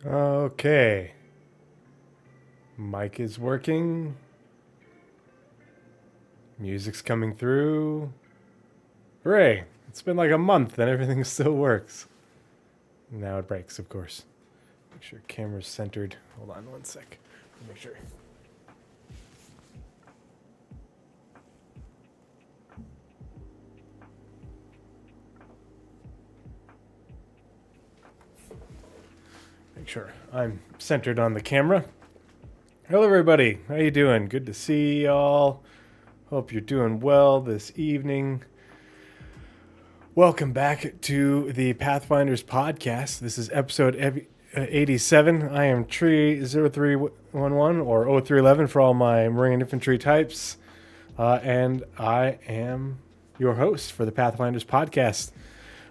Okay. Mic is working. Music's coming through. Hooray! It's been like a month and everything still works. Now it breaks, of course. Make sure camera's centered. Hold on one sec. Make sure. Make sure I'm centered on the camera. Hello everybody. How you doing? Good to see y'all. Hope you're doing well this evening. Welcome back to the Pathfinders podcast. This is episode 87. I am Tree 0311 or 0311 for all my Marine Infantry types. And I am your host for the Pathfinders podcast,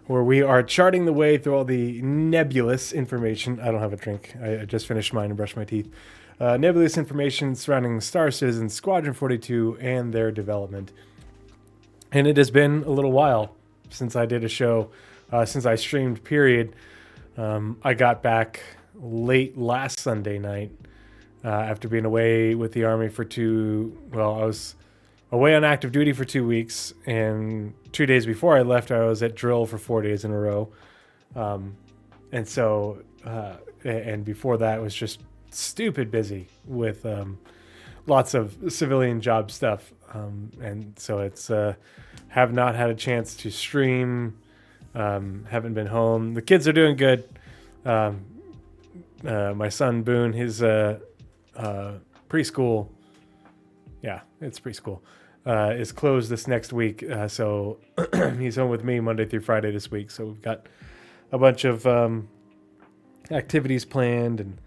where we are charting the way through all the nebulous information. I don't have a drink. I just finished mine and brushed my teeth. Nebulous information surrounding Star Citizen, Squadron 42, and their development. And it has been a little while since I did a show, since I streamed, period. I got back late last Sunday night after being away with the Army for I was away on active duty for 2 weeks, and 2 days before I left, I was at drill for 4 days in a row. And before that was just stupid busy with lots of civilian job stuff. And so it's have not had a chance to stream, haven't been home. The kids are doing good. My son Boone, his preschool, it's preschool, is closed this next week. So he's home with me Monday through Friday this week. So we've got a bunch of activities planned, and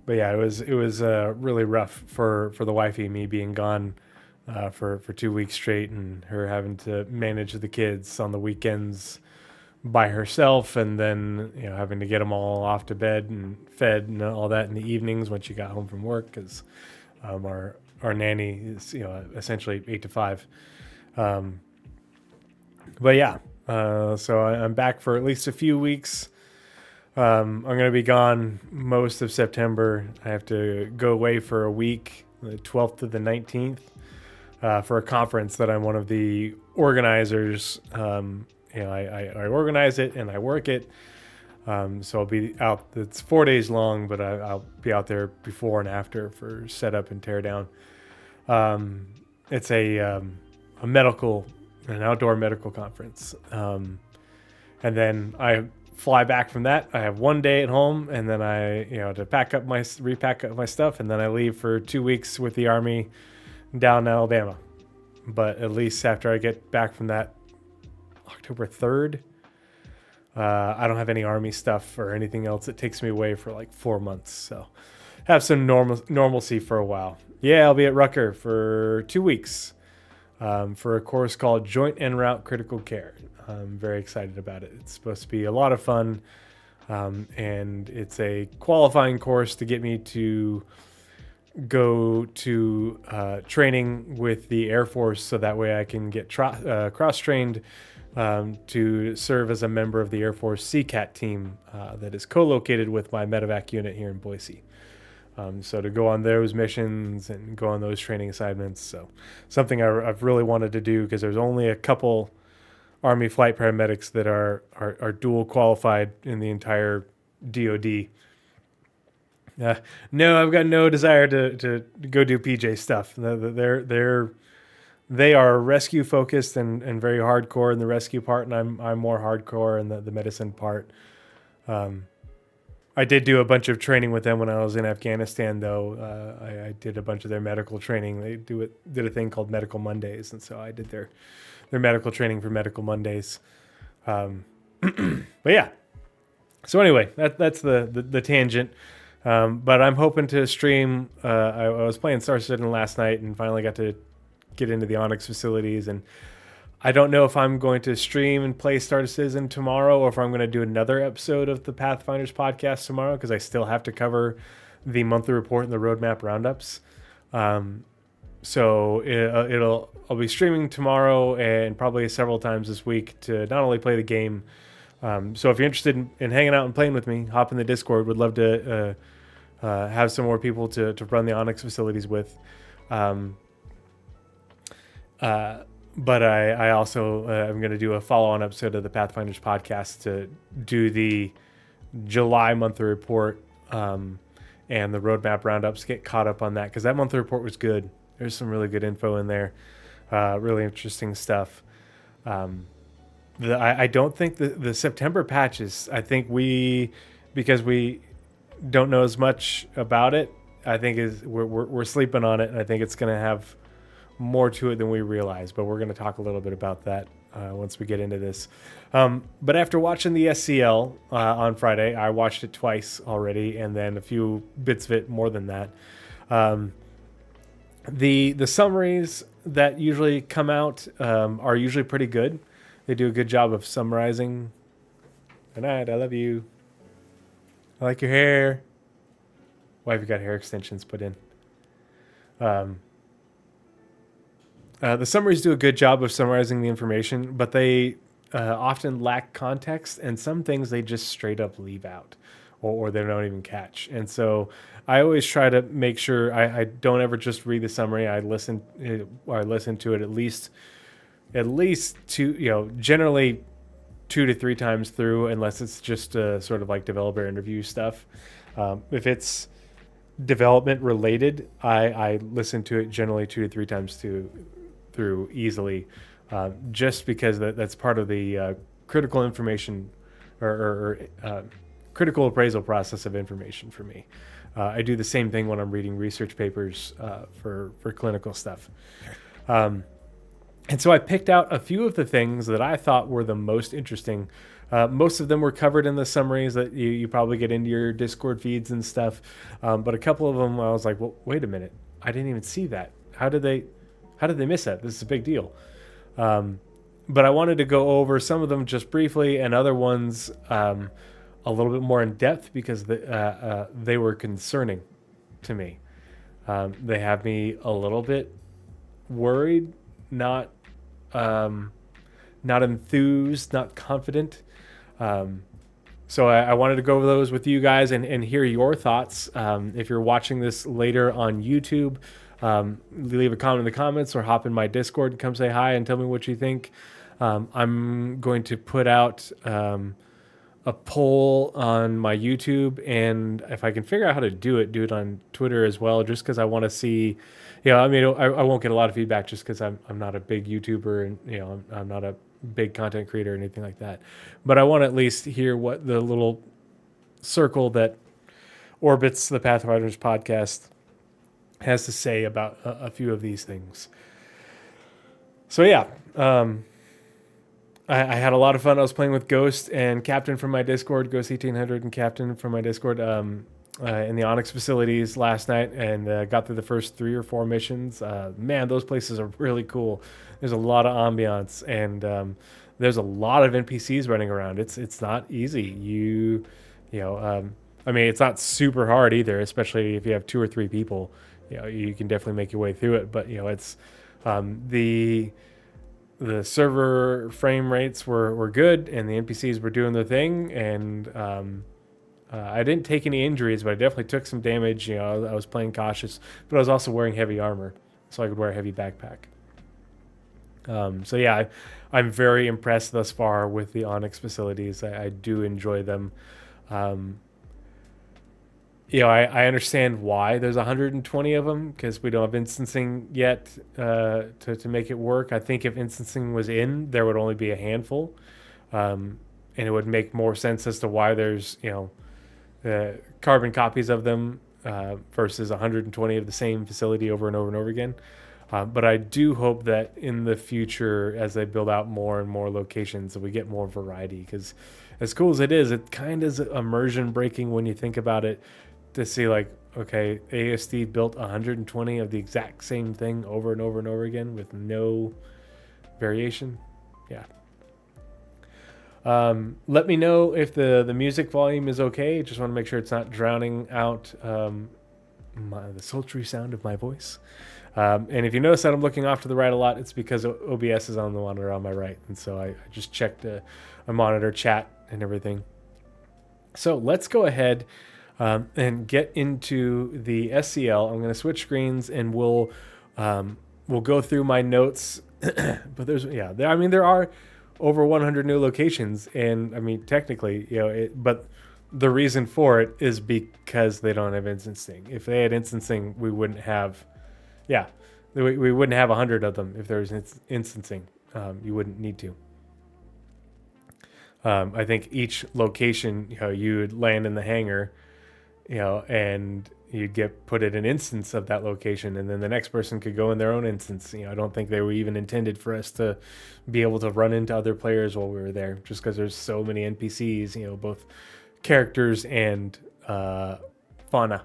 but yeah, it was really rough for the wifey, me being gone for 2 weeks straight, and her having to manage the kids on the weekends by herself, and then having to get them all off to bed and fed and all that in the evenings when she got home from work, because our nanny is essentially 8 to 5. But yeah, so I'm back for at least a few weeks. I'm going to be gone most of September. I have to go away for a week, the 12th to the 19th, for a conference that I'm one of the organizers. I organize it and I work it. So I'll be out. It's 4 days long, but I'll be out there before and after for setup and tear down. It's an outdoor medical conference. And then I fly back from that. I have 1 day at home, and then I, to repack up my stuff, and then I leave for 2 weeks with the Army down in Alabama. But at least after I get back from that, October 3rd, I don't have any Army stuff or anything else that takes me away for like 4 months. So have some normalcy for a while. Yeah, I'll be at Rucker for 2 weeks for a course called Joint En Route Critical Care. I'm very excited about it. It's supposed to be a lot of fun, and it's a qualifying course to get me to go to training with the Air Force, so that way I can get cross-trained to serve as a member of the Air Force CCAT team that is co-located with my medevac unit here in Boise. So to go on those missions and go on those training assignments. So something I've really wanted to do, because there's only a couple Army flight paramedics that are dual qualified in the entire DoD. No, I've got no desire to go do PJ stuff. They are rescue focused and very hardcore in the rescue part, and I'm more hardcore in the medicine part. I did do a bunch of training with them when I was in Afghanistan, though. I did a bunch of their medical training. They did a thing called Medical Mondays, and so I did their medical training for Medical Mondays. But yeah. So anyway, that's the tangent. But I'm hoping to stream. I was playing Star Citizen last night and finally got to get into the Onyx facilities, and I don't know if I'm going to stream and play Star Citizen tomorrow, or if I'm going to do another episode of the Pathfinders podcast tomorrow, because I still have to cover the monthly report and the Roadmap Roundups. So I'll be streaming tomorrow and probably several times this week to not only play the game, So if you're interested in hanging out and playing with me, hop in the Discord. Would love to have some more people to run the Onyx facilities with. But I also am going to do a follow-on episode of the Pathfinders podcast to do the July monthly report and the Roadmap Roundups, get caught up on that, because that monthly report was good. There's some really good info in there, really interesting stuff. I don't think the September patches, I think because we don't know as much about it, I think we're sleeping on it, and I think it's going to have more to it than we realize, but we're going to talk a little bit about that once we get into this. But after watching the SCL on Friday, I watched it twice already, and then a few bits of it more than that. The summaries that usually come out are usually pretty good. They do a good job of summarizing. Good night, I love you. I like your hair. Why have you got hair extensions put in? The summaries do a good job of summarizing the information, but they often lack context, and some things they just straight up leave out, or they don't even catch. And so I always try to make sure I don't ever just read the summary. I listen to it at least generally 2 to 3 times through, unless it's just sort of like developer interview stuff. If it's development related, I listen to it generally 2 to 3 times through easily, just because that's part of the critical information or critical appraisal process of information for me. I do the same thing when I'm reading research papers for clinical stuff. And so I picked out a few of the things that I thought were the most interesting. Most of them were covered in the summaries that you probably get into your Discord feeds and stuff. But a couple of them, I was like, well, wait a minute. I didn't even see that. How did they miss that? This is a big deal. But I wanted to go over some of them just briefly, and other ones a little bit more in depth, because they were concerning to me. They have me a little bit worried, not enthused, not confident. So I wanted to go over those with you guys and hear your thoughts. If you're watching this later on YouTube, leave a comment in the comments or hop in my Discord and come say hi and tell me what you think. I'm going to put out a poll on my YouTube, and if I can figure out how to do it on Twitter as well, just because I want to see. I won't get a lot of feedback just because I'm not a big YouTuber, and I'm not a big content creator or anything like that. But I want to at least hear what the little circle that orbits the Pathfinders podcast has to say about a few of these things. So yeah, I had a lot of fun. I was playing with Ghost and Captain from my Discord, Ghost 1800 and Captain from my Discord, in the Onyx facilities last night, and got through the first 3 or 4 missions. Man, those places are really cool. There's a lot of ambiance, and there's a lot of NPCs running around. It's not easy. It's not super hard either, especially if you have 2 or 3 people. You can definitely make your way through it. But it's the server frame rates were good, and the NPCs were doing their thing, and I didn't take any injuries, but I definitely took some damage. I was playing cautious, but I was also wearing heavy armor, so I could wear a heavy backpack. So yeah, I'm very impressed thus far with the Onyx facilities. I do enjoy them. I understand why there's 120 of them, because we don't have instancing yet to make it work. I think if instancing was in, there would only be a handful, and it would make more sense as to why there's carbon copies of them versus 120 of the same facility over and over and over again. But I do hope that in the future, as they build out more and more locations, that we get more variety, because as cool as it is, it kind of is immersion breaking when you think about it, to see like, okay, ASD built 120 of the exact same thing over and over and over again with no variation. Yeah. Let me know if the music volume is okay. Just want to make sure it's not drowning out the sultry sound of my voice. And if you notice that I'm looking off to the right a lot, it's because OBS is on the monitor on my right. And so I just checked a monitor chat and everything. So let's go ahead and get into the SCL. I'm going to switch screens and we'll go through my notes. But there are over 100 new locations, and I mean technically, but the reason for it is because they don't have instancing. If they had instancing, we wouldn't have, we wouldn't have 100 of them. If there was instancing, you wouldn't need to. I think each location, you would land in the hangar, and you'd get put at an instance of that location, and then the next person could go in their own instance. I don't think they were even intended for us to be able to run into other players while we were there, just because there's so many NPCs, both characters and fauna.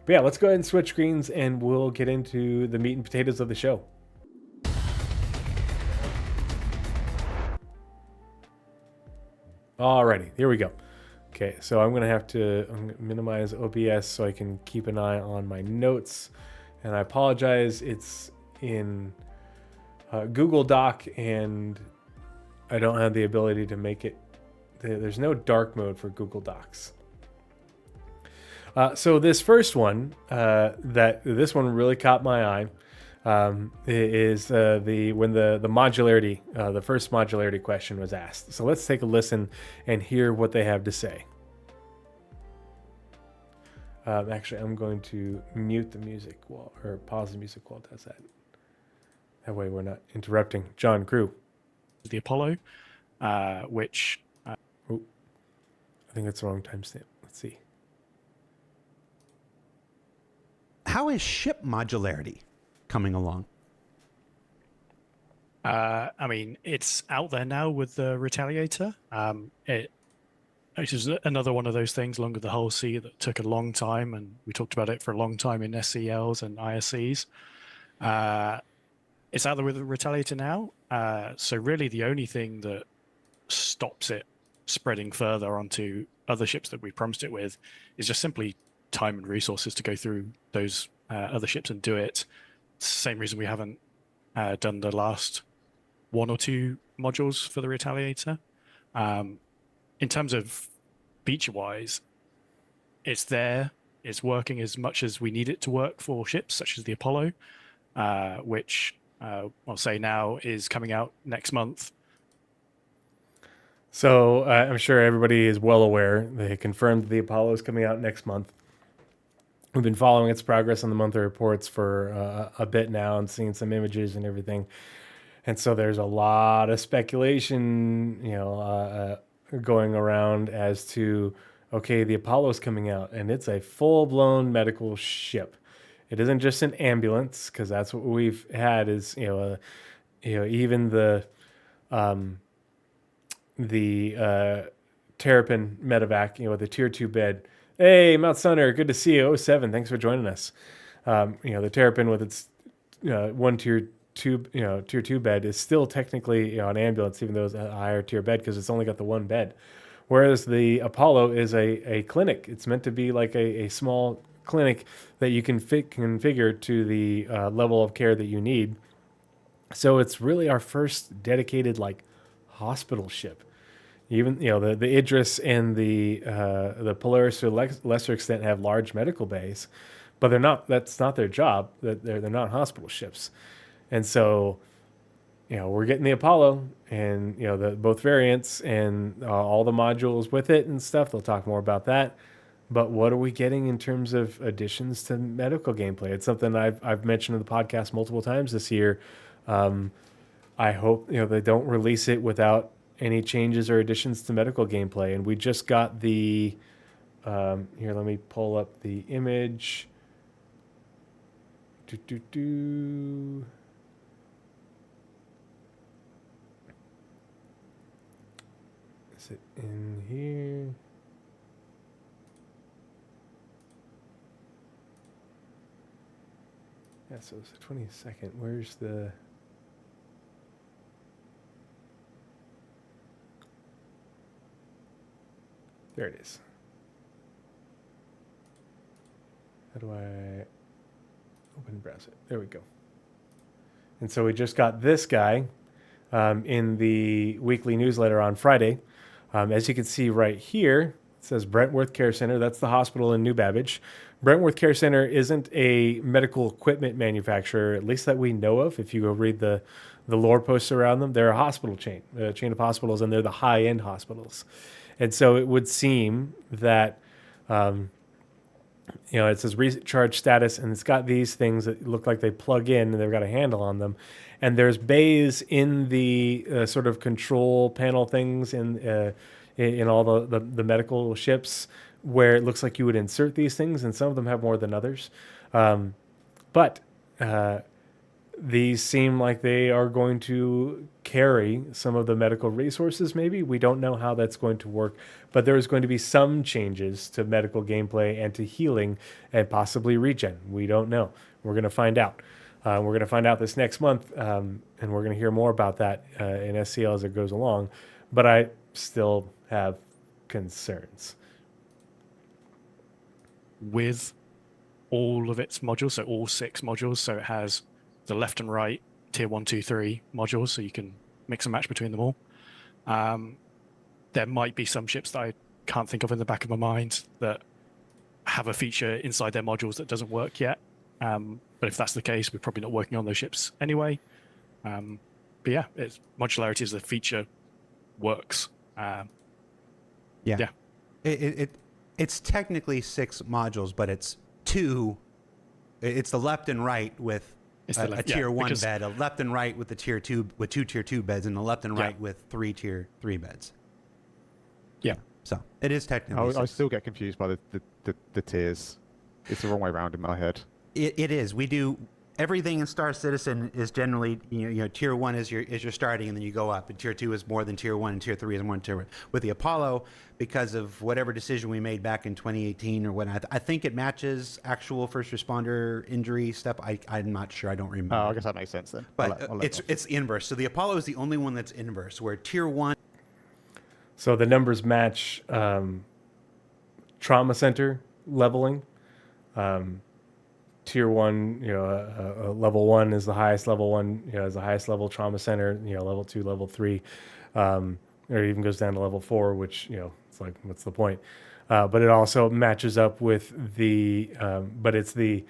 But yeah, let's go ahead and switch screens, and we'll get into the meat and potatoes of the show. Alrighty, here we go. Okay, so I'm going to have to minimize OBS so I can keep an eye on my notes. And I apologize, it's in Google Doc, and I don't have the ability to make it. There's no dark mode for Google Docs. So this first one, this one really caught my eye. Is when the modularity, the first modularity question was asked. So let's take a listen and hear what they have to say. Actually, I'm going to mute the music or pause the music while it does that. That way we're not interrupting John Crew. The Apollo, which... I think that's the wrong timestamp. Let's see. How is ship modularity coming along? I mean, it's out there now with the Retaliator. It is another one of those things along with the Hull C that took a long time, and we talked about it for a long time in SCLs and ISCs. It's out there with the Retaliator now. So really the only thing that stops it spreading further onto other ships that we promised it with is just simply time and resources to go through those other ships and do it. It's the same reason we haven't done the last one or two modules for the Retaliator. In terms of feature-wise, it's there. It's working as much as we need it to work for ships such as the Apollo, which I'll say now is coming out next month. So I'm sure everybody is well aware. They confirmed the Apollo is coming out next month. We've been following its progress on the monthly reports for a bit now and seeing some images and everything. And so there's a lot of speculation, going around as to, okay, the Apollo's coming out and it's a full-blown medical ship. It isn't just an ambulance, because that's what we've had is, even the Terrapin medevac, with the tier 2 bed. Hey, Mount Sunner, good to see you. 07, thanks for joining us. The Terrapin with its one tier 2 bed is still technically an ambulance, even though it's a higher tier bed because it's only got the one bed. Whereas the Apollo is a clinic. It's meant to be like a small clinic that you can configure to the level of care that you need. So it's really our first dedicated hospital ship. Even the Idris and the Polaris to a lesser extent have large medical bays, but they're not. That's not their job. They're not hospital ships, and so we're getting the Apollo and both variants and all the modules with it and stuff. They'll talk more about that. But what are we getting in terms of additions to medical gameplay? It's something I've mentioned in the podcast multiple times this year. I hope they don't release it without any changes or additions to medical gameplay. And we just got the here, let me pull up the image. Is it in here? Yeah, so it's the 22nd. Where's the... There it is. How do I open browser? There we go. And so we just got this guy in the weekly newsletter on Friday. As you can see right here, it says Brentworth Care Center. That's the hospital in New Babbage. Brentworth Care Center isn't a medical equipment manufacturer, at least that we know of. If you go read the lore posts around them, they're a hospital chain, a chain of hospitals, and they're the high-end hospitals. And so it would seem that, it says recharge status, and it's got these things that look like they plug in, and they've got a handle on them. And there's bays in the sort of control panel things in all the medical ships where it looks like you would insert these things, and some of them have more than others. But these seem like they are going to carry some of the medical resources, maybe. We don't know how that's going to work, but there is going to be some changes to medical gameplay and to healing and possibly regen. We don't know. We're going to find out. We're going to find out this next month, and we're going to hear more about that in SCL as it goes along. But I still have concerns. With all of its modules, so all 6 modules, so it has the left and right tier 1, 2, 3 modules, so you can mix and match between them all. There might be some ships that I can't think of in the back of my mind that have a feature inside their modules that doesn't work yet. But if that's the case, we're probably not working on those ships anyway. But yeah, modularity as a feature works. Yeah. It's technically 6 modules, but it's 2. It's the left and right with a tier 1 bed, a left and right with the tier 2 with 2 tier 2 beds, and a left and right with 3 tier 3 beds. Yeah. So it is technically. I still get confused by the tiers. It's the wrong way around in my head. It is. We do everything in Star Citizen is generally tier 1 is your starting, and then you go up, and tier 2 is more than tier 1, and tier 3 is more than tier 1. With the Apollo, because of whatever decision we made back in 2018 or when I think it matches actual first responder injury stuff. I'm not sure. I don't remember. Oh, I guess that makes sense then. But it's inverse. So the Apollo is the only one that's inverse, where tier 1. So the numbers match trauma center leveling. Tier 1, level 1 is the highest level 1, is the highest level trauma center, level 2, level 3, or it even goes down to level 4, which, it's like, what's the point? But it also matches up with but it's the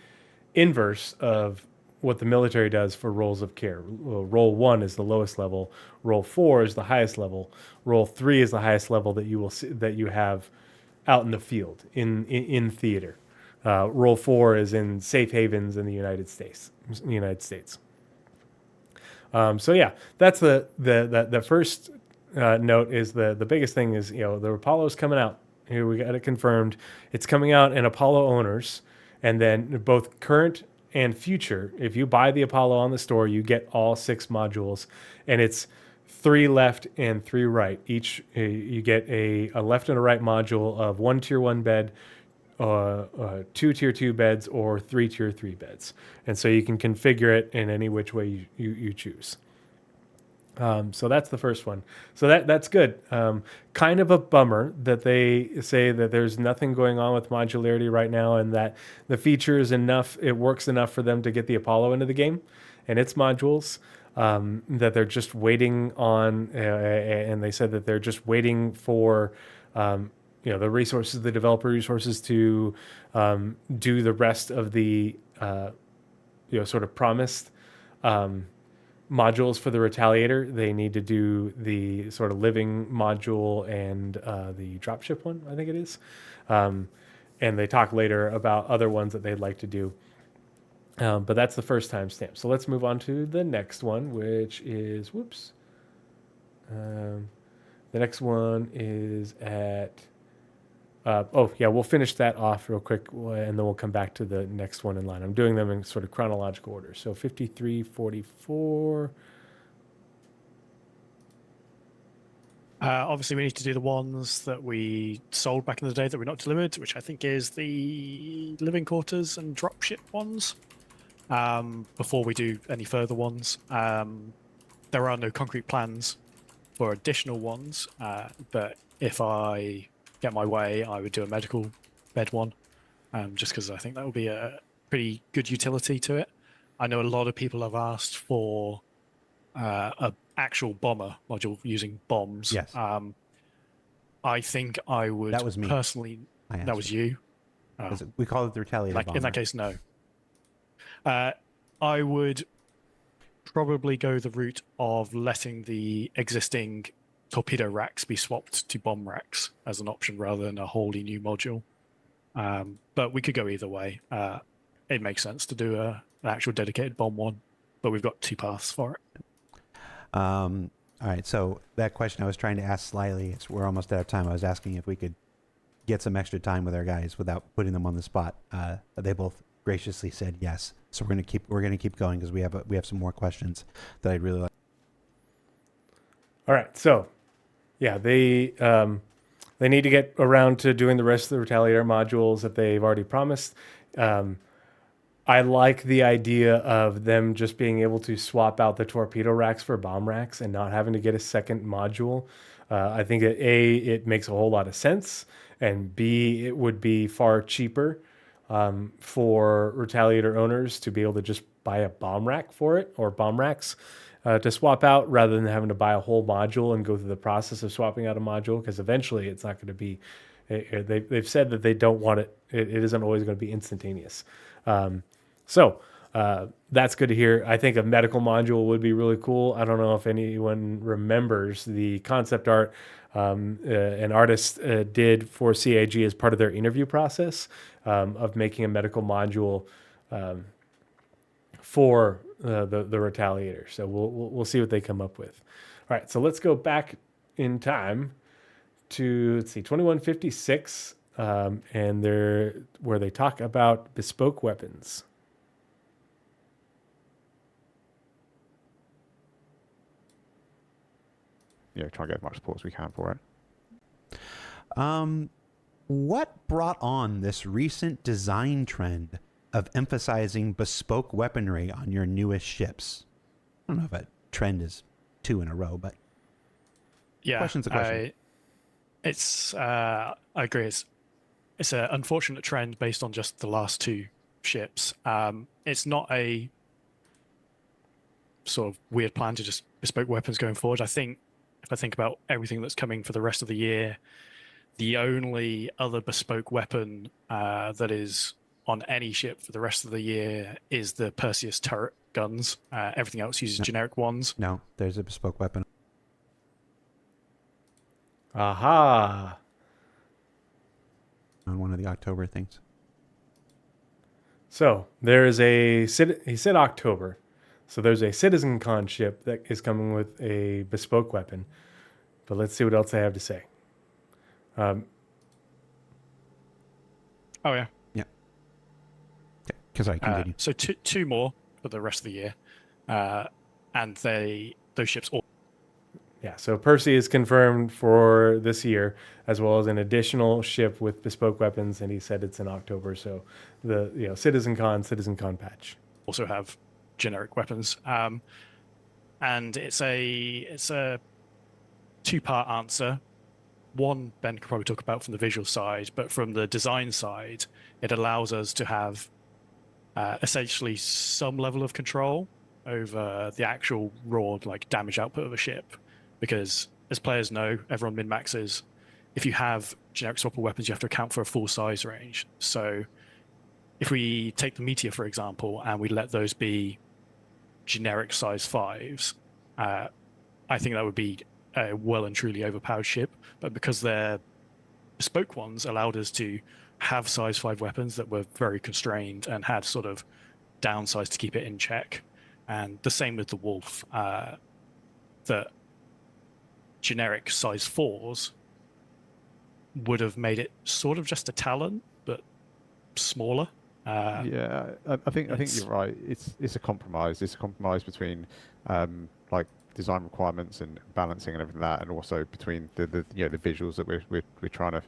inverse of what the military does for roles of care. Role 1 is the lowest level. Role 4 is the highest level. Role 3 is the highest level that you will see, that you have out in the field, in theater. Role 4 is in safe havens in the United States. So yeah, that's the first note. Is the biggest thing is the Apollo's coming out. Here we got it confirmed. It's coming out in Apollo owners, and then both current and future. If you buy the Apollo on the store, you get all 6 modules, and it's 3 left and 3 right. Each you get a left and a right module of 1 tier 1 bed, 2 tier 2 beds, or 3 tier 3 beds, and so you can configure it in any which way you choose. So that's the first one. So that's good. Kind of a bummer that they say that there's nothing going on with modularity right now, and that the feature is enough. It works enough for them to get the Apollo into the game and its modules. That they're just waiting on, and they said that they're just waiting for. The resources, the developer resources to do the rest of the, sort of promised modules for the Retaliator. They need to do the sort of living module and the dropship one, I think it is. And they talk later about other ones that they'd like to do. But that's the first timestamp. So let's move on to the next one, which is, the next one is at... we'll finish that off real quick, and then we'll come back to the next one in line. I'm doing them in sort of chronological order. So 5344. Obviously, we need to do the ones that we sold back in the day that were not delivered, which I think is the living quarters and dropship ones. Before we do any further ones, there are no concrete plans for additional ones, but if I get my way, I would do a medical bed one, just because I think that would be a pretty good utility to it. I know a lot of people have asked for a actual bomber module using bombs. Yes. I think I would That was me. personally. I That asked was you. you. Oh, We call it the retaliator bomber. in that case, no. I would probably go the route of letting the existing torpedo racks be swapped to bomb racks as an option rather than a wholly new module. But we could go either way. It makes sense to do an actual dedicated bomb one, but we've got 2 paths for it. All right, so that question I was trying to ask slyly, we're almost out of time. I was asking if we could get some extra time with our guys without putting them on the spot. They both graciously said yes. So we're gonna keep going because we have some more questions that I'd really like. All right, so yeah, they need to get around to doing the rest of the Retaliator modules that they've already promised. I like the idea of them just being able to swap out the torpedo racks for bomb racks and not having to get a second module. I think that A, it makes a whole lot of sense, and B, it would be far cheaper for Retaliator owners to be able to just buy a bomb rack for it, or bomb racks to swap out, rather than having to buy a whole module and go through the process of swapping out a module, because eventually it's not going to be, they've said that they don't want it, it isn't always going to be instantaneous. So that's good to hear. I think a medical module would be really cool. I don't know if anyone remembers the concept art an artist did for CAG as part of their interview process of making a medical module for the Retaliator. So we'll see what they come up with. All right, so let's go back in time to 2156, and where they talk about bespoke weapons. Try and get as much support as we can for it. What brought on this recent design trend of emphasizing bespoke weaponry on your newest ships? I don't know if a trend is 2 in a row, but yeah, question's a question. I agree. It's an unfortunate trend based on just the last 2 ships. It's not a sort of weird plan to just bespoke weapons going forward. I think if I think about everything that's coming for the rest of the year, the only other bespoke weapon that is on any ship for the rest of the year is the Perseus turret guns. Everything else uses generic ones. No, there's a bespoke weapon. Aha. On one of the October things. So there is he said October. So there's a CitizenCon ship that is coming with a bespoke weapon. But let's see what else they have to say. Oh, yeah. Yeah. Okay, because I continue. So two more for the rest of the year. And those ships all. Yeah, so Percy is confirmed for this year, as well as an additional ship with bespoke weapons, and he said it's in October. So the CitizenCon patch Also have generic weapons, and it's a 2-part answer. One, Ben could probably talk about from the visual side, but from the design side, it allows us to have essentially some level of control over the actual raw damage output of a ship. Because as players know, everyone min-maxes. If you have generic swappable weapons, you have to account for a full size range. So if we take the Meteor, for example, and we let those be generic size 5s, I think that would be a well and truly overpowered ship. But because they're bespoke ones, allowed us to have size 5 weapons that were very constrained and had sort of downsize to keep it in check. And the same with the Wolf, that generic size 4s would have made it sort of just a Talon, but smaller. Yeah, I think you're right. It's a compromise. It's a compromise between design requirements and balancing and everything like that, and also between the visuals that we're trying to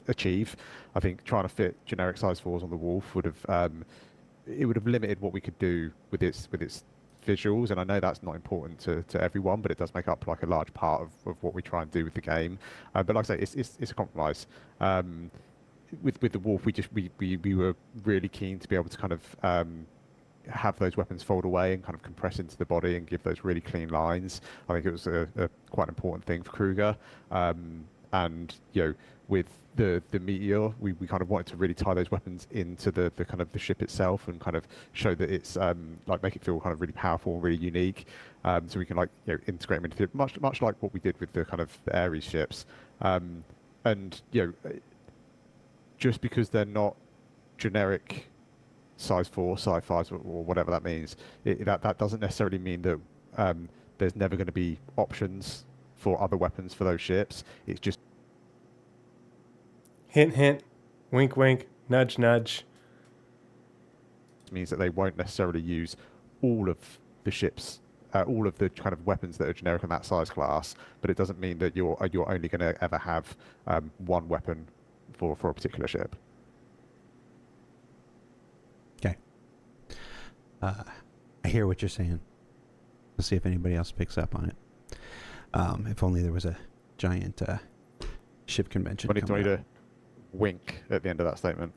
achieve. I think trying to fit generic size 4s on the Wolf would have limited what we could do with its visuals, and I know that's not important to everyone, but it does make up a large part of what we try and do with the game. But like I say, it's a compromise. With the Wolf, we were really keen to be able to kind of have those weapons fold away and kind of compress into the body and give those really clean lines. I think it was a quite important thing for Kruger. and with the Meteor, we kind of wanted to really tie those weapons into the kind of the ship itself and kind of show that it's like make it feel kind of really powerful and really unique. So we can like integrate them into it, much like what we did with the kind of the Ares ships. And just because they're not generic size 4, size 5, or whatever that means, that doesn't necessarily mean that there's never going to be options for other weapons for those ships. It's just Hint, hint, wink, wink, nudge, nudge. means that they won't necessarily use all of the ships, all of the kind of weapons that are generic in that size class. But it doesn't mean that you're only going to ever have one weapon for a particular ship. Okay. I hear what you're saying. Let's see if anybody else picks up on it. If only there was a giant ship convention. Do I need to wink at the end of that statement?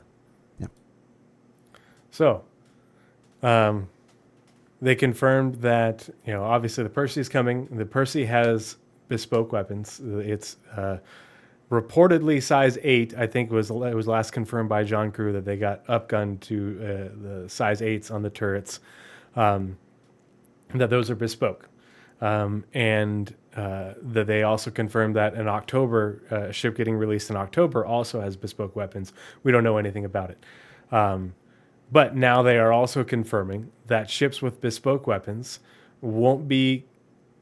Yeah. So, they confirmed that, obviously the Percy is coming. The Percy has bespoke weapons. It's reportedly size 8. I think it was last confirmed by John Crew that they got upgunned to the size 8s on the turrets. That those are bespoke. And that they also confirmed that in October, a ship getting released in October also has bespoke weapons. We don't know anything about it. But now they are also confirming that ships with bespoke weapons won't be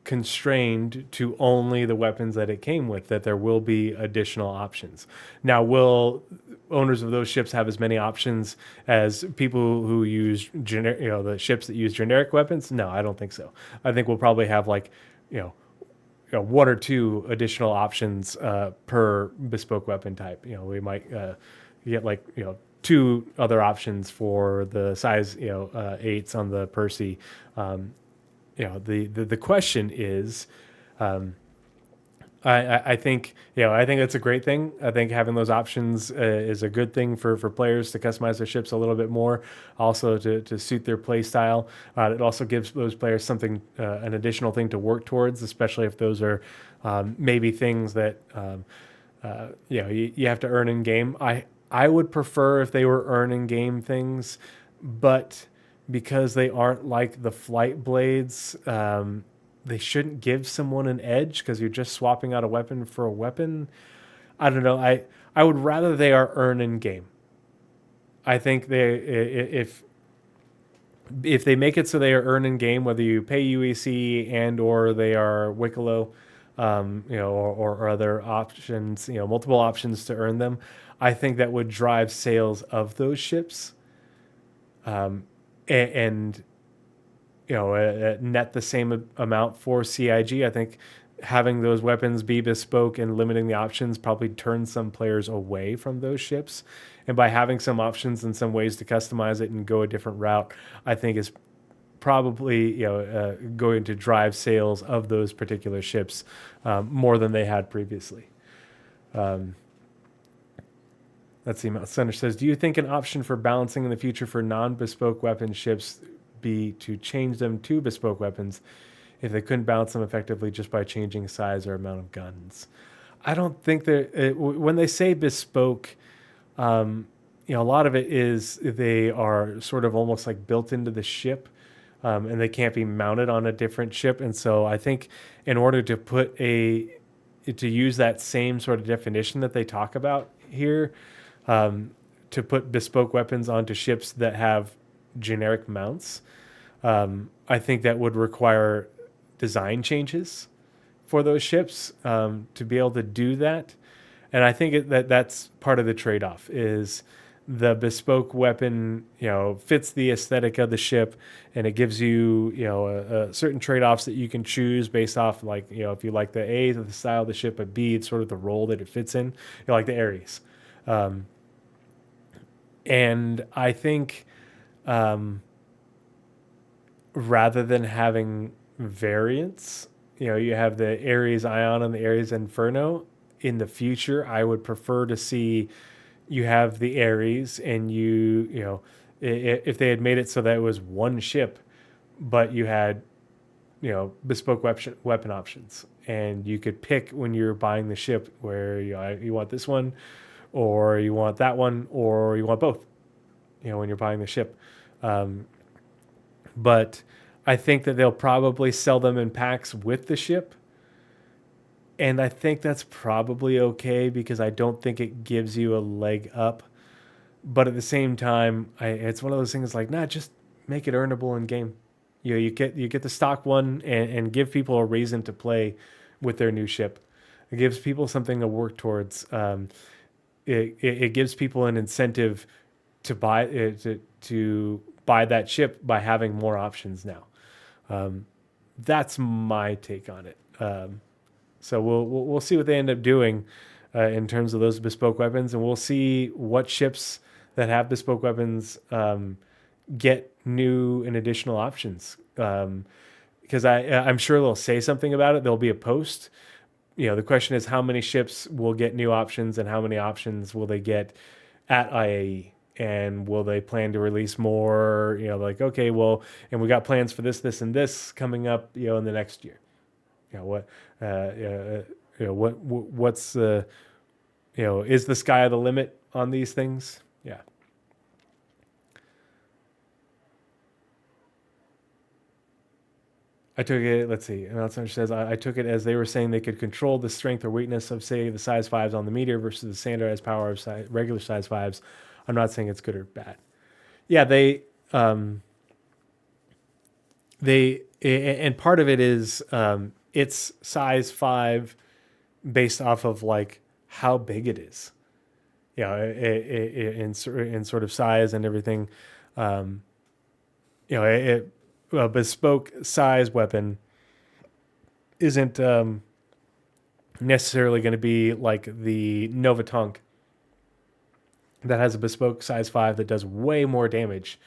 constrained to only the weapons that it came with, that there will be additional options. Now, will owners of those ships have as many options as people who use the ships that use generic weapons? No, I don't think so. I think we'll probably have like, one or two additional options per bespoke weapon type. We might get like, 2 other options for the size, 8s on the Percy. The question is, I think that's a great thing. I think having those options is a good thing for players to customize their ships a little bit more, also to suit their play style. It also gives those players something, an additional thing to work towards, especially if those are maybe things that you have to earn in game. I would prefer if they were earn in game things, but because they aren't like the flight blades, they shouldn't give someone an edge because you're just swapping out a weapon for a weapon. I don't know. I would rather they are earn in game. I think if they make it so they are earn in game, whether you pay UEC and or they are Wicklow, or other options, multiple options to earn them, I think that would drive sales of those ships. And net the same amount for CIG. I think having those weapons be bespoke and limiting the options probably turns some players away from those ships. And by having some options and some ways to customize it and go a different route, I think is probably going to drive sales of those particular ships more than they had previously. Let's see. Mount Center says, do you think an option for balancing in the future for non-bespoke weapon ships be to change them to bespoke weapons if they couldn't balance them effectively just by changing size or amount of guns? I don't think that when they say bespoke, a lot of it is they are sort of almost like built into the ship, and they can't be mounted on a different ship. And so I think in order to use that same sort of definition that they talk about here, to put bespoke weapons onto ships that have generic mounts, I think that would require design changes for those ships to be able to do that. And I think that's part of the trade-off is the bespoke weapon, fits the aesthetic of the ship, and it gives you, certain trade-offs that you can choose based off, like, if you like the A, the style of the ship, but B, it's sort of the role that it fits in, like the Ares. And I think rather than having variants, you have the Ares Ion and the Ares Inferno. In the future, I would prefer to see you have the Ares and if they had made it so that it was one ship, but you had, bespoke weapon options. and you could pick when you're buying the ship where you want this one, or you want that one, or you want both. When you're buying the ship, but I think that they'll probably sell them in packs with the ship. And I think that's probably okay because I don't think it gives you a leg up. But at the same time, it's one of those things like, just make it earnable in game. You get the stock one and give people a reason to play with their new ship. It gives people something to work towards. It gives people an incentive to buy to buy that ship by having more options now. That's my take on it. So we'll see what they end up doing in terms of those bespoke weapons, and we'll see what ships that have bespoke weapons get new and additional options. Because I'm sure they'll say something about it. There'll be a post. The question is how many ships will get new options and how many options will they get at IAE, and will they plan to release more? Okay, well, and we got plans for this, and this coming up, in the next year. What's the, is the sky the limit on these things? Yeah. I took it, let's see, and Outsider says, I took it as they were saying they could control the strength or weakness of, say, the size 5s on the meteor versus the standardized power of regular size 5s. I'm not saying it's good or bad. Yeah, and part of it is it's size 5 based off of like how big it is. In sort of size and everything. A bespoke size weapon isn't necessarily going to be like the Nova Tonk that has a bespoke size 5 that does way more damage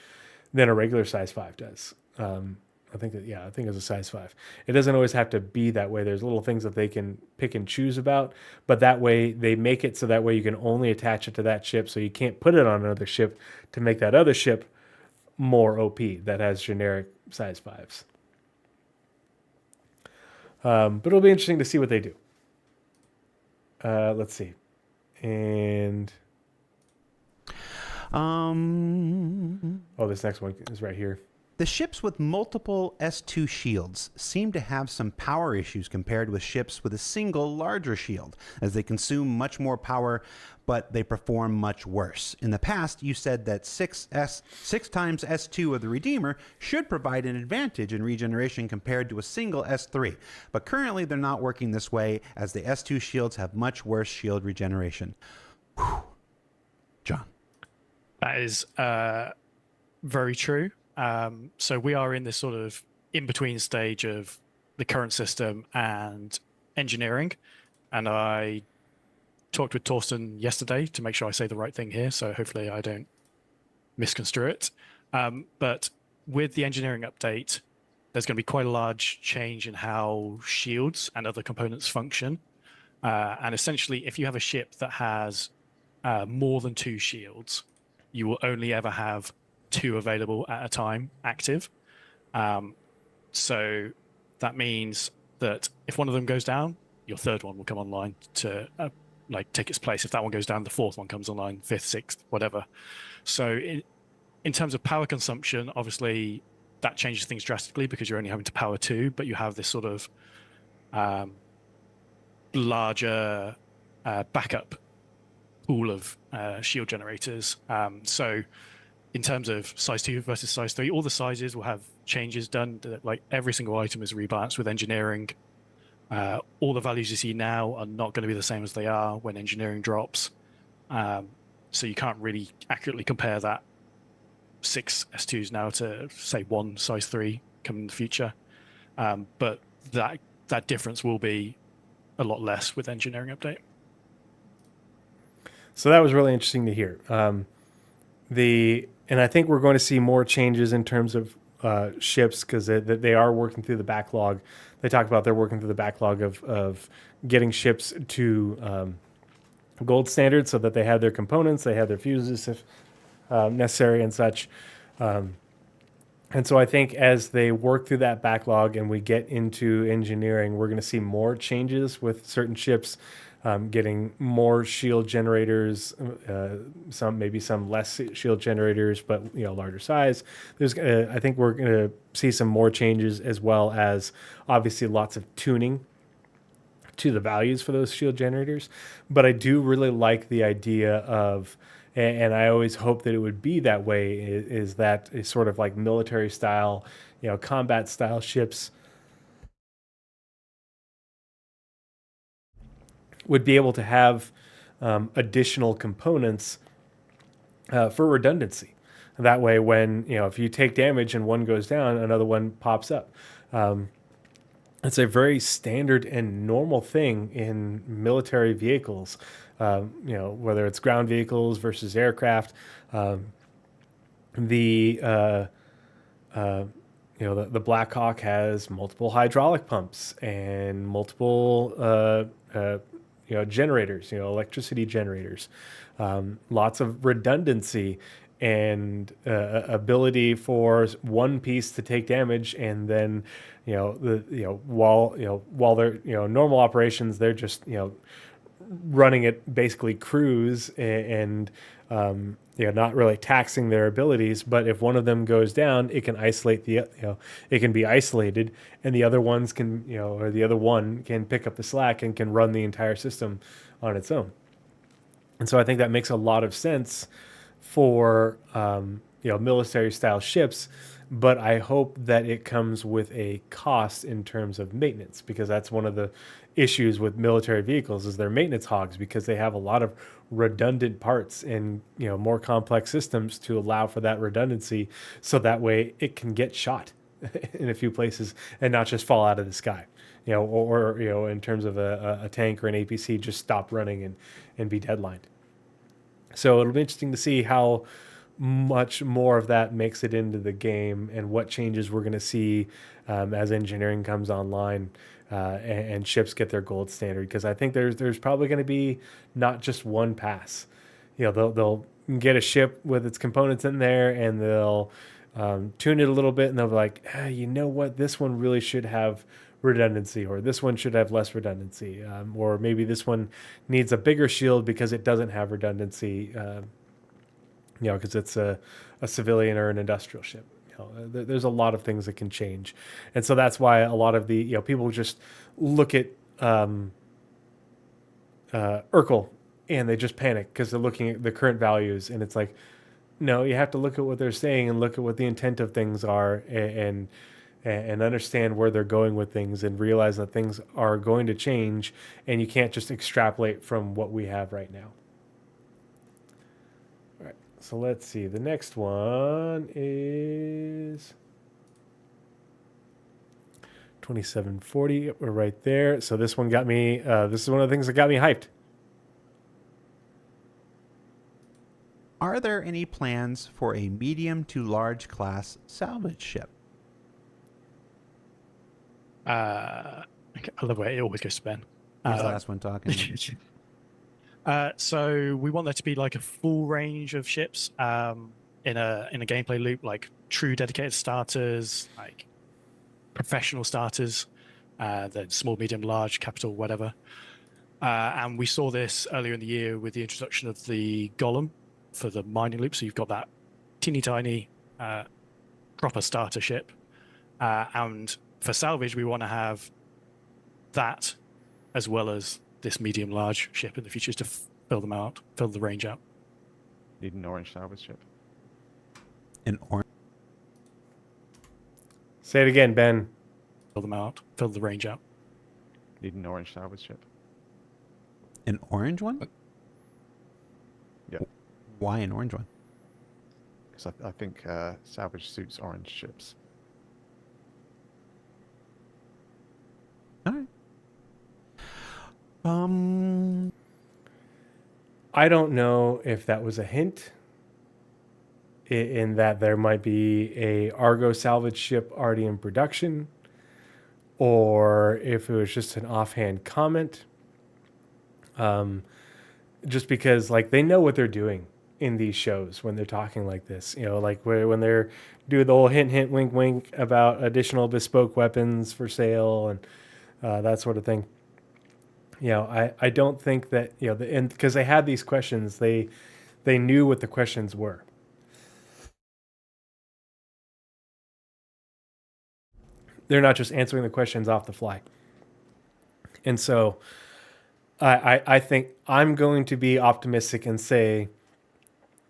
than a regular size 5 does. I think it's a size 5. It doesn't always have to be that way. There's little things that they can pick and choose about, but that way they make it so that way you can only attach it to that ship, so you can't put it on another ship to make that other ship more OP that has generic size 5s. But it'll be interesting to see what they do. Let's see. And this next one is right here. The ships with multiple S2 shields seem to have some power issues compared with ships with a single larger shield, as they consume much more power, but they perform much worse. In the past, you said that 6 times S2 of the Redeemer should provide an advantage in regeneration compared to a single S3, but currently they're not working this way, as the S2 shields have much worse shield regeneration. Whew. John. That is very true. So we are in this sort of in-between stage of the current system and engineering. And I talked with Torsten yesterday to make sure I say the right thing here. So hopefully I don't misconstrue it. But with the engineering update, there's going to be quite a large change in how shields and other components function. And essentially, if you have a ship that has more than 2 shields, you will only ever have 2 available at a time active. So that means that if one of them goes down, your third one will come online to take its place. If that one goes down, the fourth one comes online, 5th, 6th, whatever. So in terms of power consumption, obviously that changes things drastically because you're only having to power 2, but you have this sort of larger backup pool of shield generators. So in terms of size 2 versus size 3, all the sizes will have changes done. Like every single item is rebalanced with engineering. All the values you see now are not going to be the same as they are when engineering drops. So you can't really accurately compare that 6 S2s now to, say, 1 size 3 coming in the future. But that difference will be a lot less with engineering update. So that was really interesting to hear. And I think we're going to see more changes in terms of ships because they are working through the backlog. They talked about they're working through the backlog of getting ships to gold standard so that they have their components, they have their fuses if necessary and such. And so I think as they work through that backlog and we get into engineering, we're going to see more changes with certain ships, getting more shield generators, some less shield generators, but larger size. I think we're going to see some more changes, as well as obviously lots of tuning to the values for those shield generators. But I do really like the idea of, and I always hope that it would be that way, is that a sort of like military style, combat style ships would be able to have additional components for redundancy. That way, when, if you take damage and one goes down, another one pops up. It's a very standard and normal thing in military vehicles, whether it's ground vehicles versus aircraft. The the Black Hawk has multiple hydraulic pumps and multiple generators, electricity generators, lots of redundancy and ability for one piece to take damage, and then while they're normal operations, they're just running at basically cruise and not really taxing their abilities. But if one of them goes down, it can isolate it can be isolated, and the other ones can or the other one can pick up the slack and can run the entire system on its own. And so I think that makes a lot of sense for military style ships, but I hope that it comes with a cost in terms of maintenance, because that's one of the issues with military vehicles is they're maintenance hogs, because they have a lot of redundant parts and more complex systems to allow for that redundancy, so that way it can get shot in a few places and not just fall out of the sky. Or in terms of a tank or an APC, just stop running and be deadlined. So it'll be interesting to see how much more of that makes it into the game, and what changes we're going to see as engineering comes online and ships get their gold standard. Because I think there's probably going to be not just one pass. They'll get a ship with its components in there, and they'll tune it a little bit, and they'll be like, you know what, this one really should have redundancy, or this one should have less redundancy, or maybe this one needs a bigger shield because it doesn't have redundancy, because it's a civilian or an industrial ship. There's a lot of things that can change, and so that's why a lot of the people just look at Urkel and they just panic because they're looking at the current values, and it's like, no, you have to look at what they're saying and look at what the intent of things are, and understand where they're going with things, and realize that things are going to change, and you can't just extrapolate from what we have right now. All right, so let's see. The next one is 2740. We're right there. So this one got me, this is one of the things that got me hyped. Are there any plans for a medium to large class salvage ship? I love where it always goes to Ben. Who's the last one talking? So we want there to be like a full range of ships in a gameplay loop, like true dedicated starters, like professional starters, then small, medium, large, capital, whatever. And we saw this earlier in the year with the introduction of the Golem for the mining loop. So you've got that teeny tiny proper starter ship, and for salvage, we want to have that as well as this medium-large ship in the future to fill them out, fill the range out. Need an orange salvage ship. An orange. Say it again, Ben. Fill them out, fill the range out. Need an orange salvage ship. An orange one? Yeah. Why an orange one? Because I think salvage suits orange ships. All right. I don't know if that was a hint in that there might be a Argo salvage ship already in production, or if it was just an offhand comment. Just because like they know what they're doing in these shows when they're talking like this. Like when they're do the whole hint, hint, wink, wink about additional bespoke weapons for sale and that sort of thing. I don't think that and because they had these questions, they knew what the questions were. They're not just answering the questions off the fly. And so I think I'm going to be optimistic and say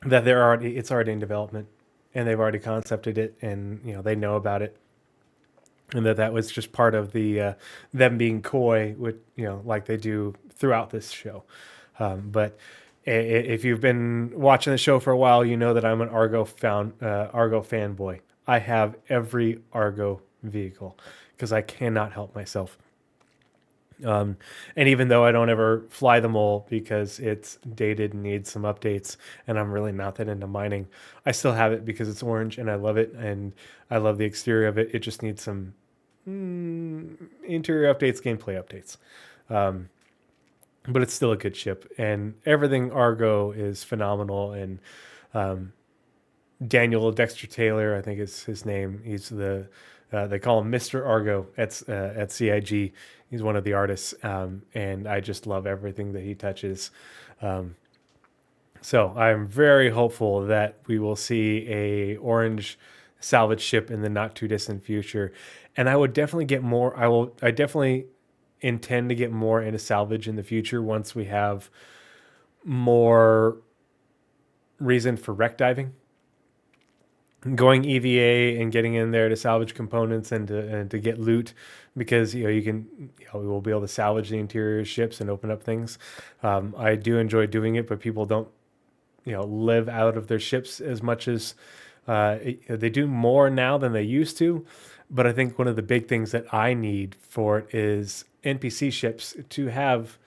that it's already in development and they've already concepted it and they know about it, and that was just part of the them being coy with like they do throughout this show. But if you've been watching the show for a while, you know that I'm an Argo fanboy. I have every Argo vehicle because I cannot help myself. And even though I don't ever fly them all because it's dated and needs some updates, and I'm really not that into mining, I still have it because it's orange and I love it and I love the exterior of it. It just needs some interior updates, gameplay updates. But it's still a good ship, and everything Argo is phenomenal. And Daniel Dexter Taylor, I think is his name. He's they call him Mr. Argo at CIG. He's one of the artists, and I just love everything that he touches. So I'm very hopeful that we will see a orange salvage ship in the not too distant future, and I would definitely get more. I definitely intend to get more into salvage in the future once we have more reason for wreck diving. Going EVA and getting in there to salvage components and to get loot, because you can we will be able to salvage the interior ships and open up things. I do enjoy doing it, but people don't live out of their ships as much as they do more now than they used to. But I think one of the big things that I need for it is NPC ships to have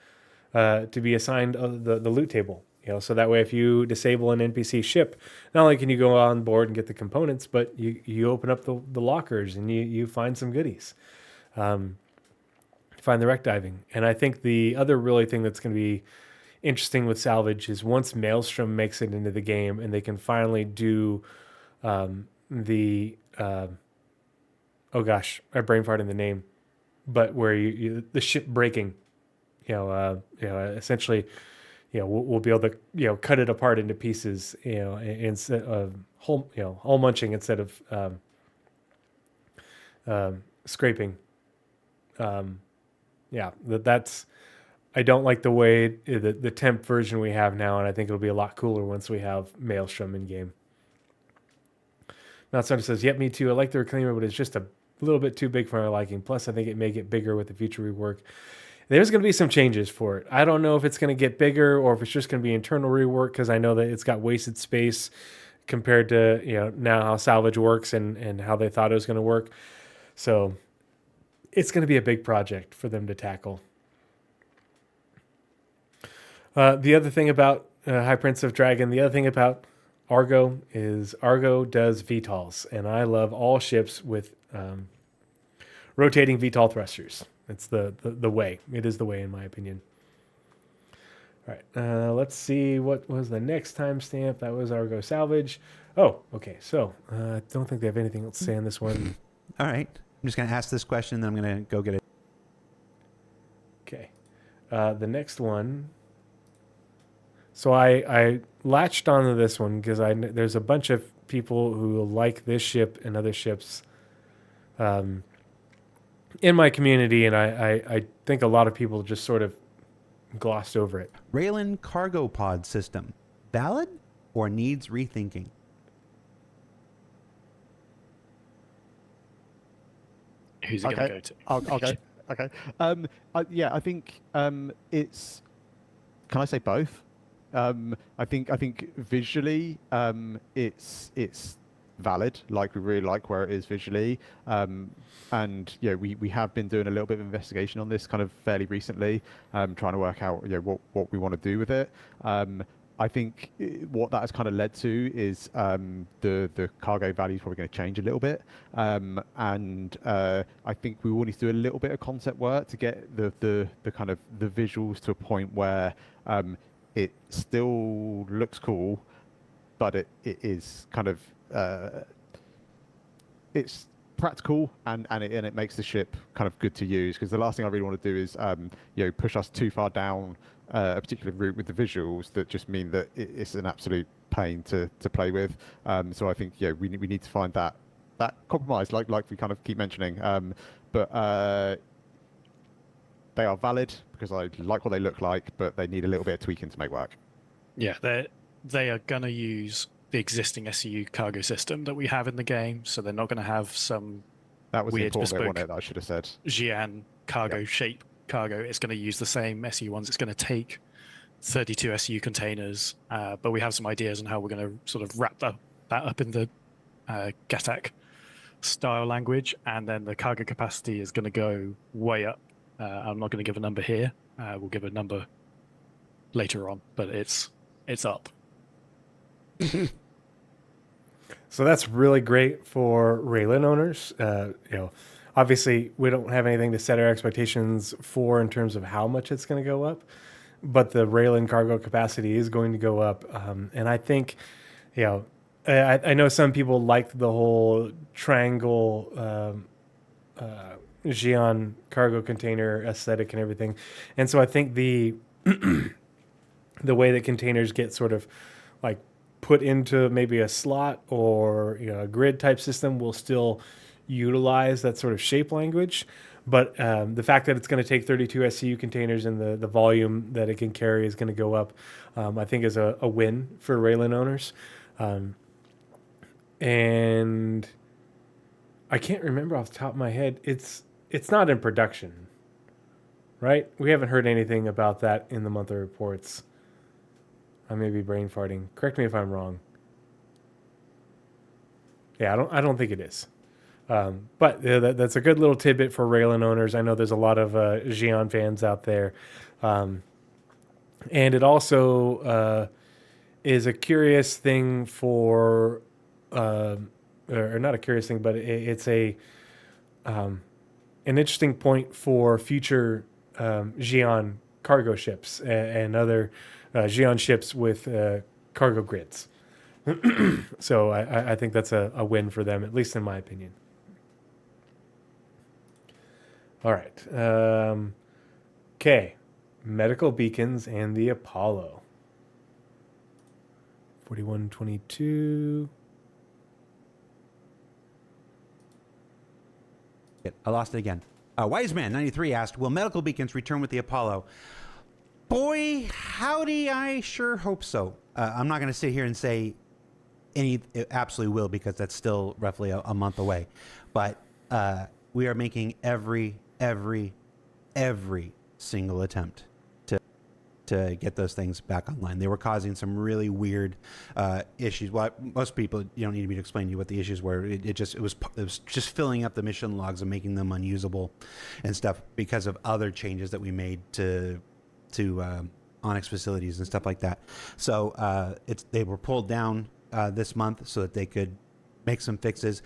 to be assigned the loot table. So that way, if you disable an NPC ship, not only can you go on board and get the components, but you open up the lockers and you find some goodies. Find the wreck diving. And I think the other really thing that's going to be interesting with salvage is once Maelstrom makes it into the game and they can finally do the oh gosh, I brain farted the name, but where the ship breaking, essentially. We'll be able to cut it apart into pieces, instead of hole munching instead of scraping. That's I don't like the way the temp version we have now, and I think it'll be a lot cooler once we have Maelstrom in game. Now someone says, "Yep, me too. I like the reclaimer, but it's just a little bit too big for my liking. Plus, I think it may get bigger with the future rework." There's going to be some changes for it. I don't know if it's going to get bigger or if it's just going to be internal rework, because I know that it's got wasted space compared to now how salvage works and how they thought it was going to work. So it's going to be a big project for them to tackle. The other thing about High Prince of Dragon, the other thing about Argo is Argo does VTOLs, and I love all ships with rotating VTOL thrusters. It's the way. It is the way, in my opinion. All right. Let's see. What was the next timestamp? That was Argo Salvage. Oh, okay. So I don't think they have anything else to say on this one. All right. I'm just going to ask this question, then I'm going to go get it. Okay. The next one. So I latched onto this one because there's a bunch of people who like this ship and other ships. In my community, and I think a lot of people just sort of glossed over it. Raylan cargo pod system, valid or needs rethinking? Who's it going to go to? I'll go. Okay. I think it's. Can I say both? I think visually, it's valid. Like, we really like where it is visually, and we have been doing a little bit of investigation on this kind of fairly recently, trying to work out what we want to do with it. I think what that has kind of led to is the cargo value is probably going to change a little bit, and I think we will need to do a little bit of concept work to get the kind of the visuals to a point where it still looks cool, but it is kind of it's practical and it makes the ship kind of good to use, because the last thing I really want to do is push us too far down a particular route with the visuals that just mean that it's an absolute pain to play with. So I think we need to find that compromise, like we kind of keep mentioning. But they are valid because I like what they look like, but they need a little bit of tweaking to make work. Yeah, they are going to use the existing SCU cargo system that we have in the game, so they're not going to have some That was the weird important bit, bespoke wasn't it, that I should have said. Xi'an cargo shape cargo. It's going to use the same SCU ones. It's going to take 32 SCU containers, but we have some ideas on how we're going to sort of wrap that up in the GATAC style language, and then the cargo capacity is going to go way up. I'm not going to give a number here. We'll give a number later on, but it's up. So that's really great for Raylan owners. Obviously we don't have anything to set our expectations for in terms of how much it's going to go up, but the Raylan cargo capacity is going to go up. And I think, I know some people liked the whole triangle Xi'an cargo container aesthetic and everything. And so I think the way that containers get sort of like put into maybe a slot or a grid type system will still utilize that sort of shape language. But the fact that it's going to take 32 SCU containers and the volume that it can carry is going to go up, I think is a win for Raylan owners. And I can't remember off the top of my head. It's not in production, right? We haven't heard anything about that in the monthly reports. I may be brain farting. Correct me if I'm wrong. Yeah, I don't think it is. But that's a good little tidbit for Raylan owners. I know there's a lot of Xi'an fans out there. And it also is a curious thing for, or not a curious thing, but it's an interesting point for future Xi'an cargo ships and other Xi'an ships with cargo grids. So I think that's a win for them, at least in my opinion. All right. Okay. Medical beacons and the Apollo. 4122. I lost it again. Wiseman93 asked, will medical beacons return with the Apollo? Boy, howdy, I sure hope so. I'm not going to sit here and say it absolutely will, because that's still roughly a month away. But we are making every single attempt to get those things back online. They were causing some really weird issues. Well, most people, you don't need me to explain to you what the issues were. It was just filling up the mission logs and making them unusable and stuff because of other changes that we made to Onyx facilities and stuff like that. So they were pulled down this month so that they could make some fixes.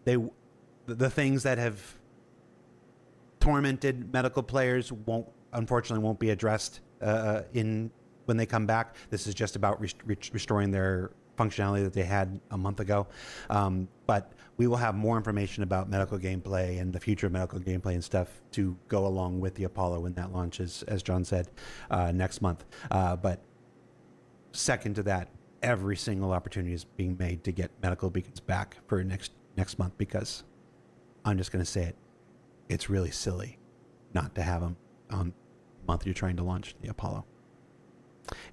The things that have tormented medical players unfortunately won't be addressed when they come back. This is just about restoring their functionality that they had a month ago. But we will have more information about medical gameplay and the future of medical gameplay and stuff to go along with the Apollo when that launches, as John said, next month. But second to that, every single opportunity is being made to get medical beacons back for next month, because I'm just going to say it. It's really silly not to have them on the month you're trying to launch the Apollo.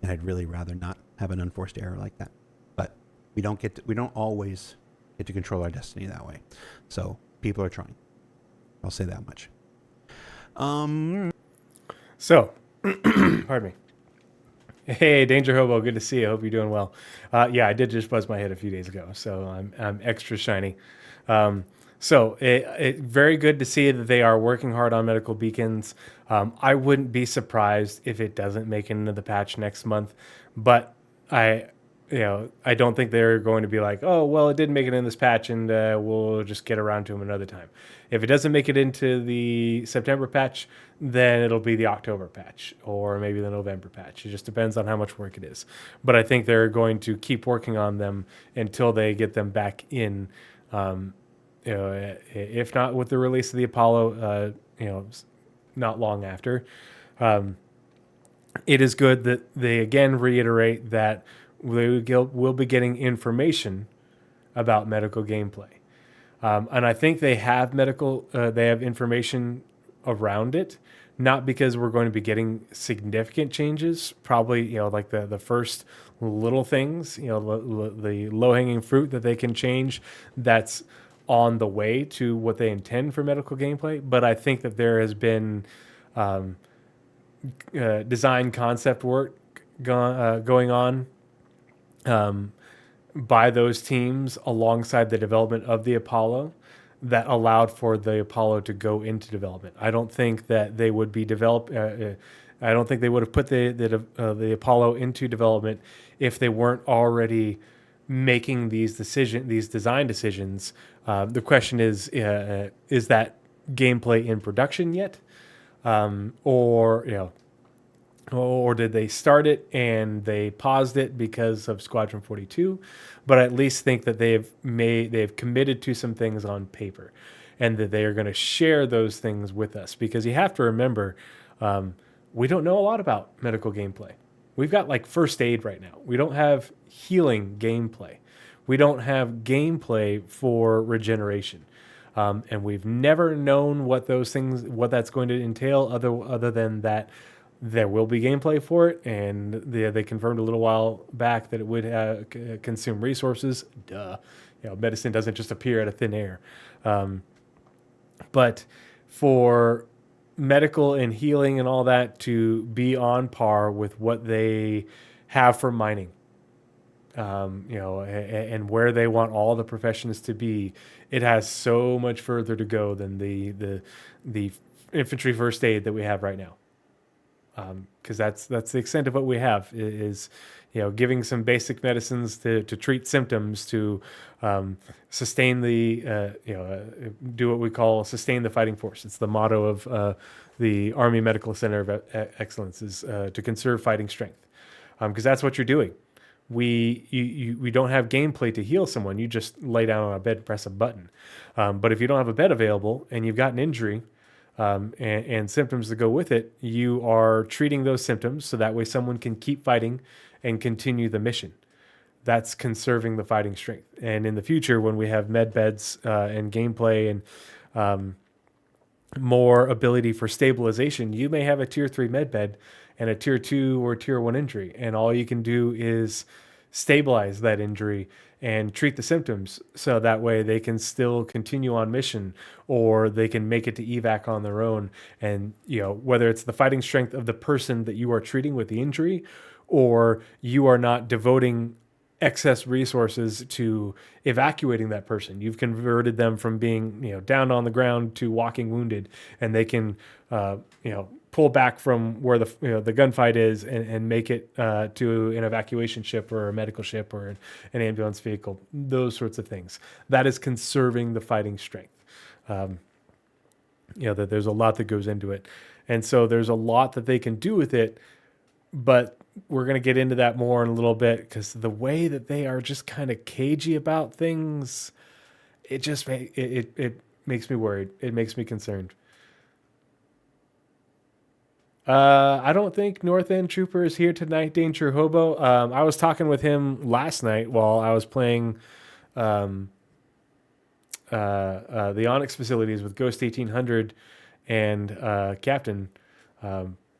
And I'd really rather not have an unforced error like that. But we don't always get to control our destiny that way. So people are trying. I'll say that much. So, pardon me. Hey, Danger Hobo, good to see you. I hope you're doing well. Yeah, I did just buzz my head a few days ago, so I'm extra shiny. So it very good to see that they are working hard on medical beacons. I wouldn't be surprised if it doesn't make it into the patch next month, but I I don't think they're going to be like, oh, well, it didn't make it in this patch, and we'll just get around to them another time. If it doesn't make it into the September patch, then it'll be the October patch or maybe the November patch. It just depends on how much work it is. But I think they're going to keep working on them until they get them back in. If not with the release of the Apollo, not long after. It is good that they again reiterate that we'll be getting information about medical gameplay. And I think they have they have information around it, not because we're going to be getting significant changes, probably, like the first little things, the low hanging fruit that they can change that's on the way to what they intend for medical gameplay. But I think that there has been design concept work going on by those teams alongside the development of the Apollo that allowed for the Apollo to go into development. I don't think that they would be I don't think they would have put the Apollo into development if they weren't already making these design decisions. The question is that gameplay in production yet, or did they start it and they paused it because of Squadron 42? But I at least think that they've committed to some things on paper, and that they are going to share those things with us. Because you have to remember, we don't know a lot about medical gameplay. We've got like first aid right now. We don't have healing gameplay. We don't have gameplay for regeneration. And we've never known what that's going to entail other than that there will be gameplay for it, and they confirmed a little while back that it would consume resources. Duh. Medicine doesn't just appear out of thin air. But for medical and healing and all that to be on par with what they have for mining, and where they want all the professions to be, it has so much further to go than the infantry first aid that we have right now. Because that's the extent of what we have is giving some basic medicines to treat symptoms, to sustain do what we call sustain the fighting force. It's the motto of the Army Medical Center of Excellence, is to conserve fighting strength, because that's what you're doing. We don't have gameplay to heal someone. You just lay down on a bed and press a button. But if you don't have a bed available and you've got an injury, and symptoms that go with it, you are treating those symptoms so that way someone can keep fighting and continue the mission. That's conserving the fighting strength. And in the future, when we have med beds and gameplay and more ability for stabilization, you may have a tier 3 med bed and a tier 2 or tier 1 injury, and all you can do is stabilize that injury and treat the symptoms so that way they can still continue on mission, or they can make it to evac on their own. And whether it's the fighting strength of the person that you are treating with the injury, or you are not devoting excess resources to evacuating that person, you've converted them from being down on the ground to walking wounded, and they can pull back from where the gunfight is and make it to an evacuation ship or a medical ship or an ambulance vehicle, those sorts of things. That is conserving the fighting strength. That there's a lot that goes into it. And so there's a lot that they can do with it, but we're going to get into that more in a little bit, because the way that they are just kind of cagey about things, it just it makes me worried. It makes me concerned. I don't think North End Trooper is here tonight, Danger Hobo. I was talking with him last night while I was playing the Onyx facilities with Ghost 1800 and Captain.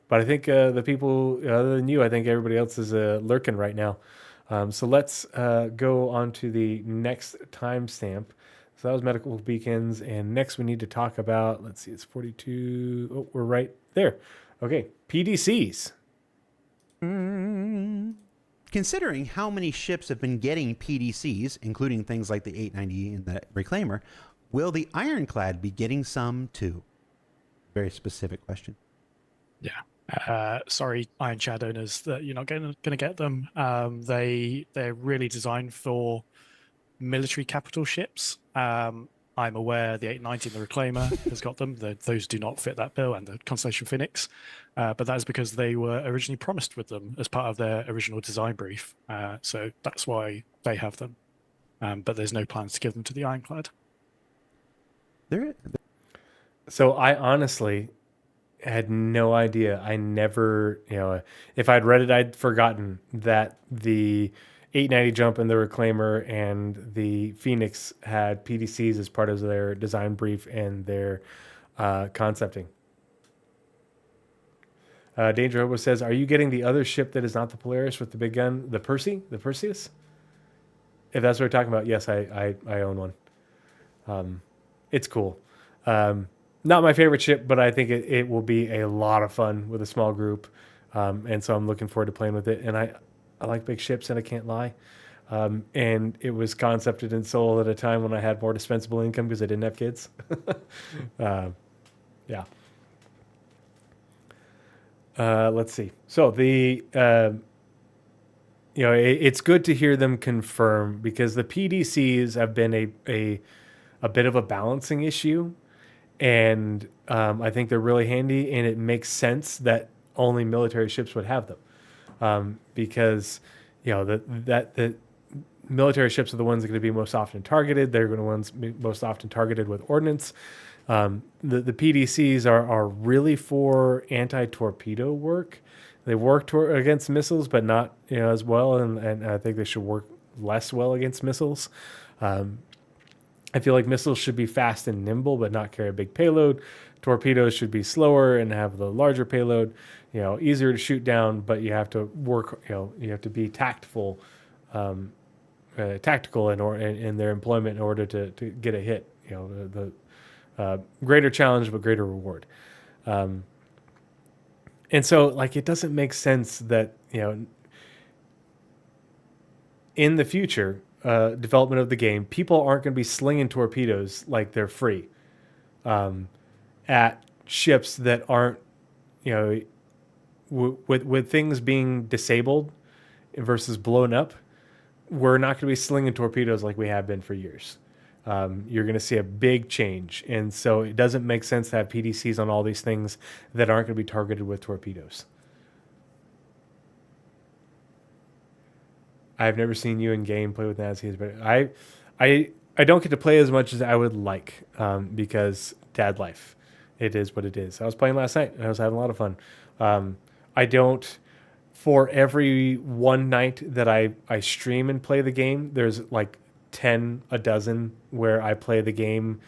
But I think the people, other than you, I think everybody else is lurking right now. So let's go on to the next timestamp. So that was medical beacons. And next we need to talk about, let's see, it's 42. Oh, we're right there. Okay, PDCs. Considering how many ships have been getting PDCs, including things like the 890 and the Reclaimer, will the Ironclad be getting some too? Very specific question. Yeah. Sorry, Iron Shad owners, that you're not going to get them. They're really designed for military capital ships. I'm aware the 890 and the Reclaimer has got them. Those do not fit that bill, and the Constellation Phoenix. But that is because they were originally promised with them as part of their original design brief. So that's why they have them. But there's no plans to give them to the Ironclad. There, So I honestly had no idea. I never, if I'd read it, I'd forgotten that the 890 Jump and the Reclaimer and the Phoenix had PDCs as part of their design brief and their concepting. Danger Hobo says, "Are you getting the other ship that is not the Polaris with the big gun, the Perseus? If that's what we're talking about, yes, I own one. It's cool. Not my favorite ship, but I think it will be a lot of fun with a small group. And so I'm looking forward to playing with it. And I like big ships, and I can't lie. And it was concepted and sold at a time when I had more dispensable income because I didn't have kids. Yeah. Let's see. So it's good to hear them confirm, because the PDCs have been a bit of a balancing issue. And I think they're really handy, and it makes sense that only military ships would have them, because the military ships are the ones that are going to be most often targeted. They're going to ones most often targeted with ordnance. The PDCs are really for anti-torpedo work. They work against missiles, but not as well, and I think they should work less well against missiles. I feel like missiles should be fast and nimble, but not carry a big payload. Torpedoes should be slower and have the larger payload. Easier to shoot down, but you have to work. You have to be tactful, tactical in their employment in order to get a hit. The greater challenge, but greater reward. And so, it doesn't make sense that in the future. Development of the game, people aren't going to be slinging torpedoes like they're free at ships that aren't, with things being disabled versus blown up. We're not going to be slinging torpedoes like we have been for years. You're going to see a big change, and so it doesn't make sense to have PDCs on all these things that aren't going to be targeted with torpedoes. I've never seen you in game play with Nazis, but I don't get to play as much as I would like, because dad life. It is what it is. I was playing last night, and I was having a lot of fun. I don't, for every one night that I stream and play the game, there's like 10 a dozen where I play the game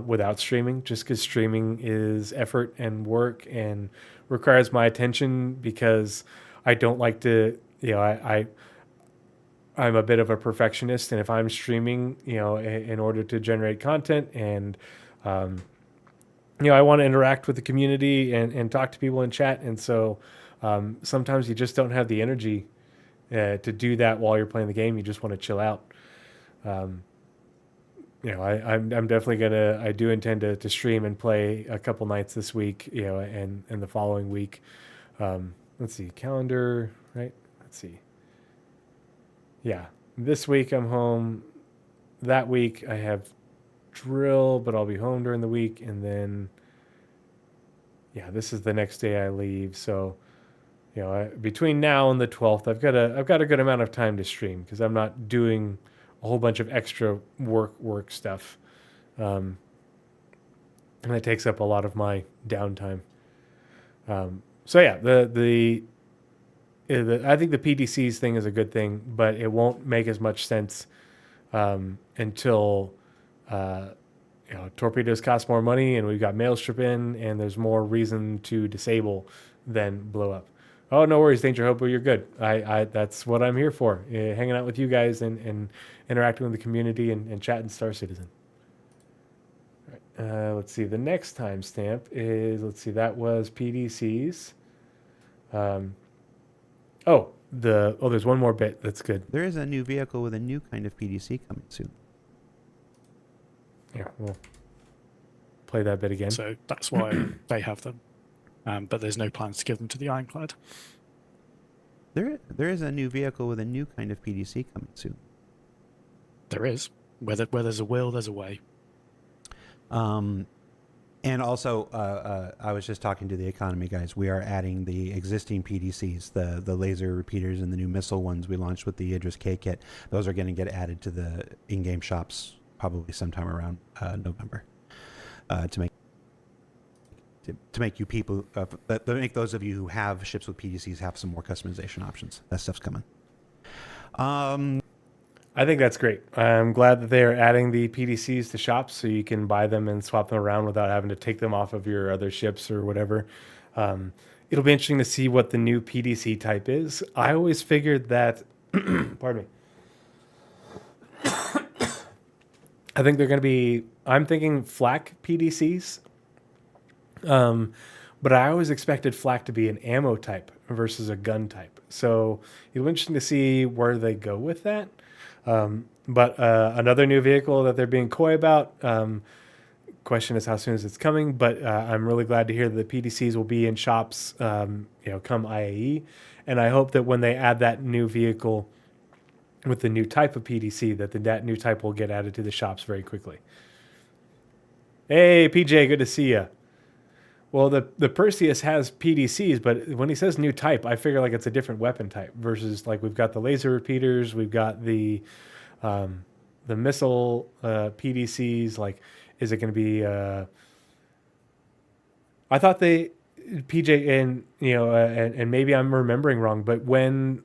without streaming, just because streaming is effort and work and requires my attention, because I don't like to, I'm a bit of a perfectionist, and if I'm streaming, in order to generate content, and I want to interact with the community and talk to people in chat, and so sometimes you just don't have the energy to do that while you're playing the game. You just want to chill out. I'm definitely I do intend to stream and play a couple nights this week, and the following week. Let's see, calendar, right? Let's see. Yeah, this week I'm home. That week I have drill, but I'll be home during the week, and then this is the next day I leave. So, between now and the 12th, I've got a good amount of time to stream, because I'm not doing a whole bunch of extra work stuff, and that takes up a lot of my downtime. I think the PDCs thing is a good thing, but it won't make as much sense until torpedoes cost more money, and we've got mail strip in, and there's more reason to disable than blow up. Oh, no worries, Danger Hope, you're good. I that's what I'm here for, hanging out with you guys and interacting with the community and chatting Star Citizen. All right, let's see. The next timestamp is, that was PDCs. There's one more bit that's good. there is a new vehicle with a new kind of PDC coming soon. Yeah, we'll play that bit again. So that's why they have them. but there's no plans to give them to the Ironclad. There is a new vehicle with a new kind of PDC coming soon. There is. Where there's a will, there's a way. And also, I was just talking to the economy guys. We are adding the existing PDCs, the laser repeaters and the new missile ones we launched with the Idris K kit. Those are going to get added to the in-game shops probably sometime around November to make you people, to make those of you who have ships with PDCs have some more customization options. That stuff's coming. I think that's great. I'm glad that they are adding the PDCs to shops so you can buy them and swap them around without having to take them off of your other ships or whatever. It'll be interesting to see what the new PDC type is. I always figured that, pardon me. I think they're going to be, I'm thinking flak PDCs. But I always expected flak to be an ammo type versus a gun type. So it'll be interesting to see where they go with that. But another new vehicle that they're being coy about. Question is how soon is it's coming, but I'm really glad to hear that the PDCs will be in shops, come IAE, and I hope that when they add that new vehicle with the new type of PDC, that new type will get added to the shops very quickly. Hey, PJ, good to see you. Well, the Perseus has PDCs, but when he says new type, I figure like it's a different weapon type versus like we've got the laser repeaters, we've got the missile PDCs. Like, is it going to be? I thought PJ and maybe I'm remembering wrong, but when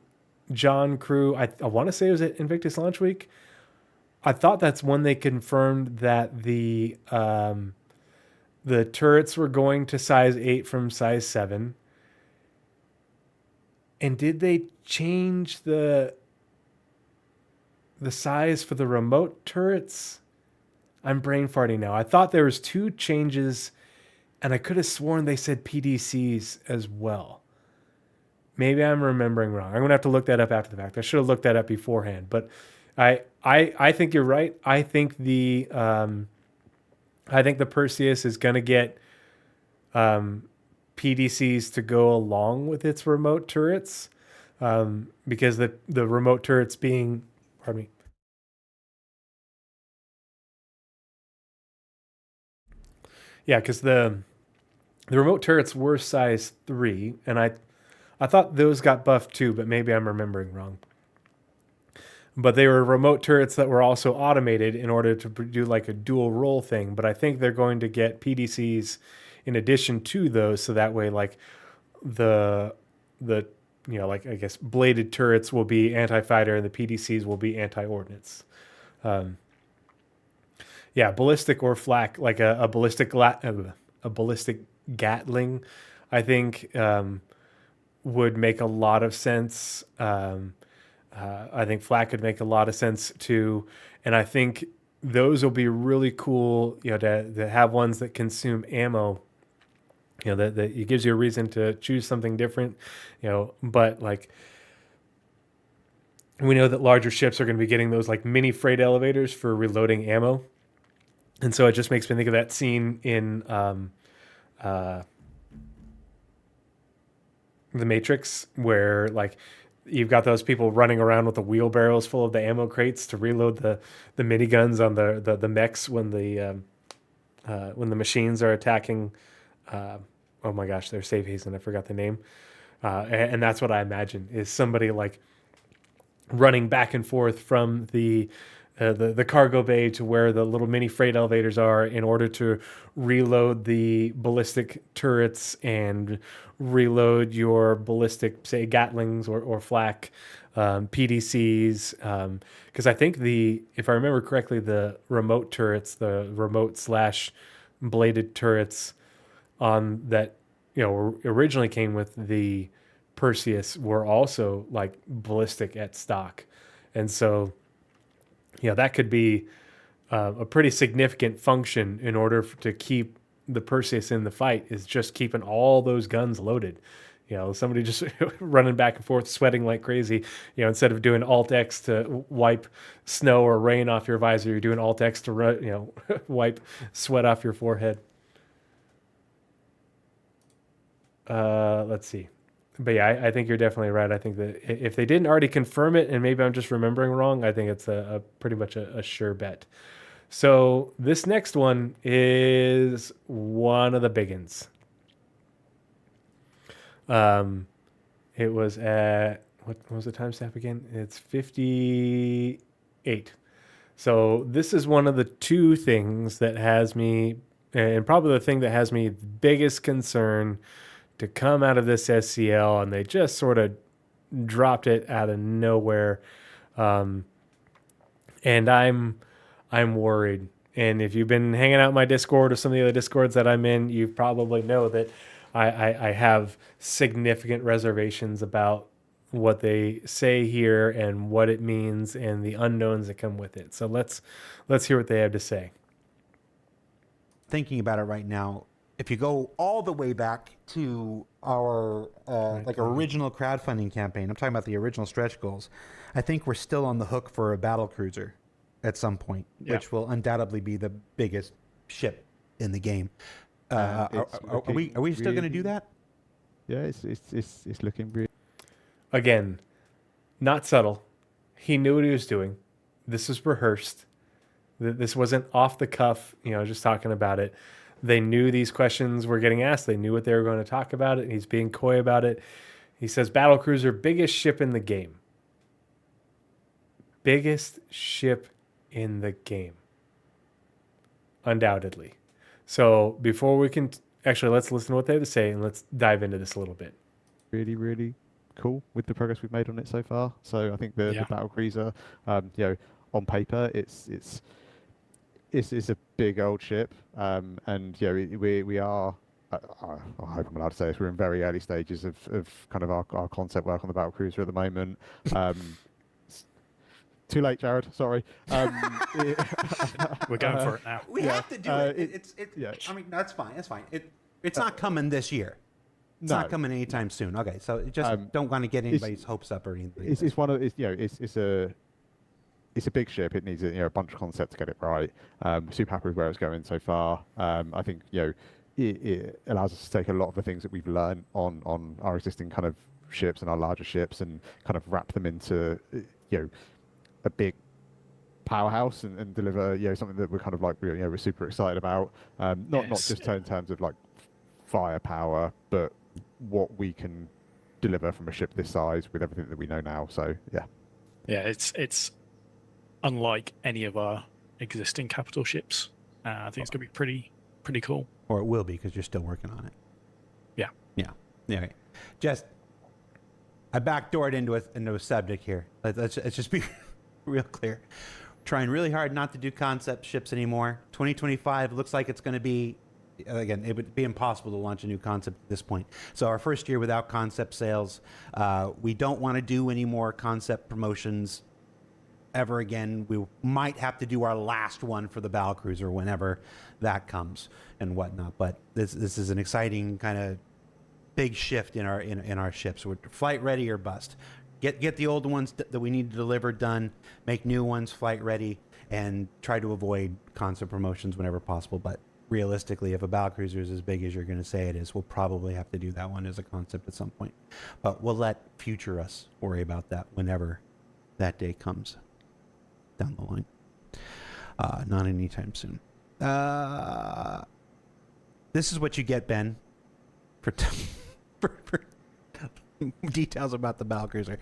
John Crew, I want to say it was at Invictus Launch Week. I thought that's when they confirmed that the turrets were going to size 8 from size 7. And did they change the size for the remote turrets? I'm brain farting now. I thought there was 2 changes, and I could have sworn they said PDCs as well. Maybe I'm remembering wrong. I'm going to have to look that up after the fact. I should have looked that up beforehand. But I think you're right. I think the Perseus is going to get PDCs to go along with its remote turrets, because the remote turrets being, pardon me. Yeah, because the remote turrets were size 3, and I thought those got buffed too, but maybe I'm remembering wrong. But they were remote turrets that were also automated in order to do like a dual role thing. But I think they're going to get PDCs in addition to those, so that way, like the like I guess bladed turrets will be anti-fighter and the PDCs will be anti-ordnance. Yeah, ballistic or flak, like a ballistic Gatling, I think would make a lot of sense. I think flak could make a lot of sense too, and I think those will be really cool. To have ones that consume ammo. That it gives you a reason to choose something different. But like we know that larger ships are going to be getting those like mini freight elevators for reloading ammo, and so it just makes me think of that scene in The Matrix where like you've got those people running around with the wheelbarrows full of the ammo crates to reload the miniguns on the mechs when the machines are attacking. Oh my gosh, they're safe haven. I forgot the name. And that's what I imagine is somebody like running back and forth from the cargo bay to where the little mini freight elevators are in order to reload the ballistic turrets and reload your ballistic, say, Gatlings or flak PDCs. Because I think if I remember correctly, the remote turrets, the remote / bladed turrets on that, originally came with the Perseus were also like ballistic at stock. And so, that could be a pretty significant function in order to keep the Perseus in the fight, is just keeping all those guns loaded. Somebody just running back and forth, sweating like crazy. Instead of doing Alt X to wipe snow or rain off your visor, you're doing Alt X to wipe sweat off your forehead. let's see. But yeah, I think you're definitely right. I think that if they didn't already confirm it, and maybe I'm just remembering wrong, I think it's a pretty much a sure bet. So this next one is one of the big ones. It was at, what was the timestamp again? It's 58. So this is one of the two things that has me, and probably the thing that has me biggest concern to come out of this SCL, and they just sort of dropped it out of nowhere. And I'm worried. And if you've been hanging out in my Discord or some of the other Discords that I'm in, you probably know that I have significant reservations about what they say here and what it means and the unknowns that come with it. So let's hear what they have to say. Thinking about it right now, if you go all the way back to our original crowdfunding campaign, I'm talking about the original stretch goals, I think we're still on the hook for a Battlecruiser at some point, which will undoubtedly be the biggest ship in the game. Are we still going to do that? Yeah, it's looking really. Again, not subtle. He knew what he was doing. This was rehearsed. This wasn't off the cuff, just talking about it. They knew these questions were getting asked. They knew what they were going to talk about it. He's being coy about it. He says, Battlecruiser, biggest ship in the game. Biggest ship in the game. Undoubtedly. So before we can... Actually, let's listen to what they have to say, and let's dive into this a little bit. Really, really cool with the progress we've made on it so far. So I think the Battlecruiser, on paper, it's a big old ship, and we are. I hope I'm allowed to say this. We're in very early stages of kind of our concept work on the Battlecruiser at the moment. Too late, Jared. Sorry. We're going for it now. We have to do it. I mean, that's fine. That's fine. It's not coming this year. It's not coming anytime soon. Okay, so just don't want to get anybody's hopes up or anything. It's one of it's a big ship. It needs a bunch of concept to get it right. Super happy with where it's going so far. I think it allows us to take a lot of the things that we've learned on our existing kind of ships and our larger ships and kind of wrap them into a big powerhouse and deliver something that we're kind of like we're super excited about. Not just in terms of like firepower, but what we can deliver from a ship this size with everything that we know now. So yeah, it's unlike any of our existing capital ships. I think it's going to be pretty cool. Or it will be, because you're still working on it. Yeah. Right. Just, I backdoored into a subject here. Let's just be real clear. Trying really hard not to do concept ships anymore. 2025 looks like it's going to be, again, it would be impossible to launch a new concept at this point. So our first year without concept sales, we don't want to do any more concept promotions ever again. We might have to do our last one for the Battlecruiser whenever that comes and whatnot. But this is an exciting kind of big shift in our ships. We're flight ready or bust. Get the old ones that we need to deliver done, make new ones flight ready, and try to avoid concept promotions whenever possible. But realistically, if a Battlecruiser is as big as you're going to say it is, we'll probably have to do that one as a concept at some point. But we'll let future us worry about that whenever that day comes down the line. Not anytime soon. This is what you get, Ben, for details about the Battlecruiser.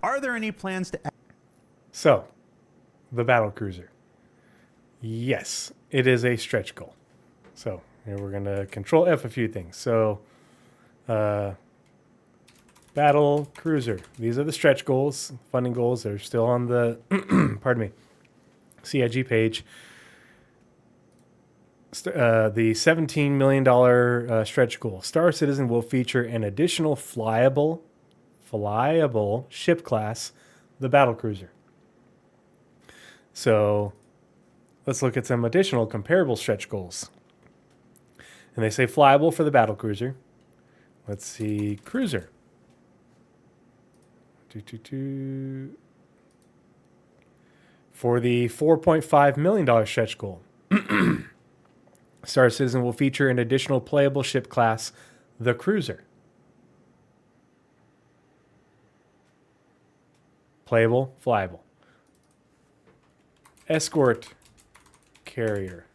Are there any plans to... So, the Battlecruiser. Yes, it is a stretch goal. So, here we're going to Control F a few things. So, Battlecruiser. These are the stretch goals, funding goals. They're still on the, pardon me, CIG page. The $17 million stretch goal. Star Citizen will feature an additional flyable ship class, the Battlecruiser. So let's look at some additional comparable stretch goals. And they say flyable for the Battlecruiser. Let's see, cruiser. For the $4.5 million stretch goal. Star Citizen will feature an additional playable ship class, the Cruiser. playable, flyable. Escort carrier.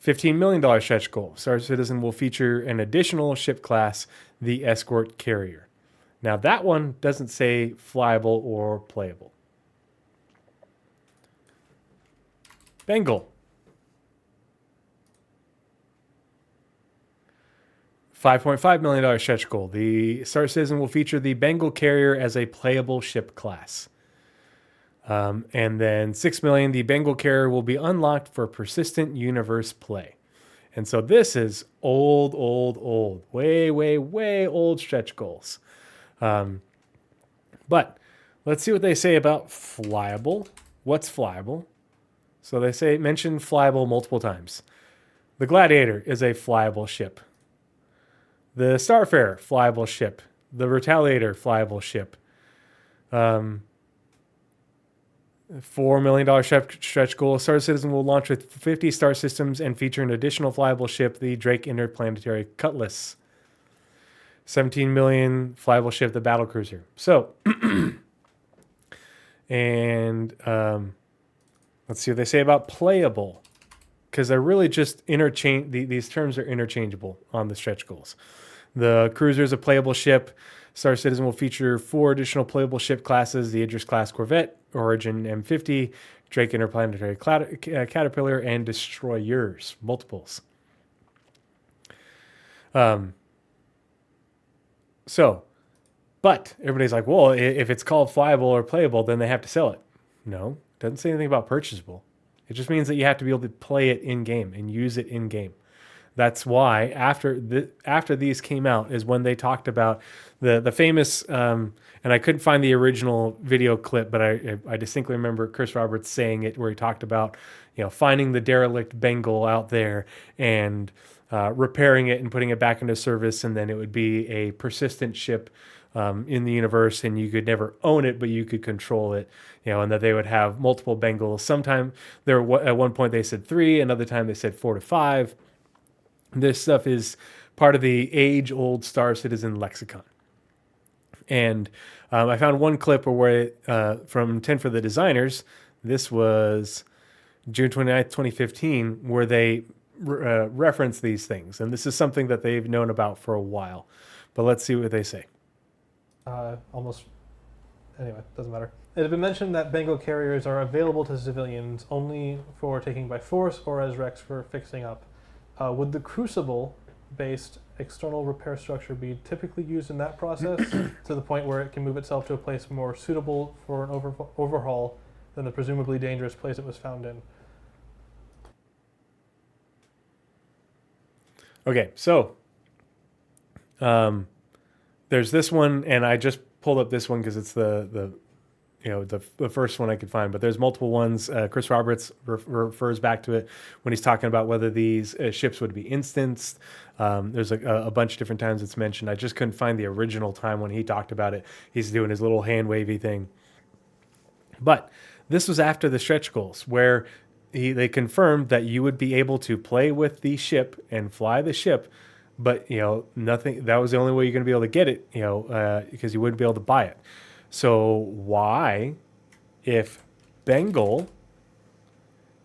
$15 million stretch goal. Star Citizen will feature an additional ship class, the escort carrier. Now that one doesn't say flyable or playable. Bengal. $5.5 million stretch goal. The Star Citizen will feature the Bengal carrier as a playable ship class. And then $6 million, the Bengal carrier will be unlocked for persistent universe play. And so this is old, way old stretch goals. But let's see what they say about flyable. What's flyable? So they mention flyable multiple times. The Gladiator is a flyable ship. The Starfarer, flyable ship. The Retaliator, flyable ship. $4 million stretch goal. Star Citizen will launch with 50 star systems and feature an additional flyable ship, the Drake Interplanetary Cutlass. $17 million flyable ship, the Battlecruiser. So, and let's see what they say about playable, because they're really just these terms are interchangeable on the stretch goals. The cruiser is a playable ship. Star Citizen will feature 4 additional playable ship classes: the Idris class corvette, Origin M50, Drake Interplanetary Caterpillar, and destroyers, multiples. But everybody's like, well, if it's called flyable or playable, then they have to sell it. No, it doesn't say anything about purchasable. It just means that you have to be able to play it in game and use it in game. That's why after these came out is when they talked about the famous, and I couldn't find the original video clip, but I distinctly remember Chris Roberts saying it, where he talked about, finding the derelict Bengal out there and repairing it and putting it back into service, and then it would be a persistent ship in the universe, and you could never own it, but you could control it, and that they would have multiple Bengals. Sometime at one point they said 3, another time they said 4 to 5. This stuff is part of the age-old Star Citizen lexicon. And I found one clip where from 10 for the Designers, this was June 29th, 2015, where they reference these things. And this is something that they've known about for a while. But let's see what they say. Anyway, doesn't matter. It has been mentioned that Bengal carriers are available to civilians only for taking by force or as Rex for fixing up. Would the Crucible-based external repair structure be typically used in that process to the point where it can move itself to a place more suitable for an overhaul than the presumably dangerous place it was found in? Okay, so there's this one, and I just pulled up this one because it's the first one I could find, but there's multiple ones. Chris Roberts refers back to it when he's talking about whether these ships would be instanced. There's a bunch of different times it's mentioned. I just couldn't find the original time when he talked about it. He's doing his little hand wavy thing. But this was after the stretch goals, where they confirmed that you would be able to play with the ship and fly the ship, but nothing. That was the only way you're going to be able to get it, because you wouldn't be able to buy it. So why, if Bengal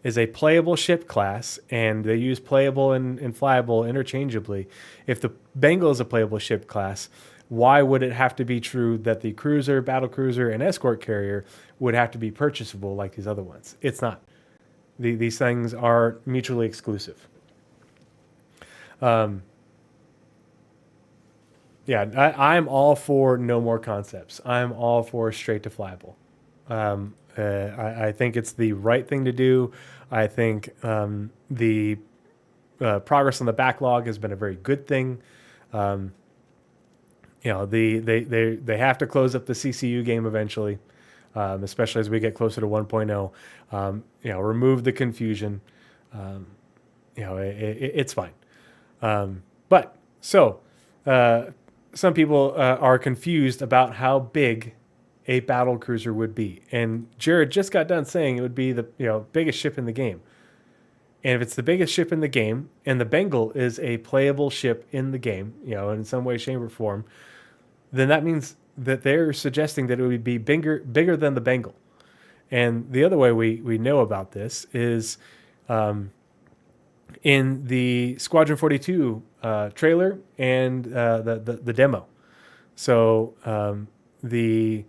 is a playable ship class, and they use playable and flyable interchangeably, if the Bengal is a playable ship class, why would it have to be true that the cruiser, battlecruiser, and escort carrier would have to be purchasable like these other ones? It's not. These things are mutually exclusive. Yeah, I'm all for no more concepts. I'm all for straight to flyable. I think it's the right thing to do. I think the progress on the backlog has been a very good thing. They have to close up the CCU game eventually, especially as we get closer to 1.0. Remove the confusion. It's fine. Some people are confused about how big a battle cruiser would be. And Jared just got done saying it would be the biggest ship in the game. And if it's the biggest ship in the game, and the Bengal is a playable ship in the game, in some way, shape, or form, then that means that they're suggesting that it would be bigger than the Bengal. And the other way we know about this is in the Squadron 42 trailer and the demo. So the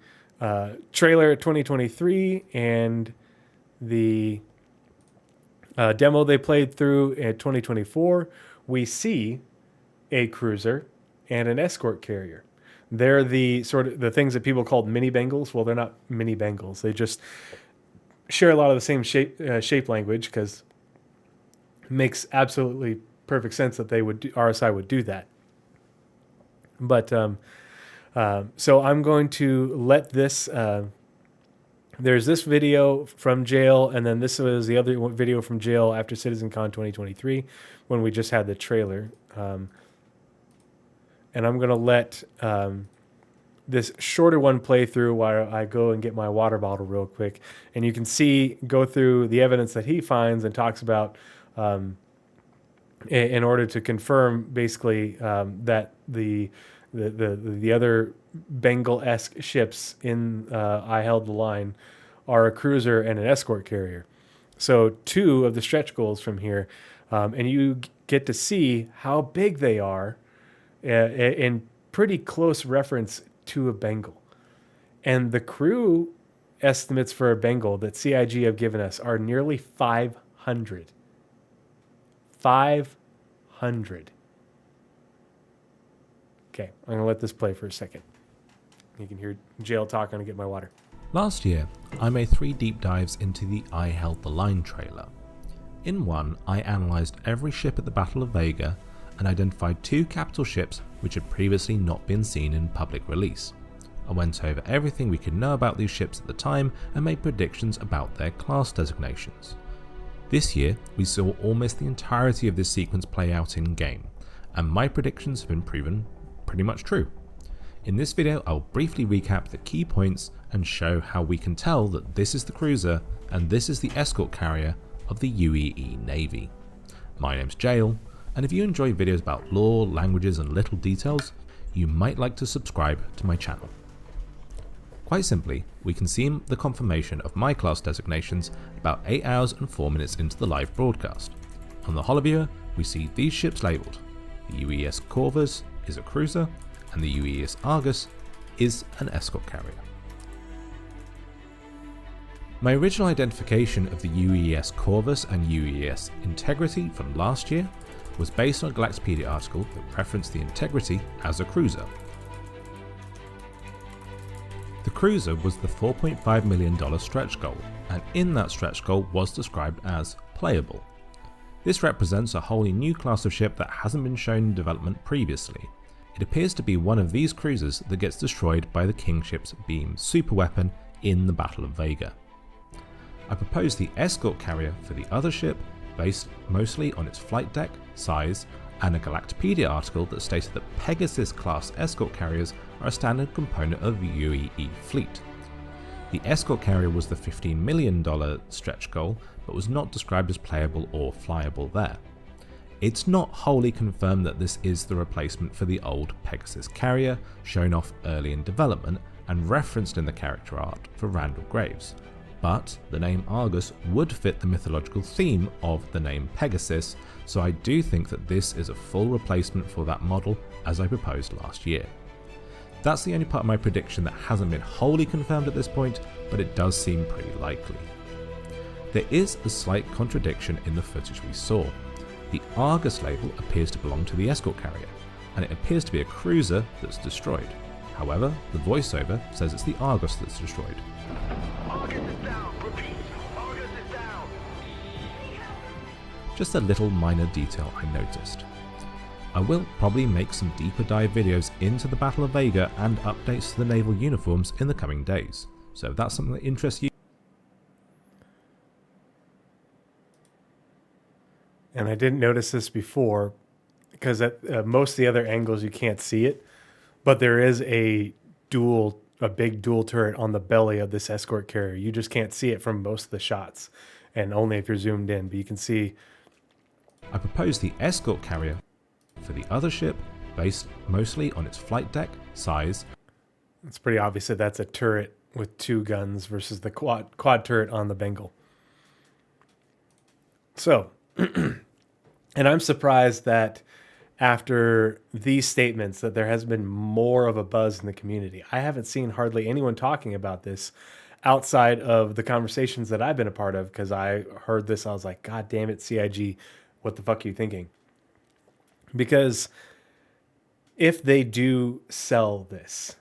trailer 2023 and the demo they played through at 2024, we see a cruiser and an escort carrier. They're the sort of the things that people called mini Bengals. Well, they're not mini Bengals. They just share a lot of the same shape language, because it makes absolutely perfect sense that RSI would do that. But so I'm going to let this. There's this video from jail, and then this was the other video from jail after CitizenCon 2023 when we just had the trailer. And I'm going to let this shorter one play through while I go and get my water bottle real quick. And you can go through the evidence that he finds and talks about in order to confirm basically that the other Bengal-esque ships in I Held the Line are a cruiser and an escort carrier. So 2 of the stretch goals from here, and you get to see how big they are in pretty close reference to a Bengal. And the crew estimates for a Bengal that CIG have given us are nearly 500. 500. Okay, I'm going to let this play for a second. You can hear Jail talking to get my water. Last year, I made 3 deep dives into the I Held the Line trailer. In one, I analysed every ship at the Battle of Vega and identified 2 capital ships which had previously not been seen in public release. I went over everything we could know about these ships at the time and made predictions about their class designations. This year, we saw almost the entirety of this sequence play out in game, and my predictions have been proven pretty much true. In this video, I'll briefly recap the key points and show how we can tell that this is the cruiser and this is the escort carrier of the UEE Navy. My name's Jail, and if you enjoy videos about lore, languages and little details, you might like to subscribe to my channel. Quite simply, we can see the confirmation of my class designations about 8 hours and 4 minutes into the live broadcast. On the Holoviewer, we see these ships labelled. The UES Corvus is a cruiser, and the UES Argus is an escort carrier. My original identification of the UES Corvus and UES Integrity from last year was based on a Galactopedia article that referenced the Integrity as a cruiser. The cruiser was the $4.5 million stretch goal, and in that stretch goal was described as playable. This represents a wholly new class of ship that hasn't been shown in development previously. It appears to be one of these cruisers that gets destroyed by the King ship's beam superweapon in the Battle of Vega. I proposed the escort carrier for the other ship, based mostly on its flight deck, size, and a Galactopedia article that stated that Pegasus class escort carriers are a standard component of the UEE fleet. The escort carrier was the $15 million stretch goal, but was not described as playable or flyable there. It's not wholly confirmed that this is the replacement for the old Pegasus carrier, shown off early in development and referenced in the character art for Randall Graves, but the name Argus would fit the mythological theme of the name Pegasus, so I do think that this is a full replacement for that model as I proposed last year. That's the only part of my prediction that hasn't been wholly confirmed at this point, but it does seem pretty likely. There is a slight contradiction in the footage we saw. The Argus label appears to belong to the escort carrier, and it appears to be a cruiser that's destroyed. However, the voiceover says it's the Argus that's destroyed. Argus is down. Repeat. Argus is down. Just a little minor detail I noticed. I will probably make some deeper dive videos into the Battle of Vega and updates to the naval uniforms in the coming days, so if that's something that interests you. And I didn't notice this before because at most of the other angles you can't see it, but there is a big dual turret on the belly of this escort carrier. You just can't see it from most of the shots, and only if you're zoomed in, but you can see. I proposed the escort carrier for the other ship, based mostly on its flight deck, size. It's pretty obvious that that's a turret with 2 guns versus the quad turret on the Bengal. So, and I'm surprised that after these statements that there has been more of a buzz in the community. I haven't seen hardly anyone talking about this outside of the conversations that I've been a part of, because I heard this, I was like, God damn it, CIG, what the fuck are you thinking? Because if they do sell this,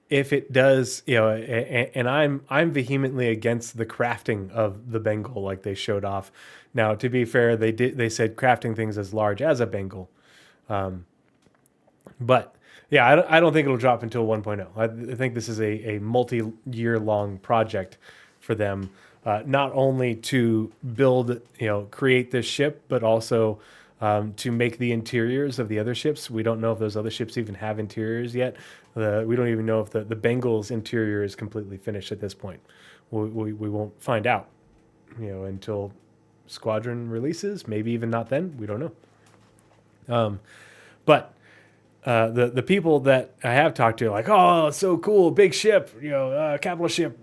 if it does, and I'm vehemently against the crafting of the Bengal like they showed off. Now, to be fair, they said crafting things as large as a Bengal, but yeah, I don't think it'll drop until 1.0. I think this is a multi-year long project for them, not only to build, create this ship, but also to make the interiors of the other ships. We don't know if those other ships even have interiors yet. We don't even know if the Bengal's interior is completely finished at this point. We won't find out, until Squadron releases. Maybe even not then. We don't know. But the people that I have talked to are like, oh, it's so cool, big ship, capital ship,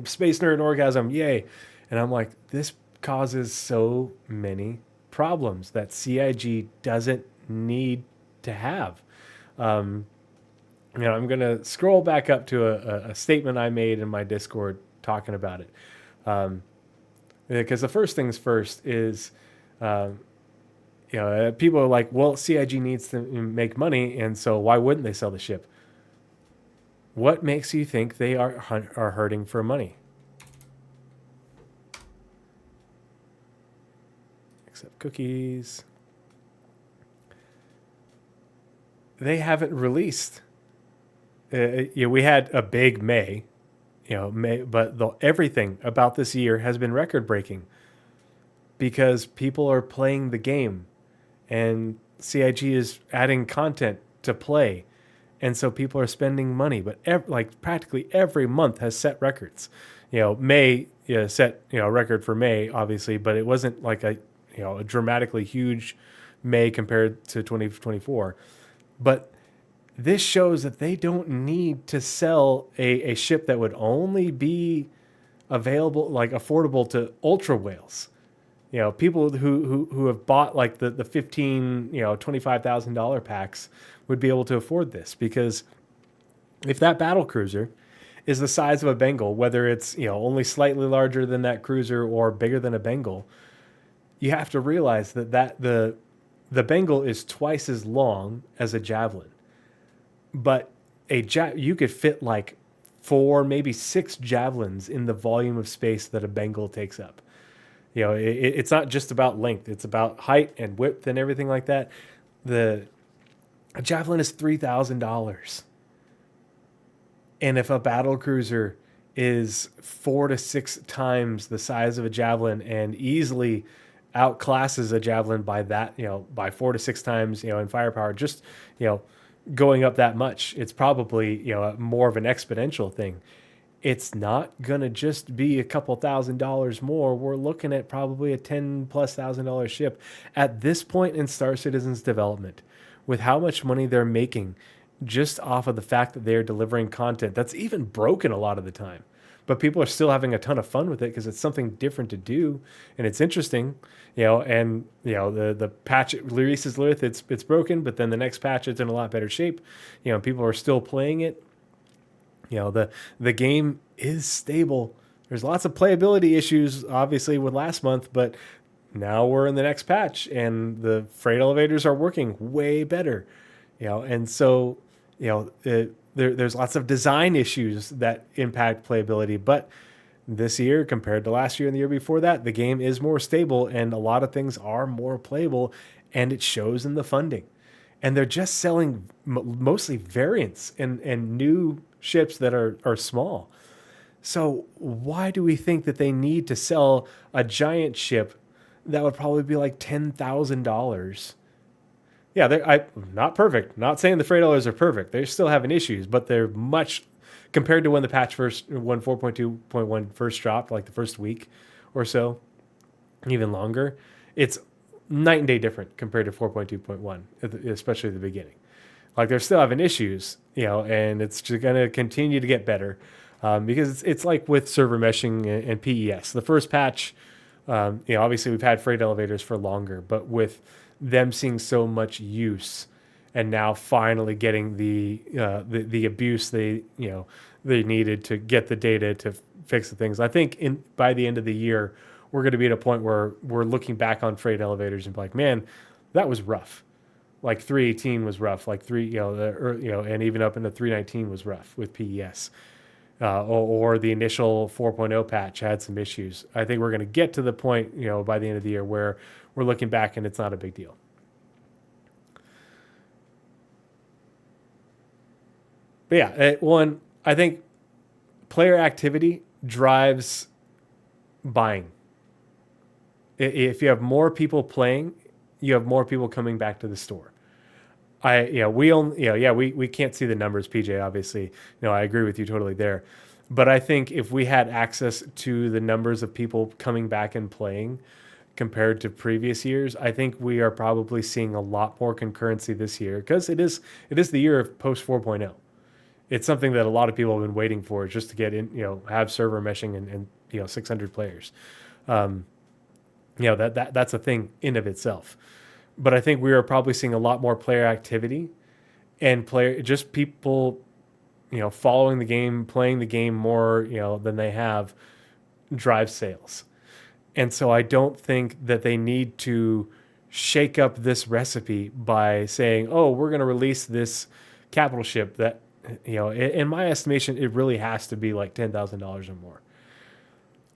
space nerd orgasm, yay. And I'm like, this causes so many problems that CIG doesn't need to have. I'm going to scroll back up to a statement I made in my Discord talking about it. Because the first things first is, people are like, well, CIG needs to make money, and so why wouldn't they sell the ship? What makes you think they are hurting for money? Accept cookies. They haven't released. We had a big May, but everything about this year has been record breaking because people are playing the game. And CIG is adding content to play. And so people are spending money. But practically every month has set records. May set a record for May, obviously, but it wasn't like a dramatically huge May compared to 2024. But this shows that they don't need to sell a ship that would only be available, like affordable to ultra whales. People who have bought like the $15,000, $25,000 packs would be able to afford this, because if that battle cruiser is the size of a Bengal, whether it's only slightly larger than that cruiser or bigger than a Bengal, you have to realize that the Bengal is twice as long as a Javelin, but you could fit like 4, maybe 6 Javelins in the volume of space that a Bengal takes up. It's not just about length. It's about height and width and everything like that. A Javelin is $3,000. And if a battle cruiser is 4 to 6 times the size of a Javelin and easily outclasses a Javelin by that, by 4 to 6 times, in firepower, just, going up that much, it's probably, more of an exponential thing. It's not going to just be a couple $1,000s more. We're looking at probably a $10,000+ ship at this point in Star Citizen's development, with how much money they're making just off of the fact that they're delivering content that's even broken a lot of the time. But people are still having a ton of fun with it because it's something different to do, and it's interesting, and the patch it releases with it's broken, but then the next patch it's in a lot better shape. People are still playing it. The game is stable. There's lots of playability issues, obviously, with last month, but now we're in the next patch, and the freight elevators are working way better. And so, there's lots of design issues that impact playability, but this year, compared to last year and the year before that, the game is more stable, and a lot of things are more playable, and it shows in the funding. And they're just selling mostly variants and new ships that are small. So why do we think that they need to sell a giant ship that would probably be like $10,000? Yeah, they're not perfect. Not saying the freight elevators are perfect. They're still having issues, but they're much compared to when the patch when 4.2.1 first dropped, like the first week or so, even longer. It's night and day different compared to 4.2.1, especially at the beginning. Like they're still having issues, and it's just going to continue to get better because it's like with server meshing and PES. The first patch, obviously we've had freight elevators for longer, but with them seeing so much use and now finally getting the abuse they needed to get the data to fix the things. I think by the end of the year, we're going to be at a point where we're looking back on freight elevators and be like, man, that was rough. Like 318 was rough. Like and even up into 319 was rough with PES. Or the initial 4.0 patch had some issues. I think we're going to get to the point, by the end of the year where we're looking back and it's not a big deal. But yeah, I think player activity drives buying. If you have more people playing, you have more people coming back to the store. We can't see the numbers, PJ, obviously. I agree with you totally there. But I think if we had access to the numbers of people coming back and playing compared to previous years, I think we are probably seeing a lot more concurrency this year because it is the year of post 4.0. It's something that a lot of people have been waiting for, just to get in, have server meshing and 600 players. That's a thing in of itself. But I think we are probably seeing a lot more player activity and people, following the game, playing the game more, than they have, drive sales. And so I don't think that they need to shake up this recipe by saying, oh, we're going to release this capital ship that, in my estimation, it really has to be like $10,000 or more.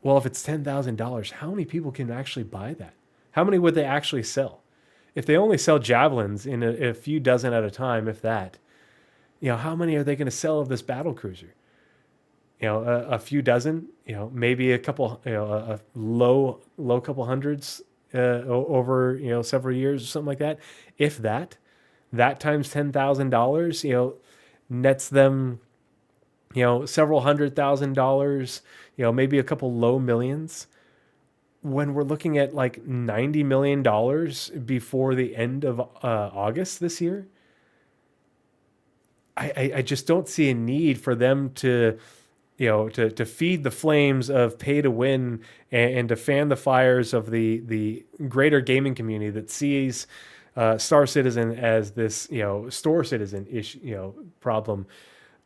Well, if it's $10,000, how many people can actually buy that? How many would they actually sell? If they only sell javelins in a few dozen at a time, if that, how many are they going to sell of this Battlecruiser? A few dozen, maybe a couple, a low couple hundreds over, several years or something like that. If that times $10,000, nets them, several $100,000, maybe a couple low millions. When we're looking at like $90 million before the end of August this year, I just don't see a need for them to feed the flames of pay to win and to fan the fires of the greater gaming community that sees Star Citizen as this Store Citizen issue problem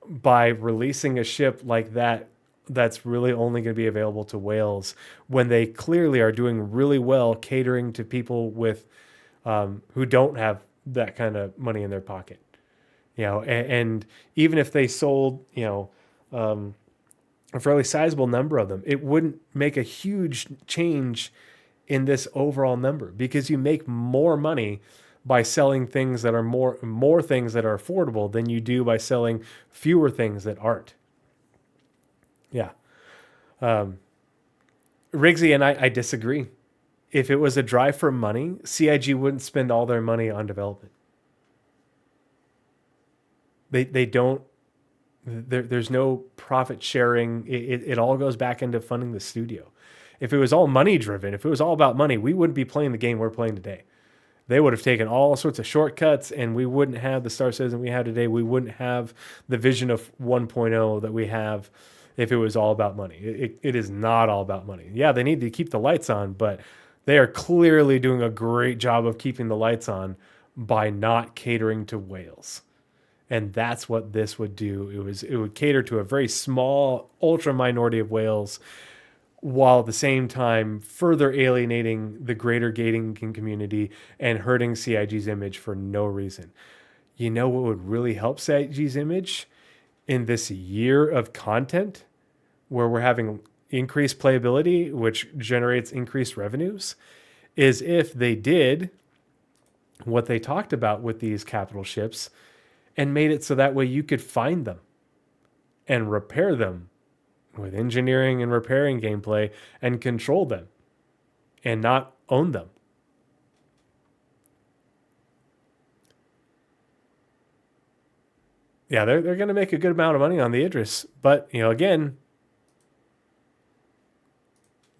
by releasing a ship like that that's really only going to be available to whales when they clearly are doing really well catering to people with who don't have that kind of money in their pocket. And even if they sold a fairly sizable number of them, it wouldn't make a huge change in this overall number because you make more money by selling things that are more things that are affordable than you do by selling fewer things that aren't. Yeah. Riggsy and I disagree. If it was a drive for money, CIG wouldn't spend all their money on development. They don't. There's no profit sharing. It all goes back into funding the studio. If it was all money driven, if it was all about money, we wouldn't be playing the game we're playing today. They would have taken all sorts of shortcuts and we wouldn't have the Star Citizen we have today. We wouldn't have the vision of 1.0 that we have if it was all about money. It is not all about money. Yeah, they need to keep the lights on, but they are clearly doing a great job of keeping the lights on by not catering to whales. And that's what this would do. It would cater to a very small, ultra minority of whales, while at the same time further alienating the greater gaming community and hurting CIG's image for no reason. You know what would really help CIG's image in this year of content where we're having increased playability, which generates increased revenues, is if they did what they talked about with these capital ships and made it so that way you could find them and repair them with engineering and repairing gameplay and control them and not own them. Yeah, they're going to make a good amount of money on the Idris, but again,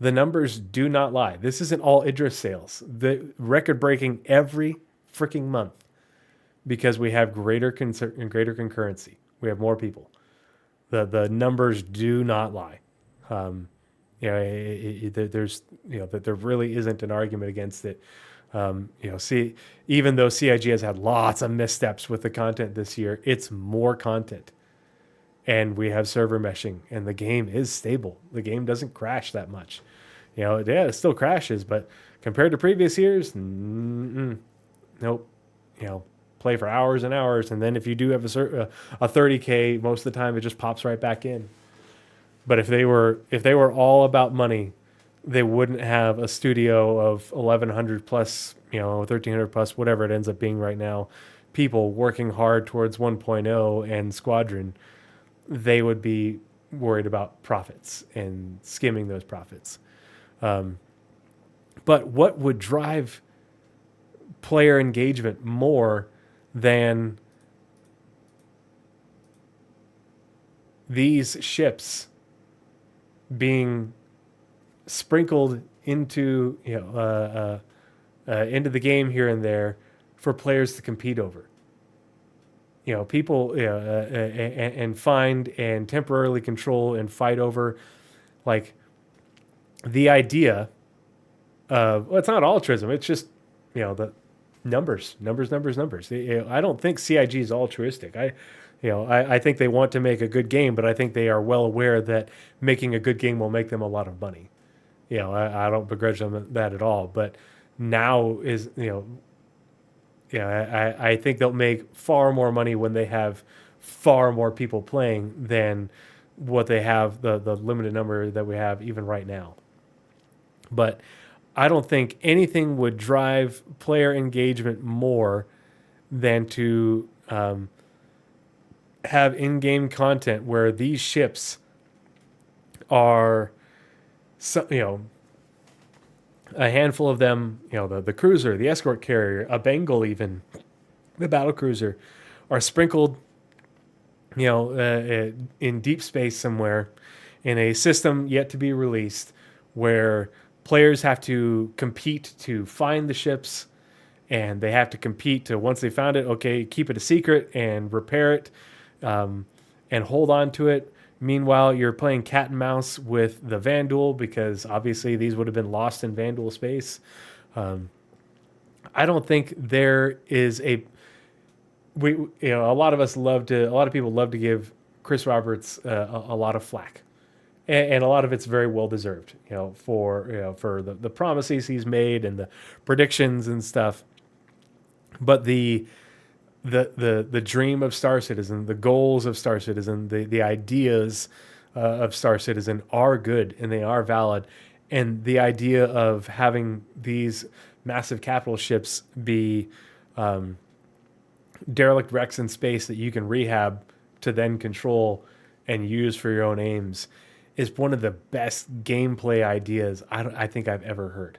the numbers do not lie. This isn't all Idris sales. The record breaking every freaking month. because we have greater concurrency. We have more people. The numbers do not lie. There's that there really isn't an argument against it. Even though CIG has had lots of missteps with the content this year, it's more content, and we have server meshing, and the game is stable. The game doesn't crash that much. It still crashes, but compared to previous years, nope. Play for hours and hours, and then if you do have a 30K, most of the time it just pops right back in. But if they were all about money, they wouldn't have a studio of 1,100 plus, 1,300 plus, whatever it ends up being right now, people working hard towards 1.0 and Squadron. They would be worried about profits and skimming those profits. But what would drive player engagement more than these ships being sprinkled into into the game here and there for players to compete over? People and find and temporarily control and fight over. Like, the idea of, well, it's not altruism, it's just the numbers. I don't think CIG is altruistic. I think they want to make a good game, but I think they are well aware that making a good game will make them a lot of money. I don't begrudge them that at all. But now is, I think they'll make far more money when they have far more people playing than what they have, the limited number that we have even right now. But I don't think anything would drive player engagement more than to have in-game content where these ships are, a handful of them, the cruiser, the escort carrier, a Bengal, even the Battlecruiser, are sprinkled, in deep space somewhere in a system yet to be released, where players have to compete to find the ships, and they have to compete to, once they found it, okay, keep it a secret and repair it, and hold on to it. Meanwhile, you're playing cat and mouse with the Vanduul, because obviously these would have been lost in Vanduul space. I don't think there is a lot of people love to give Chris Roberts a lot of flack, and a lot of it's very well deserved, for the promises he's made and the predictions and stuff. But the dream of Star Citizen, the goals of Star Citizen, the ideas of Star Citizen are good and they are valid. And the idea of having these massive capital ships be derelict wrecks in space that you can rehab to then control and use for your own aims is one of the best gameplay ideas I think I've ever heard.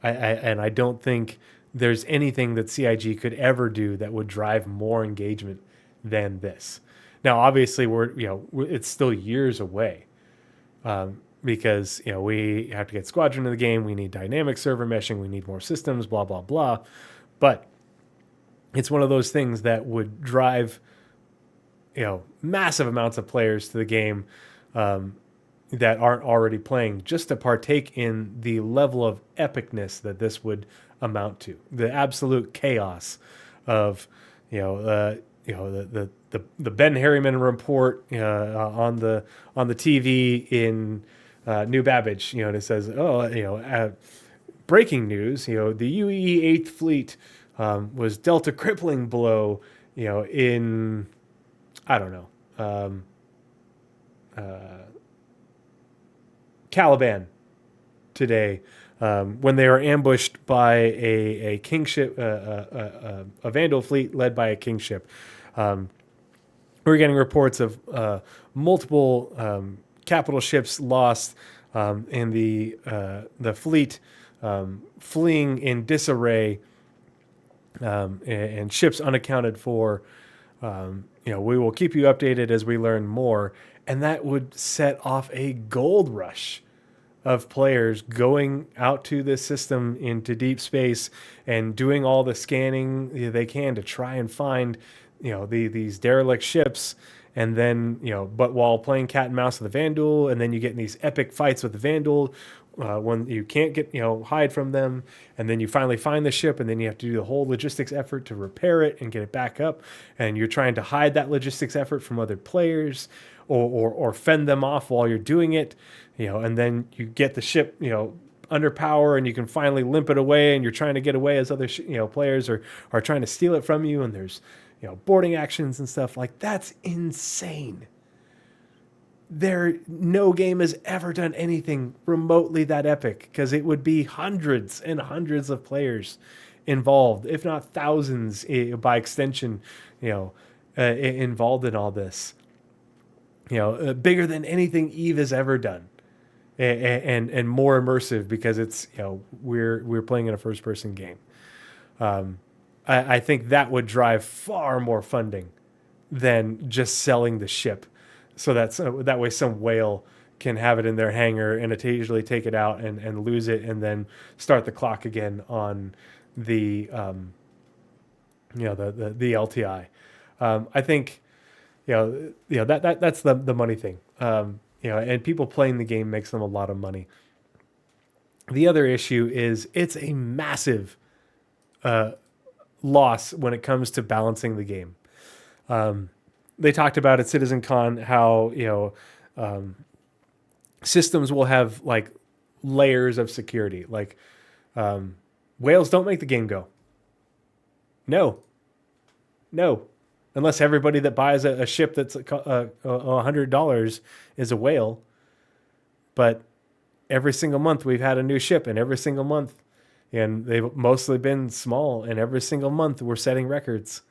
I don't think there's anything that CIG could ever do that would drive more engagement than this. Now, obviously, it's still years away, because we have to get Squadron in the game. We need dynamic server meshing. We need more systems. Blah blah blah. But it's one of those things that would drive massive amounts of players to the game that aren't already playing, just to partake in the level of epicness that this would amount to, the absolute chaos of the Ben Harriman report on the TV in New Babbage. And it says, breaking news, the UE 8th Fleet was dealt a crippling blow, in, I don't know, Caliban today, when they were ambushed by a kingship, a Vandal fleet led by a kingship. We're getting reports of multiple capital ships lost, and the fleet fleeing in disarray, and ships unaccounted for. We will keep you updated as we learn more, and that would set off a gold rush of players going out to this system into deep space and doing all the scanning they can to try and find, these derelict ships. And then, but while playing cat and mouse with the Vandal, and then you get in these epic fights with the Vandal when you can't get, hide from them. And then you finally find the ship, and then you have to do the whole logistics effort to repair it and get it back up. And you're trying to hide that logistics effort from other players or fend them off while you're doing it, and then you get the ship, under power, and you can finally limp it away, and you're trying to get away as other, players are trying to steal it from you. And there's, boarding actions and stuff. Like, that's insane. No game has ever done anything remotely that epic, because it would be hundreds and hundreds of players involved, if not thousands by extension, involved in all this. Bigger than anything Eve has ever done, and more immersive, because it's, we're playing in a first person game. I think that would drive far more funding than just selling the ship, so that way some whale can have it in their hangar and occasionally take it out and lose it, and then start the clock again on the the LTI. I think that's the money thing. And people playing the game makes them a lot of money. The other issue is it's a massive loss when it comes to balancing the game. They talked about at CitizenCon how systems will have like layers of security. Like whales don't make the game go. No. Unless everybody that buys a ship that's $100 is a whale. But every single month we've had a new ship, and every single month, and they've mostly been small, and every single month we're setting records.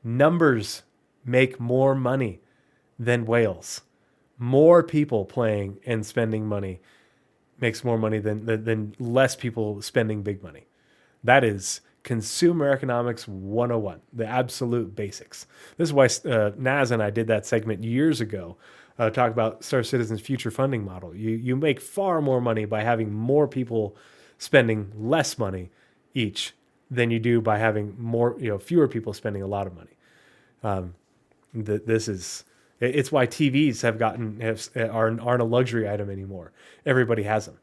Numbers make more money than whales. More people playing and spending money makes more money than less people spending big money. That is Consumer Economics 101, the absolute basics. This is why Naz and I did that segment years ago, talk about Star Citizen's future funding model. You make far more money by having more people spending less money each than you do by having fewer people spending a lot of money. It's why TVs aren't a luxury item anymore. Everybody has them.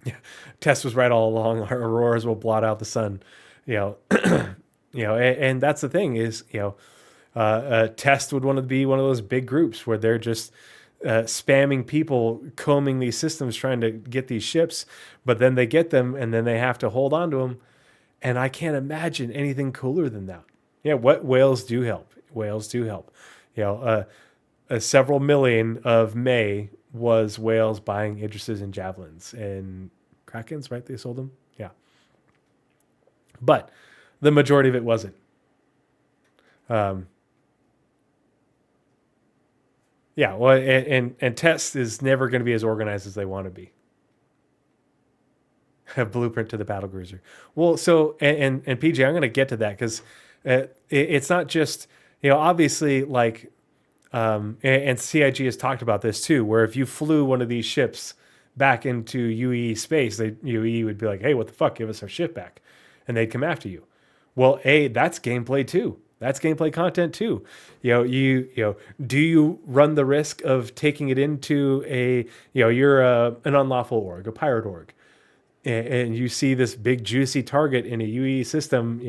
Yeah, Tess was right all along. Our auroras will blot out the sun, and that's the thing is, Test would want to be one of those big groups where they're just spamming people, combing these systems, trying to get these ships, but then they get them and then they have to hold on to them. And I can't imagine anything cooler than that. Yeah, what whales do help. Several million of May was whales buying Idrises and Javelins and Krakens, right? They sold them. Yeah. But the majority of it wasn't. Yeah, well, and Test is never going to be as organized as they want to be. A blueprint to the Battlecruiser. Well, so, and PJ, I'm going to get to that, because it's not just, obviously, like, and CIG has talked about this too, where if you flew one of these ships back into UE space, UE would be like, hey, what the fuck, give us our ship back. And they'd come after you. Well, that's gameplay too. That's gameplay content too. Do you run the risk of taking it into you're an unlawful org, a pirate org, and you see this big juicy target in a UE system,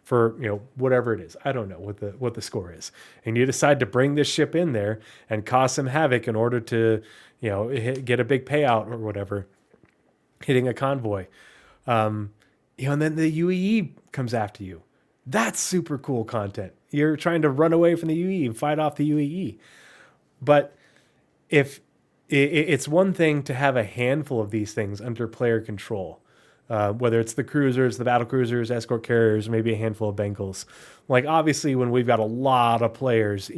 for whatever it is. I don't know what the score is, and you decide to bring this ship in there and cause some havoc in order to get a big payout or whatever, hitting a convoy, and then the UE comes after you. That's super cool content. You're trying to run away from the UE and fight off the UAE. But if it's one thing to have a handful of these things under player control, whether it's the cruisers, the battlecruisers, escort carriers, maybe a handful of Bengals. Like, obviously, when we've got a lot of players,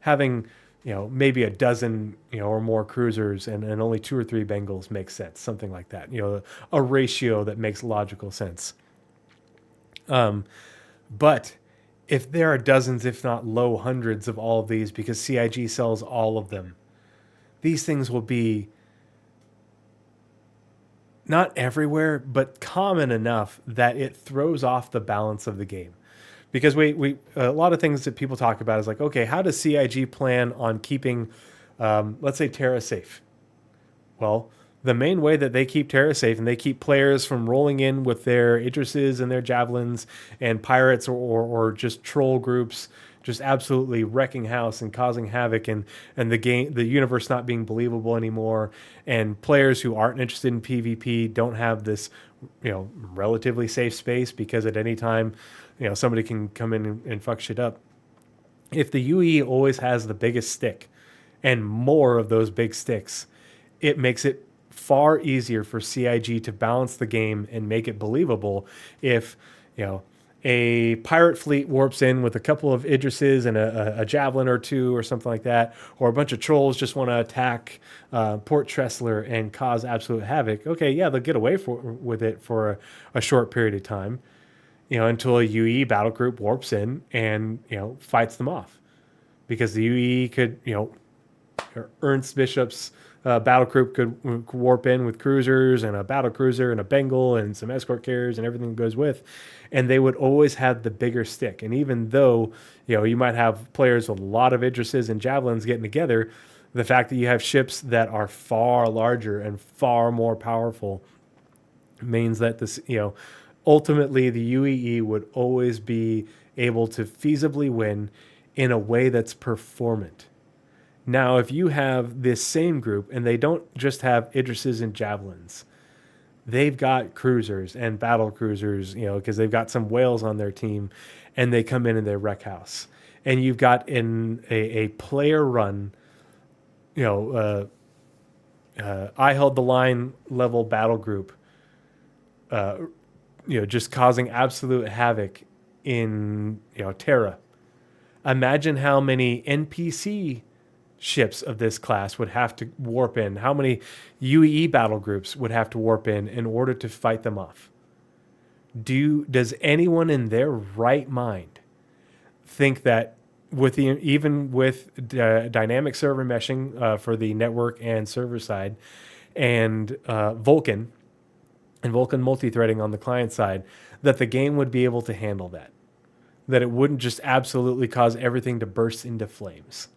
having maybe a dozen or more cruisers and only 2 or 3 Bengals makes sense. Something like that. A ratio that makes logical sense. But if there are dozens, if not low hundreds of all of these, because CIG sells all of them, these things will be not everywhere, but common enough that it throws off the balance of the game. Because we a lot of things that people talk about is like, okay, how does CIG plan on keeping, let's say, Terra safe? Well, the main way that they keep Terra safe and they keep players from rolling in with their Idrises and their Javelins and pirates or just troll groups just absolutely wrecking house and causing havoc and the universe not being believable anymore, and players who aren't interested in PvP don't have this, relatively safe space because at any time, somebody can come in and fuck shit up. If the UE always has the biggest stick and more of those big sticks, it makes it far easier for CIG to balance the game and make it believable if, a pirate fleet warps in with a couple of Idrises and a javelin or two or something like that, or a bunch of trolls just want to attack Port Tressler and cause absolute havoc. Okay, yeah, they'll get away with it for a short period of time, until a UE battle group warps in and, fights them off. Because the UE could, Ernst Bishop's battle group could warp in with cruisers and a battle cruiser and a Bengal and some escort carriers and everything that goes with, and they would always have the bigger stick. And even though you might have players with a lot of Idrises and javelins getting together, the fact that you have ships that are far larger and far more powerful means that this ultimately the UEE would always be able to feasibly win in a way that's performant. Now, if you have this same group and they don't just have Idrises and javelins, they've got cruisers and battle cruisers, because they've got some whales on their team, and they come in and they wreck house. And you've got a player run, I held the line level battle group, just causing absolute havoc in Terra. Imagine how many NPC ships of this class would have to warp in, how many UEE battle groups would have to warp in order to fight them off. Does anyone in their right mind think that even with dynamic server meshing for the network and server side, and Vulkan multi-threading on the client side, that the game would be able to handle that? That it wouldn't just absolutely cause everything to burst into flames?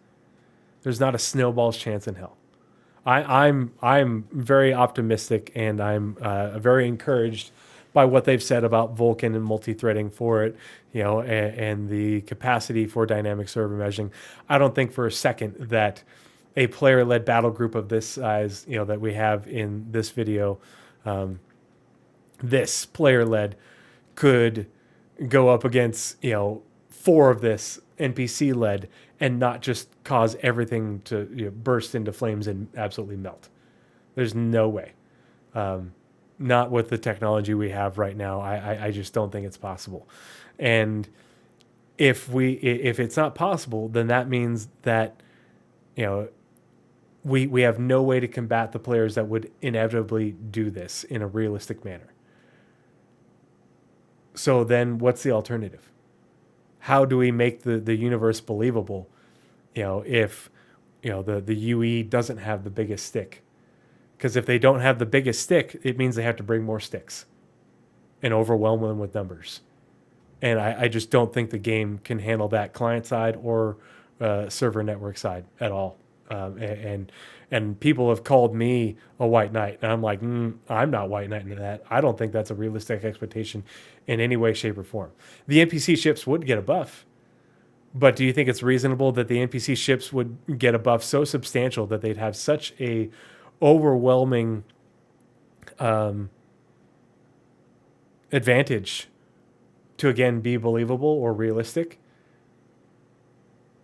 There's not a snowball's chance in hell. I'm very optimistic, and I'm very encouraged by what they've said about Vulkan and multi-threading for it, and the capacity for dynamic server meshing. I don't think for a second that a player-led battle group of this size, that we have in this video, this player-led, could go up against, 4 of this NPC-led and not just cause everything to burst into flames and absolutely melt. There's no way. Not with the technology we have right now. I just don't think it's possible. And if it's not possible, then that means that we have no way to combat the players that would inevitably do this in a realistic manner. So then what's the alternative? How do we make the universe believable, if the UE doesn't have the biggest stick? Because if they don't have the biggest stick, it means they have to bring more sticks and overwhelm them with numbers. And I just don't think the game can handle that client side or server network side at all. And people have called me a white knight, and I'm like, I'm not white knighting that. I don't think that's a realistic expectation in any way, shape, or form. The NPC ships would get a buff, but do you think it's reasonable that the NPC ships would get a buff so substantial that they'd have such a overwhelming advantage to, again, be believable or realistic?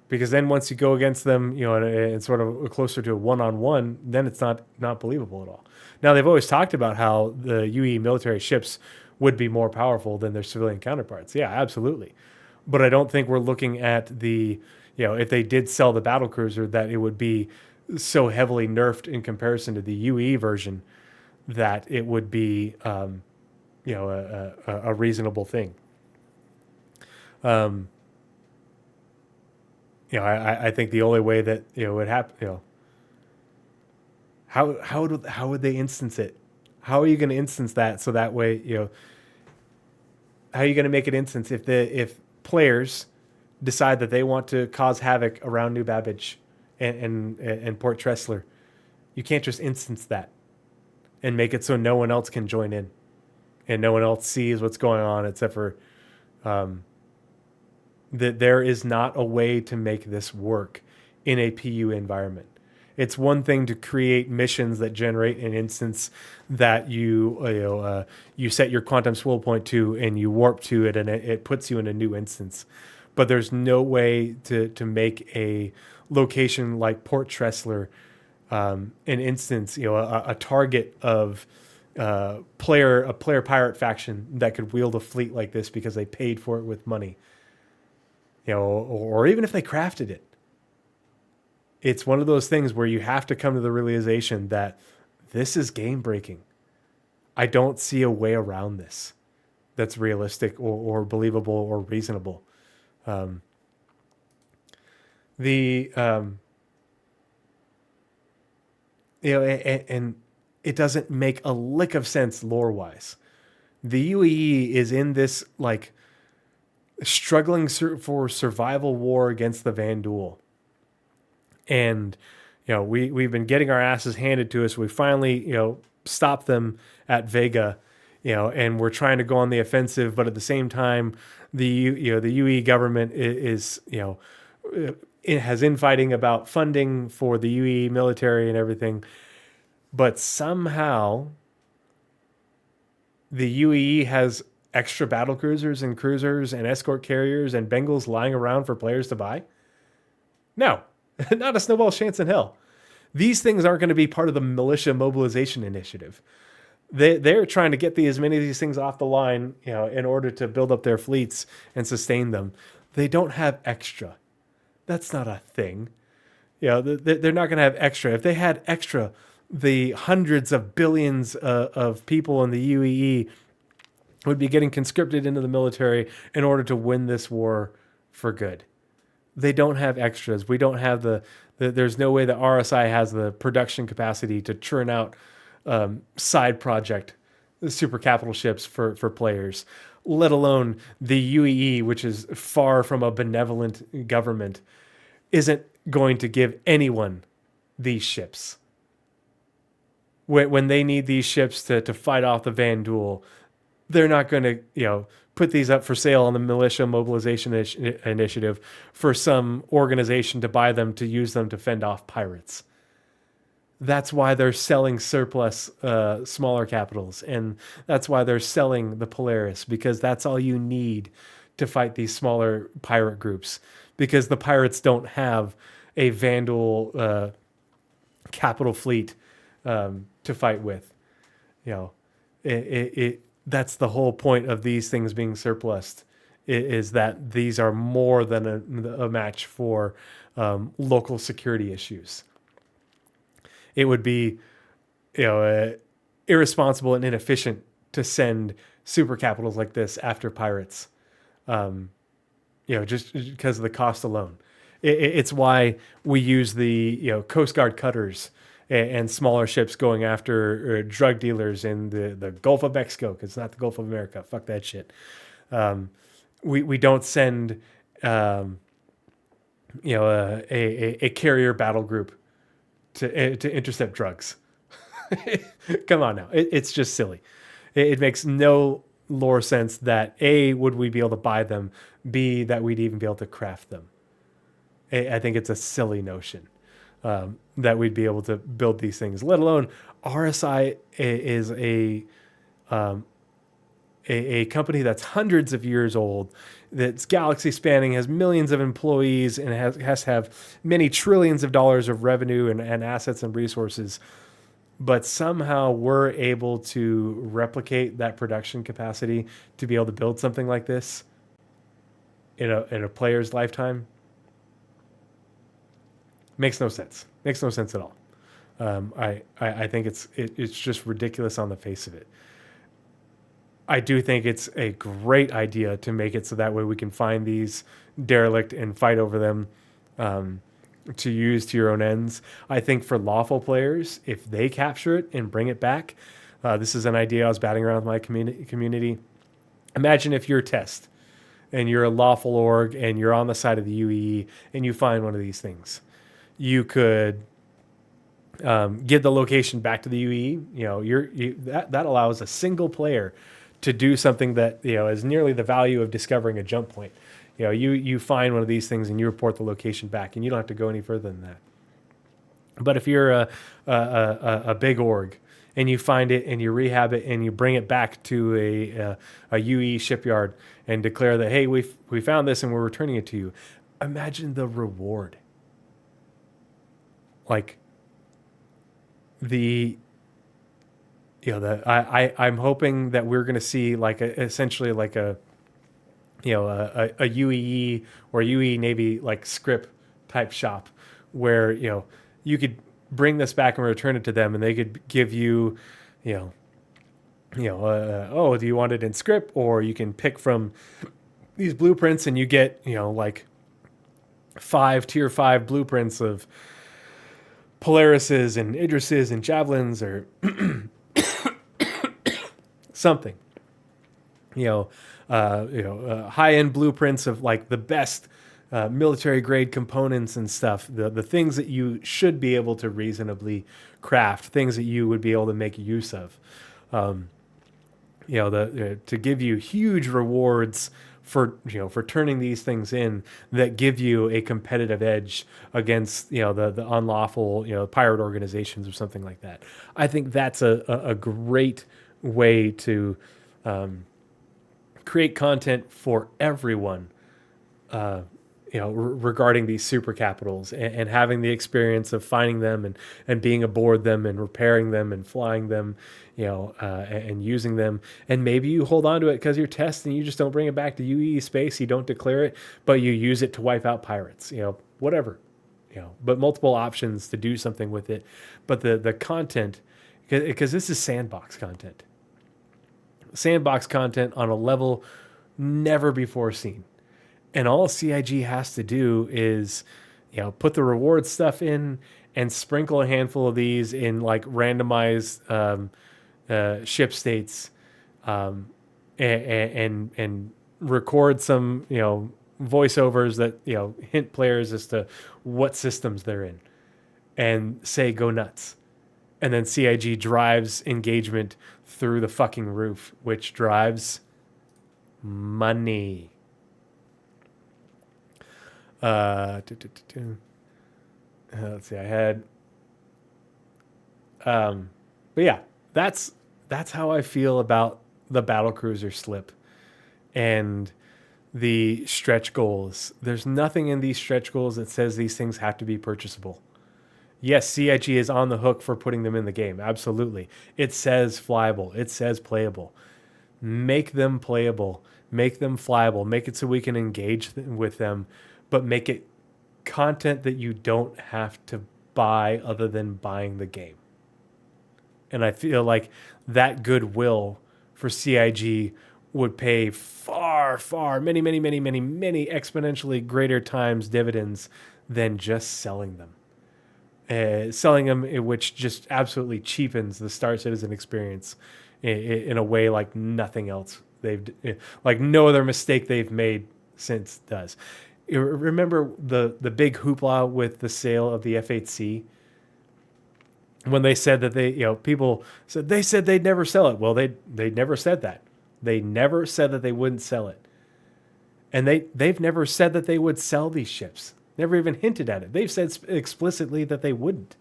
Because then once you go against them, and sort of closer to a one-on-one, then it's not believable at all. Now, they've always talked about how the UE military ships would be more powerful than their civilian counterparts. Yeah, absolutely. But I don't think we're looking at the, if they did sell the battlecruiser, that it would be so heavily nerfed in comparison to the UE version that it would be, a reasonable thing. I think the only way that would happen, how would they instance it? How are you going to instance that so that way, how are you going to make it instance if players decide that they want to cause havoc around New Babbage and Port Tressler? You can't just instance that and make it so no one else can join in and no one else sees what's going on except for that there is not a way to make this work in a PU environment. It's one thing to create missions that generate an instance that you set your quantum swivel point to and you warp to it and it puts you in a new instance. But there's no way to make a location like Port Tressler an instance, a target of a player pirate faction that could wield a fleet like this because they paid for it with money. Or even if they crafted it. It's one of those things where you have to come to the realization that this is game breaking. I don't see a way around this that's realistic or believable or reasonable. And it doesn't make a lick of sense lore wise. The UAE is in this like struggling for survival war against the Vandul. And, we've been getting our asses handed to us. We finally, stopped them at Vega, and we're trying to go on the offensive. But at the same time, the UE government is, it has infighting about funding for the UE military and everything. But somehow the UAE has extra battle cruisers and cruisers and escort carriers and Bengals lying around for players to buy. No. Not a snowball's chance in hell. These things aren't going to be part of the militia mobilization initiative. They're trying to get as many of these things off the line, in order to build up their fleets and sustain them. They don't have extra. That's not a thing. They're not going to have extra. If they had extra, the hundreds of billions of people in the UAE would be getting conscripted into the military in order to win this war for good. They don't have extras. We don't have there's no way that RSI has the production capacity to churn out side project super capital ships for players, let alone the UAE, which is far from a benevolent government, isn't going to give anyone these ships. When they need these ships to fight off the Vandul, they're not going to, put these up for sale on the militia mobilization initiative for some organization to buy them to use them to fend off pirates. That's why they're selling surplus smaller capitals, and that's why they're selling the Polaris, because that's all you need to fight these smaller pirate groups, because the pirates don't have a Vandal capital fleet to fight with. That's the whole point of these things being surplused, is that these are more than a match for local security issues. It would be, irresponsible and inefficient to send super capitals like this after pirates, just because of the cost alone. It's why we use the Coast Guard cutters and smaller ships going after drug dealers in the Gulf of Mexico, because it's not the Gulf of America. Fuck that shit. We don't send a carrier battle group to intercept drugs. Come on now, it's just silly. It makes no lore sense that A, would we be able to buy them, B, that we'd even be able to craft them. I think it's a silly notion. That we'd be able to build these things, let alone RSI is a company that's hundreds of years old, that's galaxy spanning, has millions of employees, and has to have many trillions of dollars of revenue and assets and resources. But somehow we're able to replicate that production capacity to be able to build something like this in a player's lifetime. Makes no sense. Makes no sense at all. I think it's just ridiculous on the face of it. I do think it's a great idea to make it so that way we can find these derelict and fight over them to use to your own ends. I think for lawful players, if they capture it and bring it back, This is an idea I was batting around with my community. Imagine if you're Test and you're a lawful org and you're on the side of the UEE and you find one of these things. You could give the location back to the UEE. That allows a single player to do something that is nearly the value of discovering a jump point. You find one of these things and you report the location back, and you don't have to go any further than that. But if you're a big org and you find it and you rehab it and you bring it back to a UE shipyard and declare that, hey, we found this and we're returning it to you, imagine the reward. Like I'm hoping that we're going to see essentially a UEE or UE Navy like script type shop where you could bring this back and return it to them, and they could give you do you want it in script, or you can pick from these blueprints and you get like 5 tier 5 blueprints of Polarises and Idrises and Javelins or something. High-end blueprints of like the best military grade components and stuff. The things that you should be able to reasonably craft, things that you would be able to make use of. To give you huge rewards for turning these things in that give you a competitive edge against the unlawful pirate organizations or something like that. I think that's a great way to create content for everyone regarding these super capitals and having the experience of finding them and being aboard them and repairing them and flying them, and using them. And maybe you hold on to it because you're testing, you just don't bring it back to UE space, you don't declare it, but you use it to wipe out pirates, whatever, but multiple options to do something with it. But the content, because this is sandbox content on a level never before seen. And all CIG has to do is, put the reward stuff in and sprinkle a handful of these in like randomized ship states, and record some, voiceovers that, hint players as to what systems they're in, and say go nuts. And then CIG drives engagement through the fucking roof, which drives money. Let's see, I had but yeah, that's how I feel about the Battlecruiser slip and the stretch goals. There's nothing in these stretch goals that says these things have to be purchasable. Yes, CIG is on the hook for putting them in the game. Absolutely. It says flyable. It says playable. Make them playable. Make them flyable. Make it so we can engage with them, but make it content that you don't have to buy other than buying the game. And I feel like that goodwill for CIG would pay far, far, many, many, many, many, many exponentially greater times dividends than just selling them. Selling them, which just absolutely cheapens the Star Citizen experience in a way like nothing else like no other mistake they've made since does. Remember the big hoopla with the sale of the F8C when they said that people said they'd never sell it. Well, they never said that. They never said that they wouldn't sell it, and they've never said that they would sell these ships. Never even hinted at it. They've said explicitly that they wouldn't.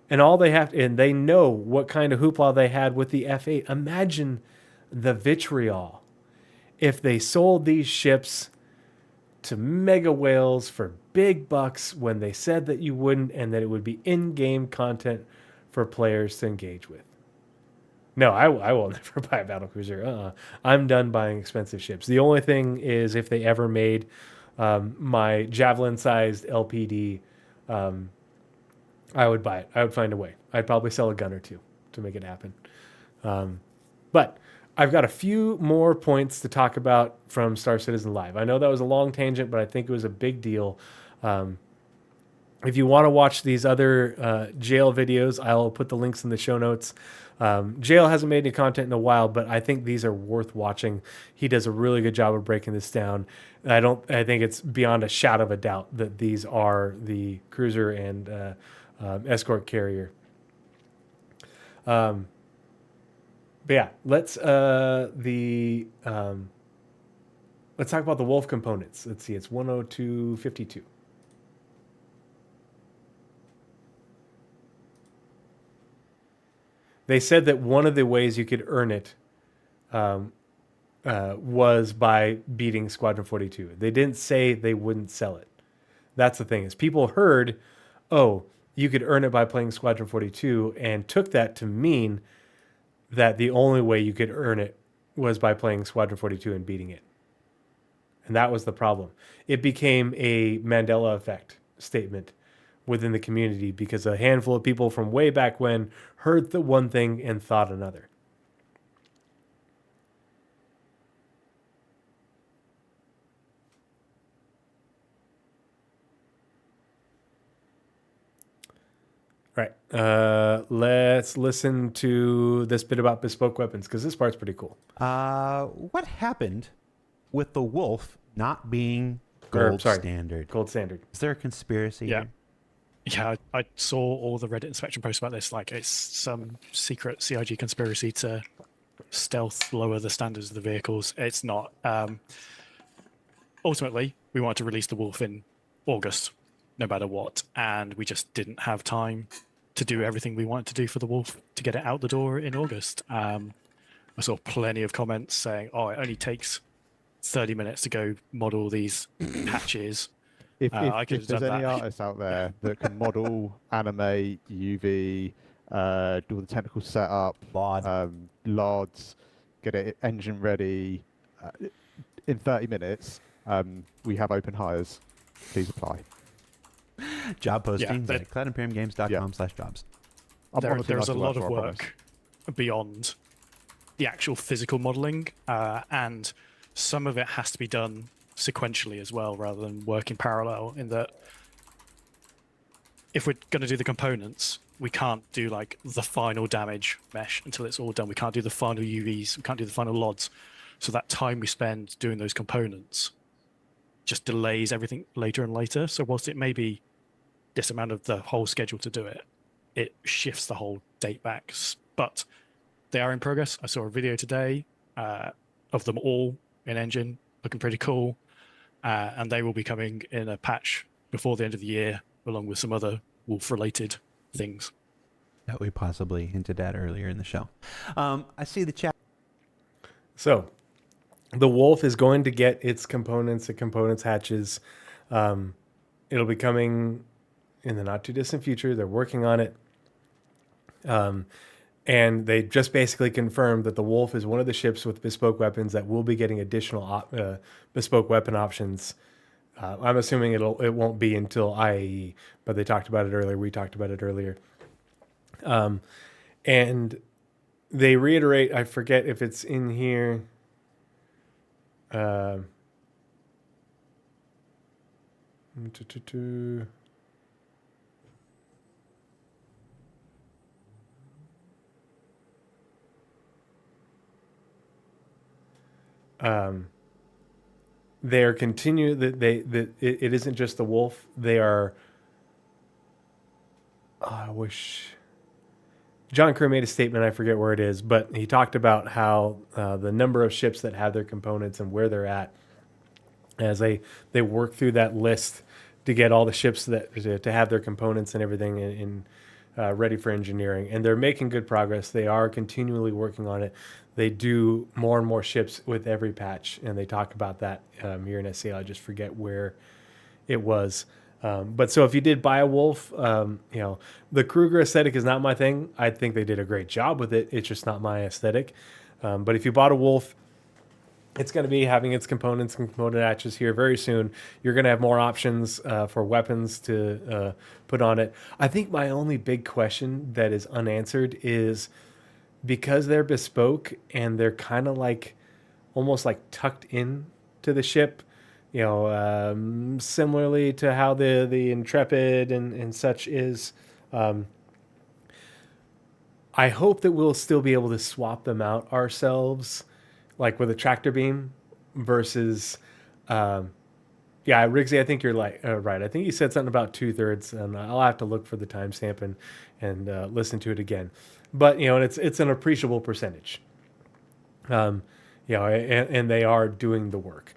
And all they have, and they know what kind of hoopla they had with the F8. Imagine the vitriol if they sold these ships to mega whales for big bucks when they said that you wouldn't, and that it would be in-game content for players to engage with. No, I will never buy a Battlecruiser. I'm done buying expensive ships. The only thing is if they ever made my Javelin-sized LPD, I would buy it. I would find a way. I'd probably sell a gun or two to make it happen. But I've got a few more points to talk about from Star Citizen Live. I know that was a long tangent, but I think it was a big deal. If you want to watch these other Jail videos, I'll put the links in the show notes. Jail hasn't made any content in a while, but I think these are worth watching. He does a really good job of breaking this down. I think it's beyond a shadow of a doubt that these are the cruiser and escort carrier. But yeah, let's talk about the Wolf components. Let's see, it's 102.52. They said that one of the ways you could earn it was by beating Squadron 42. They didn't say they wouldn't sell it. That's the thing, is people heard, oh, you could earn it by playing Squadron 42, and took that to mean that the only way you could earn it was by playing Squadron 42 and beating it. And that was the problem. It became a Mandela effect statement within the community because a handful of people from way back when heard the one thing and thought another. Right. Let's listen to this bit about bespoke weapons, because this part's pretty cool. What happened with the Wolf not being gold standard? Gold standard. Is there a conspiracy? Yeah. here? Yeah, I saw all the Reddit and Spectrum posts about this. Like, it's some secret CIG conspiracy to stealth lower the standards of the vehicles. It's not. Ultimately, we wanted to release the Wolf in August, no matter what, and we just didn't have time to do everything we wanted to do for the Wolf to get it out the door in August. I saw plenty of comments saying, "Oh, it only takes 30 minutes to go model these patches." If if there's any artists out there that can model, animate, UV, do all the technical setup, LODs, get it engine ready in 30 minutes, we have open hires. Please apply. Job postings Yeah, at cloudimperiumgames.com/jobs. There's a lot of work beyond the actual physical modeling, and some of it has to be done sequentially as well, rather than work in parallel. In that, if we're going to do the components, we can't do like the final damage mesh until it's all done. We can't do the final UVs. We can't do the final LODs. So that time we spend doing those components just delays everything later and later. So whilst it may be this amount of the whole schedule to do it, it shifts the whole date back. But they are in progress. I saw a video today of them all in engine, looking pretty cool. And they will be coming in a patch before the end of the year, along with some other Wolf-related things that we possibly hinted at earlier in the show. I see the chat. So, the Wolf is going to get its components, the components hatches. It'll be coming in the not too distant future. They're working on it. And they just basically confirmed that the Wolf is one of the ships with bespoke weapons that will be getting additional bespoke weapon options. I'm assuming it won't be until IAE, but they talked about it earlier. We talked about it earlier. And they reiterate, I forget if it's in here. They're it isn't just the Wolf. They are. I wish John Kerr made a statement. I forget where it is, but he talked about how the number of ships that have their components and where they're at as they work through that list to get all the ships that to have their components and everything in ready for engineering. And they're making good progress. They are continually working on it. They do more and more ships with every patch, and they talk about that here in SCL. I just forget where it was. But so if you did buy a Wolf, the Kruger aesthetic is not my thing. I think they did a great job with it. It's just not my aesthetic. But if you bought a Wolf, it's going to be having its components and component hatches here very soon. You're going to have more options for weapons to put on it. I think my only big question that is unanswered is, because they're bespoke and they're kind of like almost like tucked in to the ship, similarly to how the Intrepid and such is. I hope that we'll still be able to swap them out ourselves, like with a tractor beam versus. Yeah, Rigsy, I think you're right. I think you said something about 2/3, and I'll have to look for the timestamp and listen to it again. But and it's an appreciable percentage. And they are doing the work.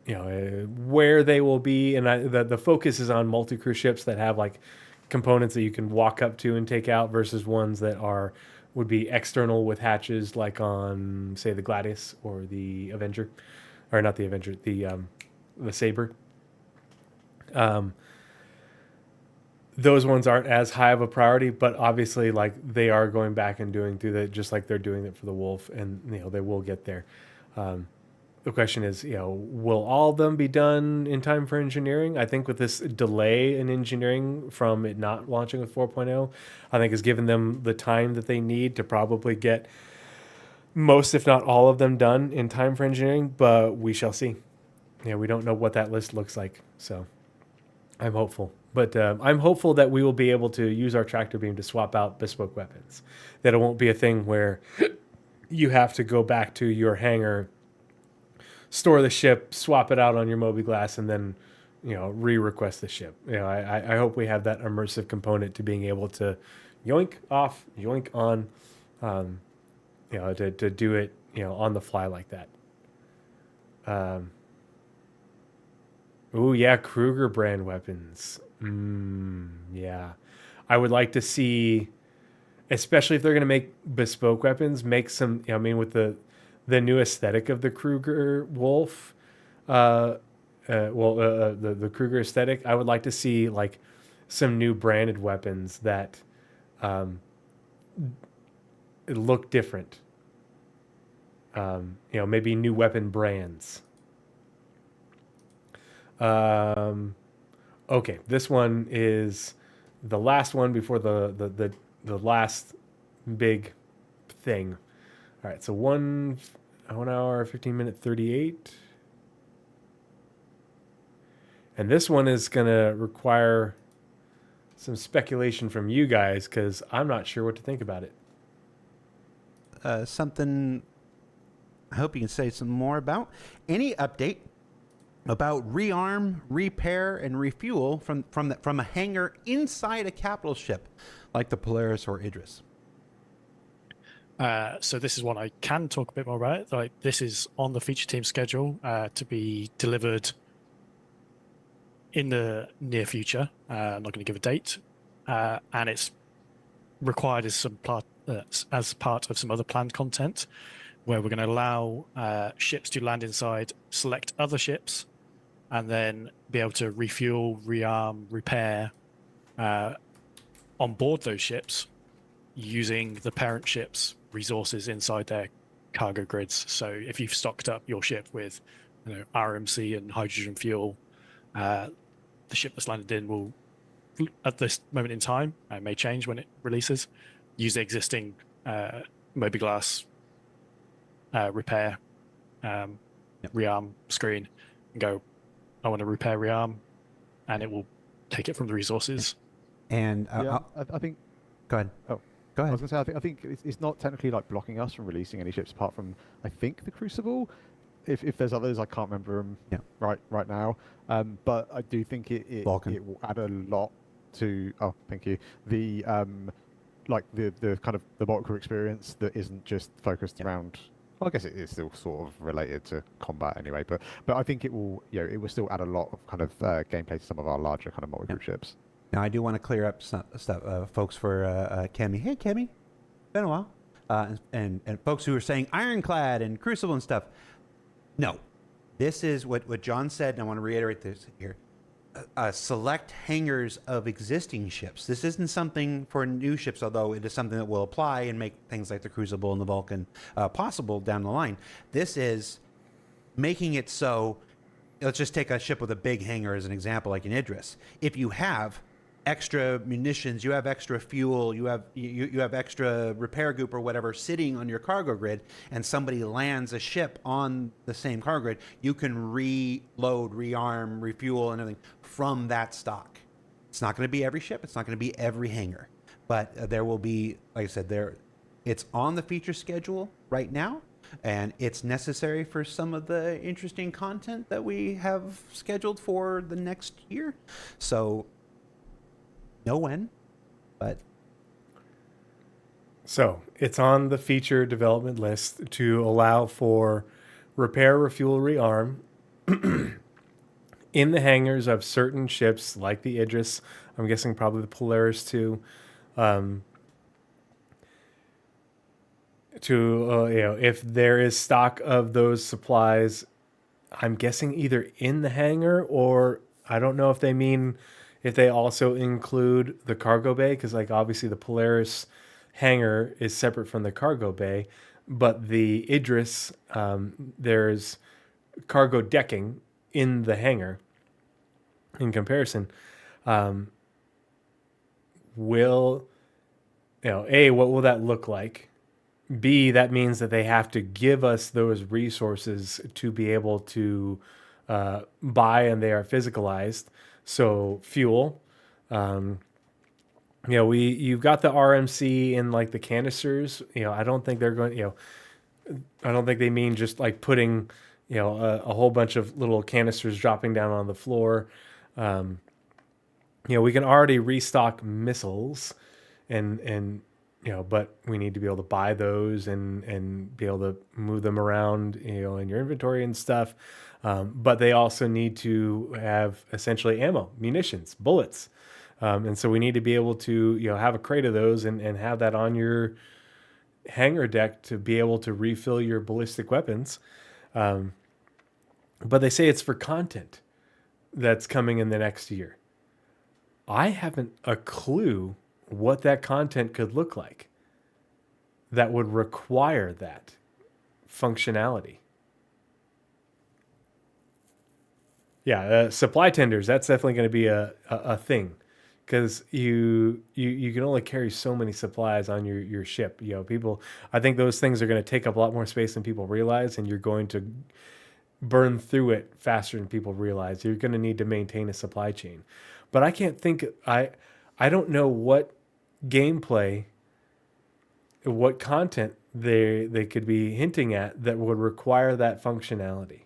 Where they will be, and the focus is on multi-crew ships that have like components that you can walk up to and take out versus ones that would be external with hatches, like on say the Gladius or the Avenger, or not the Avenger, the Saber. Those ones aren't as high of a priority, but obviously, like they are going back and doing through that, just like they're doing it for the Wolf, and they will get there. The question is, will all of them be done in time for engineering? I think with this delay in engineering from it not launching with 4.0, I think has given them the time that they need to probably get most, if not all of them done in time for engineering, but we shall see. We don't know what that list looks like, so I'm hopeful. But I'm hopeful that we will be able to use our tractor beam to swap out bespoke weapons. That it won't be a thing where you have to go back to your hangar, store the ship, swap it out on your mobiGlas, and then re-request the ship. I hope we have that immersive component to being able to yoink off, yoink on, to do it on the fly like that. Oh yeah, Kruger brand weapons. Yeah, I would like to see, especially if they're going to make bespoke weapons, make some. With the new aesthetic of the Kruger Wolf, the Kruger aesthetic, I would like to see like some new branded weapons that look different. Maybe new weapon brands. Okay, this one is the last one before the last big thing. All right, so 1 hour, 15 minute, 38. And this one is going to require some speculation from you guys because I'm not sure what to think about it. Something I hope you can say some more about. Any update about rearm, repair, and refuel from a hangar inside a capital ship like the Polaris or Idris? So this is one I can talk a bit more about. Like this is on the feature team schedule to be delivered in the near future. I'm not going to give a date, and it's required as part of some other planned content, where we're going to allow ships to land inside, select other ships, and then be able to refuel, rearm, repair on board those ships using the parent ship's resources inside their cargo grids. So if you've stocked up your ship with RMC and hydrogen fuel, the ship that's landed in will, at this moment in time, may change when it releases, use the existing mobiGlas repair rearm screen and go, I want to repair rearm, and it will take it from the resources. And I think. Go ahead. Oh, go ahead. I was going to say, I think it's not technically like blocking us from releasing any ships apart from, I think, the Crucible. If there's others, I can't remember them right now. But I do think it will add a lot to. Oh, thank you. The the kind of the Battlecruiser experience that isn't just focused around. Well, I guess it is still sort of related to combat anyway, but I think it will it will still add a lot of kind of gameplay to some of our larger kind of multi-group ships. Now I do want to clear up some stuff, folks, for Kemi. Hey, Kemi, been a while, and folks who are saying Ironclad and Crucible and stuff. No, this is what John said, and I want to reiterate this here. Select hangars of existing ships. This isn't something for new ships, although it is something that will apply and make things like the Crucible and the Vulcan possible down the line. This is making it so, let's just take a ship with a big hangar as an example, like an Idris. If you have extra munitions, you have extra fuel, you have extra repair goop or whatever sitting on your cargo grid, and somebody lands a ship on the same cargo grid, you can reload, rearm, refuel, and everything from that stock. It's not going to be every ship. It's not going to be every hangar, but there will be, like I said, it's on the feature schedule right now, and it's necessary for some of the interesting content that we have scheduled for the next year. So, know when, but So it's on the feature development list to allow for repair, refuel, rearm in the hangars of certain ships like the Idris. I'm guessing probably the Polaris too. If there is stock of those supplies, I'm guessing either in the hangar, or I don't know if they mean if they also include the cargo bay, because like obviously the Polaris hangar is separate from the cargo bay, but the Idris, there's cargo decking in the hangar. In comparison, what will that look like? B, that means that they have to give us those resources to be able to buy, and they are physicalized. So fuel, you've got the RMC in like the canisters. I don't think they're going. I don't think they mean just like putting, a whole bunch of little canisters dropping down on the floor. We can already restock missiles, and but we need to be able to buy those and be able to move them around, in your inventory and stuff. But they also need to have essentially ammo, munitions, bullets. And so we need to be able to, have a crate of those and have that on your hangar deck to be able to refill your ballistic weapons. But they say it's for content that's coming in the next year. I haven't a clue what that content could look like that would require that functionality. Yeah, supply tenders, that's definitely going to be a thing, because you can only carry so many supplies on your ship. People, I think those things are going to take up a lot more space than people realize, and you're going to burn through it faster than people realize. You're going to need to maintain a supply chain. But I can't think, I don't know what gameplay, what content they could be hinting at that would require that functionality.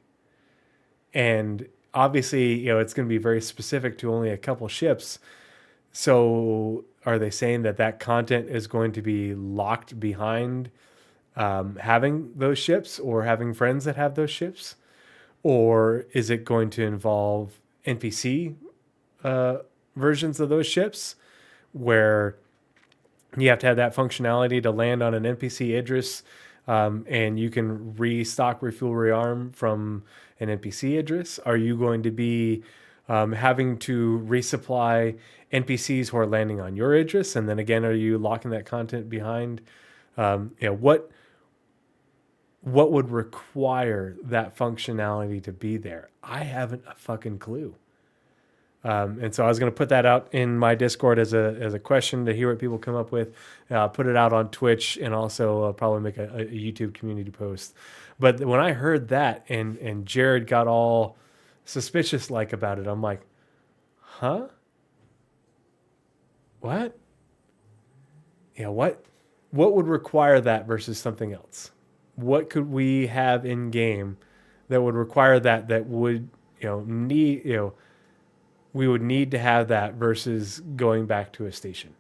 And obviously, it's going to be very specific to only a couple ships. So are they saying that content is going to be locked behind having those ships, or having friends that have those ships? Or is it going to involve NPC versions of those ships, where you have to have that functionality to land on an NPC Idris, and you can restock, refuel, rearm from an NPC Idris? Are you going to be having to resupply NPCs who are landing on your Idris? And then again, are you locking that content behind? What would require that functionality to be there? I haven't a fucking clue. And so I was going to put that out in my Discord as a question to hear what people come up with. Put it out on Twitch, and also probably make a YouTube community post. But when I heard that, and Jared got all suspicious like about it, I'm like, huh? What? Yeah, what would require that versus something else? What could we have in game that would require that would, need, we would need to have that versus going back to a station?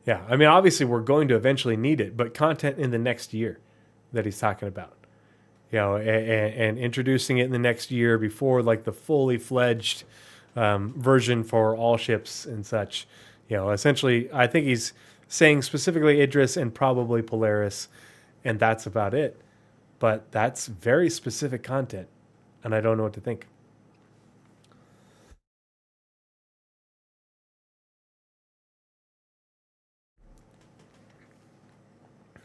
Yeah, I mean, obviously we're going to eventually need it, but content in the next year that he's talking about, and introducing it in the next year before like the fully fledged version for all ships and such. Essentially, I think he's saying specifically Idris and probably Polaris, and that's about it. But that's very specific content, and I don't know what to think.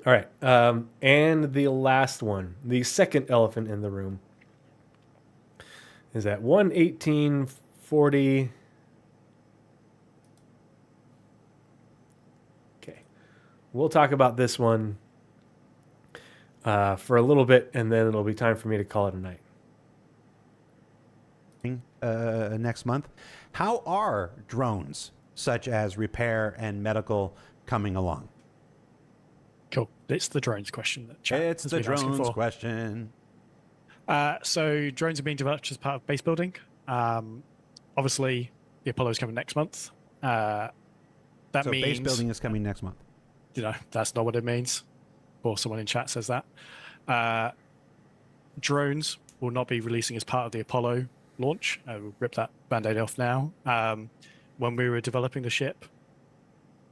All right, and the last one, the second elephant in the room, is at 1:18:40 we'll talk about this one for a little bit, and then it'll be time for me to call it a night. Next month. How are drones such as repair and medical coming along? Cool. It's the drones question that chat It's has the been asking drones for. question. So drones are being developed as part of base building. Obviously, the Apollo is coming next month. That So means base building is coming next month. That's not what it means. Or someone in chat says that. Drones will not be releasing as part of the Apollo launch. We'll rip that band-aid off now. When we were developing the ship,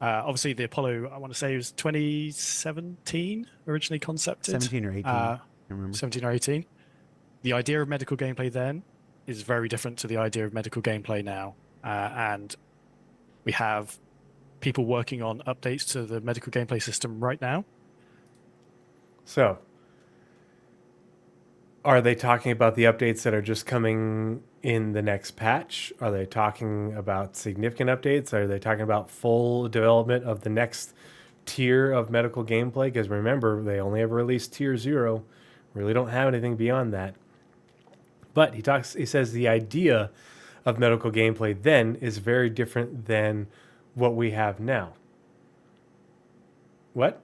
obviously the Apollo, I want to say it was 2017 originally concepted. 17 or 18, I remember. 17 or 18. The idea of medical gameplay then is very different to the idea of medical gameplay now. And we have people working on updates to the medical gameplay system right now. So, are they talking about the updates that are just coming in the next patch? Are they talking about significant updates? Are they talking about full development of the next tier of medical gameplay? Because remember, they only ever released tier 0. Really don't have anything beyond that. But he says the idea of medical gameplay then is very different than what we have now. What?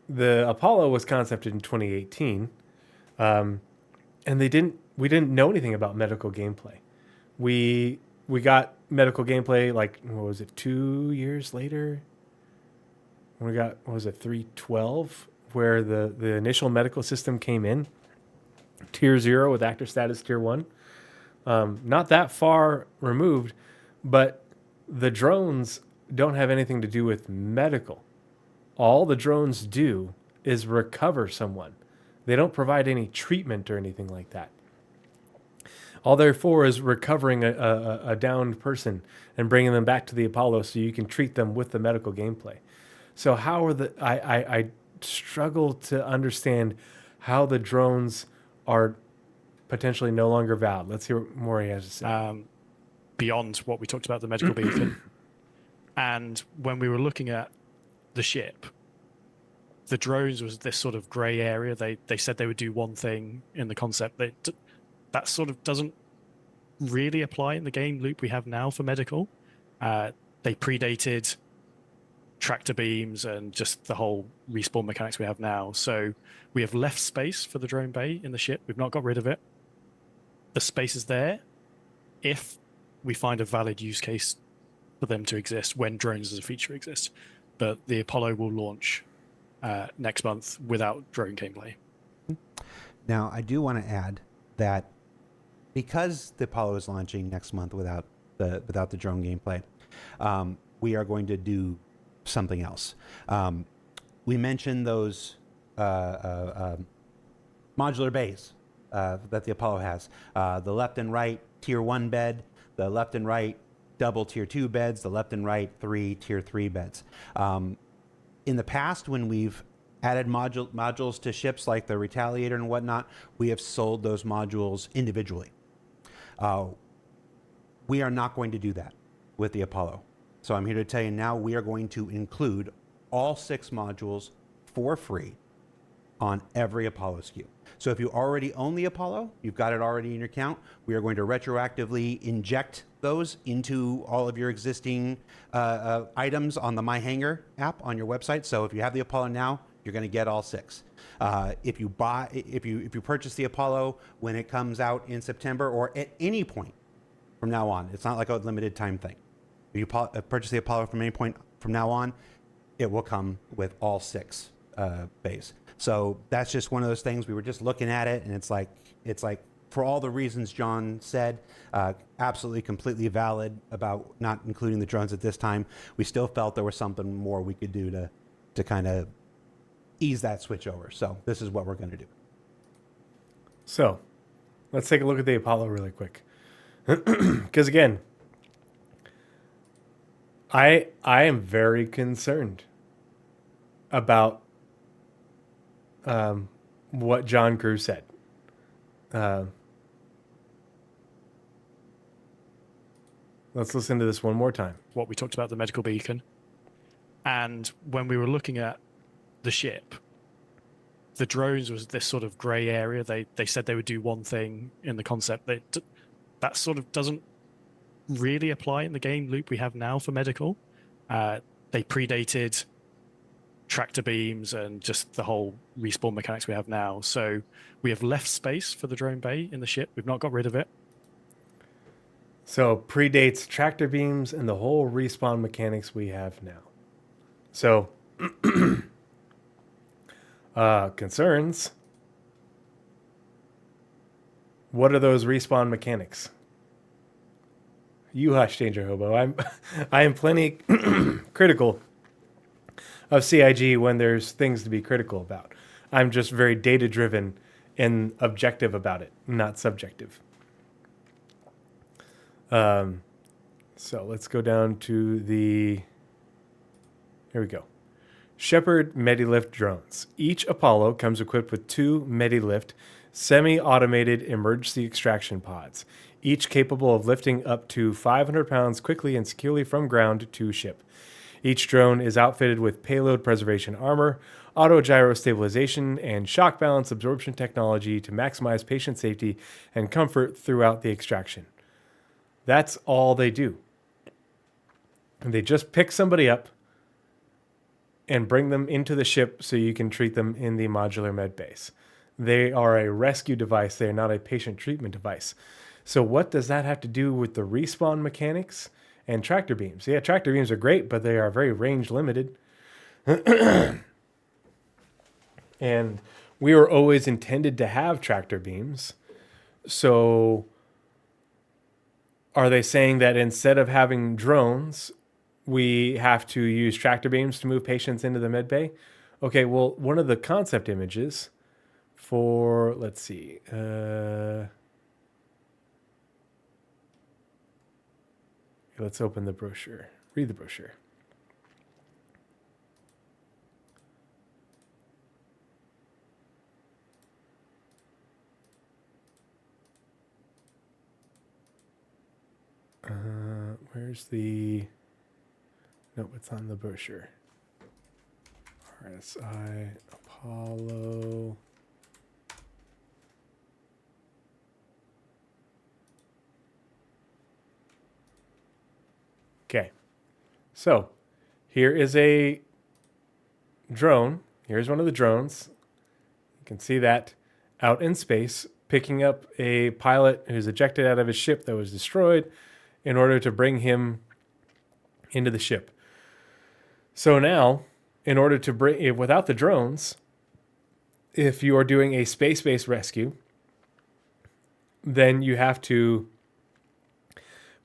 The Apollo was concepted in 2018, and we didn't know anything about medical gameplay. We got medical gameplay like, what was it, 2 years later? We got, what was it, 3.12, where the initial medical system came in, tier 0 with actor status tier 1. Not that far removed, but the drones don't have anything to do with medical. All the drones do is recover someone. They don't provide any treatment or anything like that. All they're for is recovering a downed person and bringing them back to the Apollo so you can treat them with the medical gameplay. So how are I struggle to understand how the drones are potentially no longer valid. Let's hear what Maury has to say. Beyond what we talked about, the medical beacon. And when we were looking at the ship, the drones was this sort of grey area. They said they would do one thing in the concept. That sort of doesn't really apply in the game loop we have now for medical. They predated tractor beams and just the whole respawn mechanics we have now. So we have left space for the drone bay in the ship. We've not got rid of it. The space is there if we find a valid use case for them to exist when drones as a feature exist. But the Apollo will launch next month without drone gameplay. Now, I do want to add that because the Apollo is launching next month without the drone gameplay, we are going to do something else. We mentioned those modular bays that the Apollo has. The left and right tier 1 bed, the left and right double tier 2 beds, the left and right 3 tier 3 beds. In the past, when we've added modules to ships like the Retaliator and whatnot, we have sold those modules individually. We are not going to do that with the Apollo. So I'm here to tell you now we are going to include all 6 modules for free on every Apollo SKU. So if you already own the Apollo, you've got it already in your account, we are going to retroactively inject those into all of your existing items on the My Hangar app on your website. So if you have the Apollo now, you're going to get all 6. If you purchase the Apollo when it comes out in September or at any point from now on, it's not like a limited time thing. If you purchase the Apollo from any point from now on, it will come with all 6 bays. So that's just one of those things. We were just looking at it, and it's like for all the reasons John said, absolutely completely valid about not including the drones at this time. We still felt there was something more we could do to kind of ease that switch over. So this is what we're going to do. So let's take a look at the Apollo really quick. Because again, I am very concerned about what John Crew said. Let's listen to this one more time. what we talked about, the medical beacon. And when we were looking at the ship, the drones was this sort of grey area. They said they would do one thing in the concept. That sort of doesn't really apply in the game loop we have now for medical. They predated tractor beams and just the whole respawn mechanics we have now. So we have left space for the drone bay in the ship. We've not got rid of it. So predates tractor beams and the whole respawn mechanics we have now. So concerns. What are those respawn mechanics? You hush, Danger Hobo. I am plenty critical of CIG when there's things to be critical about. I'm just very data driven and objective about it, not subjective. So let's go down to the. Here we go. Shepard Medilift drones. Each Apollo comes equipped with 2 Medilift semi-automated emergency extraction pods, each capable of lifting up to 500 pounds quickly and securely from ground to ship. Each drone is outfitted with payload preservation armor, auto gyro stabilization, and shock balance absorption technology to maximize patient safety and comfort throughout the extraction. That's all they do. And they just pick somebody up and bring them into the ship so you can treat them in the modular med base. They are a rescue device. They are not a patient treatment device. So what does that have to do with the respawn mechanics and tractor beams? Yeah, tractor beams are great, but they are very range limited. And we were always intended to have tractor beams. So are they saying that instead of having drones, we have to use tractor beams to move patients into the med bay? Okay, well, one of the concept images for, let's see, let's open the brochure. Read the brochure. Where's the... Nope, it's on the brochure. RSI Apollo. Okay, so here is a drone. Here's one of the drones. You can see that out in space, picking up a pilot who's ejected out of his ship that was destroyed in order to bring him into the ship. So now, in order to bring, without the drones, if you are doing a space-based rescue, then you have to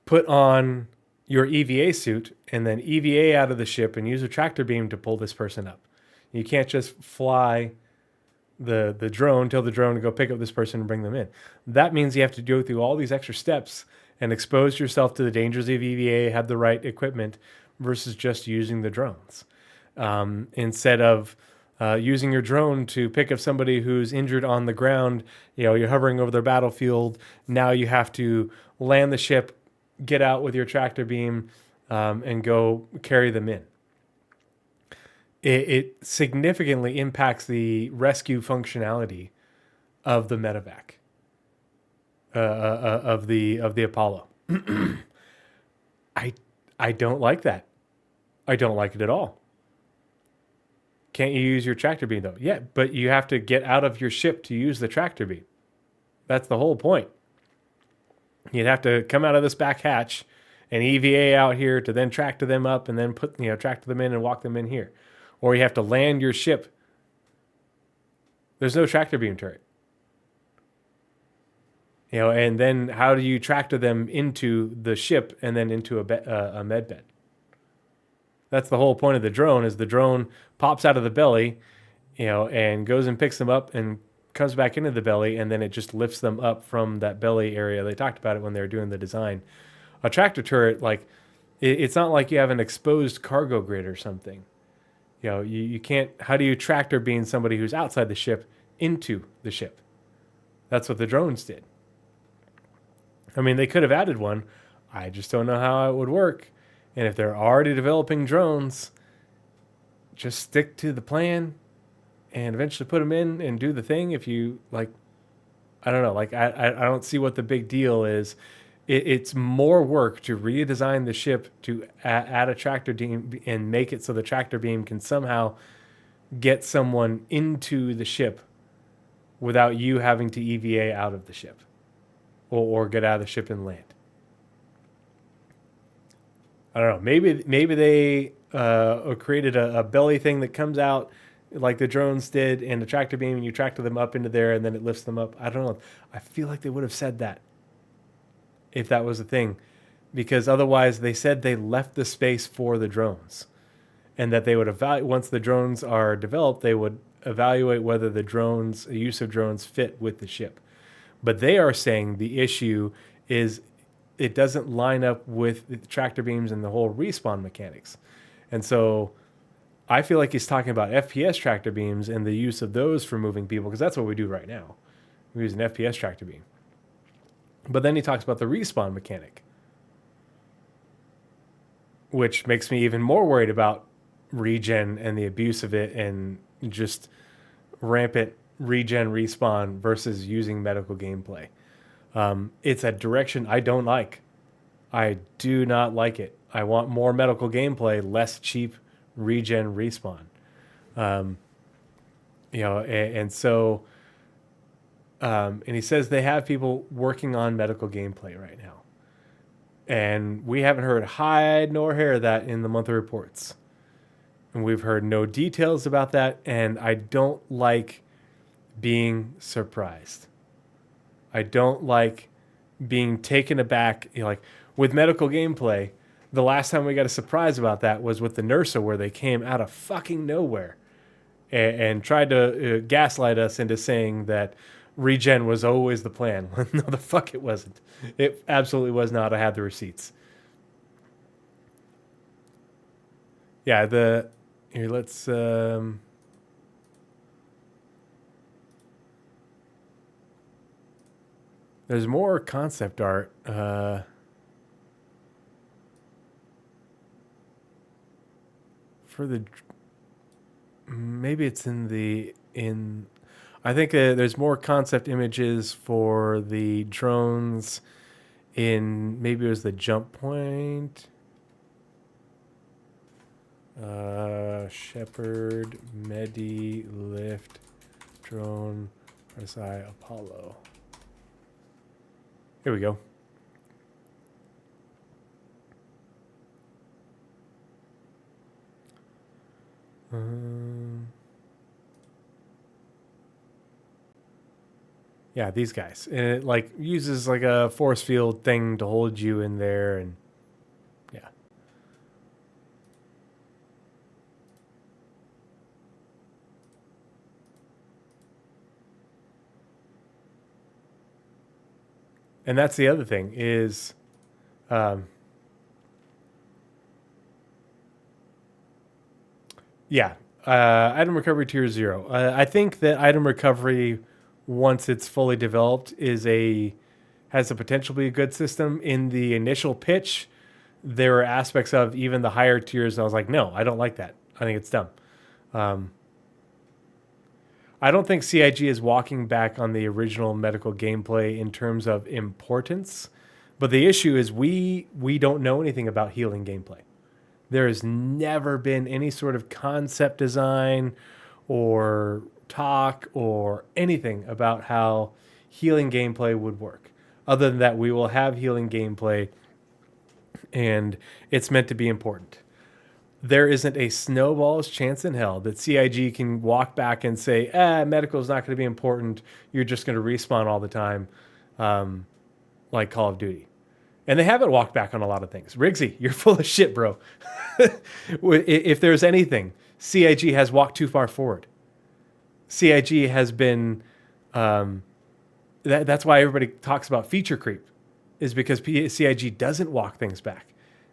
put on your EVA suit and then EVA out of the ship and use a tractor beam to pull this person up. You can't just fly the drone, tell the drone to go pick up this person and bring them in. That means you have to go through all these extra steps and expose yourself to the dangers of EVA, have the right equipment, versus just using the drones. Instead of using your drone to pick up somebody who's injured on the ground, you're hovering over their battlefield. Now you have to land the ship, get out with your tractor beam, and go carry them in. It significantly impacts the rescue functionality of the medevac, of the Apollo. I don't like that. I don't like it at all. Can't you use your tractor beam though? Yeah, but you have to get out of your ship to use the tractor beam. That's the whole point. You'd have to come out of this back hatch and EVA out here to then tractor them up and then tractor them in and walk them in here. Or you have to land your ship. There's no tractor beam turret. And then how do you tractor them into the ship and then into a med bed? That's the whole point of the drone, is the drone pops out of the belly, and goes and picks them up and comes back into the belly, and then it just lifts them up from that belly area. They talked about it when they were doing the design. A tractor turret, it's not like you have an exposed cargo grid or something. You can't, how do you tractor beam somebody who's outside the ship into the ship? That's what the drones did. I mean, they could have added one. I just don't know how it would work. And if they're already developing drones, just stick to the plan and eventually put them in and do the thing. If you like, I don't know, like I don't see what the big deal is. It's more work to redesign the ship to add a tractor beam and make it so the tractor beam can somehow get someone into the ship without you having to EVA out of the ship or get out of the ship and land. I don't know. Maybe they created a belly thing that comes out like the drones did and the tractor beam, and you tractor them up into there and then it lifts them up. I don't know. I feel like they would have said that if that was a thing, because otherwise they said they left the space for the drones and that they would evaluate once the drones are developed, they would evaluate whether the use of drones fit with the ship. But they are saying the issue is it doesn't line up with the tractor beams and the whole respawn mechanics. And so I feel like he's talking about FPS tractor beams and the use of those for moving people, because that's what we do right now. We use an FPS tractor beam. But then he talks about the respawn mechanic, which makes me even more worried about regen and the abuse of it and just rampant regen respawn versus using medical gameplay. It's a direction I don't like. I do not like it. I want more medical gameplay, less cheap regen respawn. And he says they have people working on medical gameplay right now. And we haven't heard hide nor hair of that in the monthly reports. And we've heard no details about that. And I don't like being surprised. I don't like being taken aback. Like with medical gameplay, the last time we got a surprise about that was with the Nursa, where they came out of fucking nowhere and tried to gaslight us into saying that regen was always the plan. No, the fuck it wasn't. It absolutely was not. I had the receipts. Yeah, here, let's there's more concept art. For the maybe it's in I think there's more concept images for the drones in, maybe it was the jump point. Shepherd, Medi, Lift, Drone, SI, Apollo. Here we go. Yeah, these guys. And it like uses like a force field thing to hold you in there, and yeah. And that's the other thing is item recovery tier 0. I think that item recovery, once it's fully developed, has the potential to be a good system. In the initial pitch, there are aspects of even the higher tiers, and I was like, no, I don't like that. I think it's dumb. I don't think CIG is walking back on the original medical gameplay in terms of importance, but the issue is we don't know anything about healing gameplay. There has never been any sort of concept design or talk or anything about how healing gameplay would work. Other than that, we will have healing gameplay, and it's meant to be important. There isn't a snowball's chance in hell that CIG can walk back and say, medical is not going to be important. You're just going to respawn all the time, like Call of Duty. And they haven't walked back on a lot of things. Riggsy, you're full of shit, bro. If there's anything, CIG has walked too far forward. CIG has been... that's why everybody talks about feature creep, is because CIG doesn't walk things back.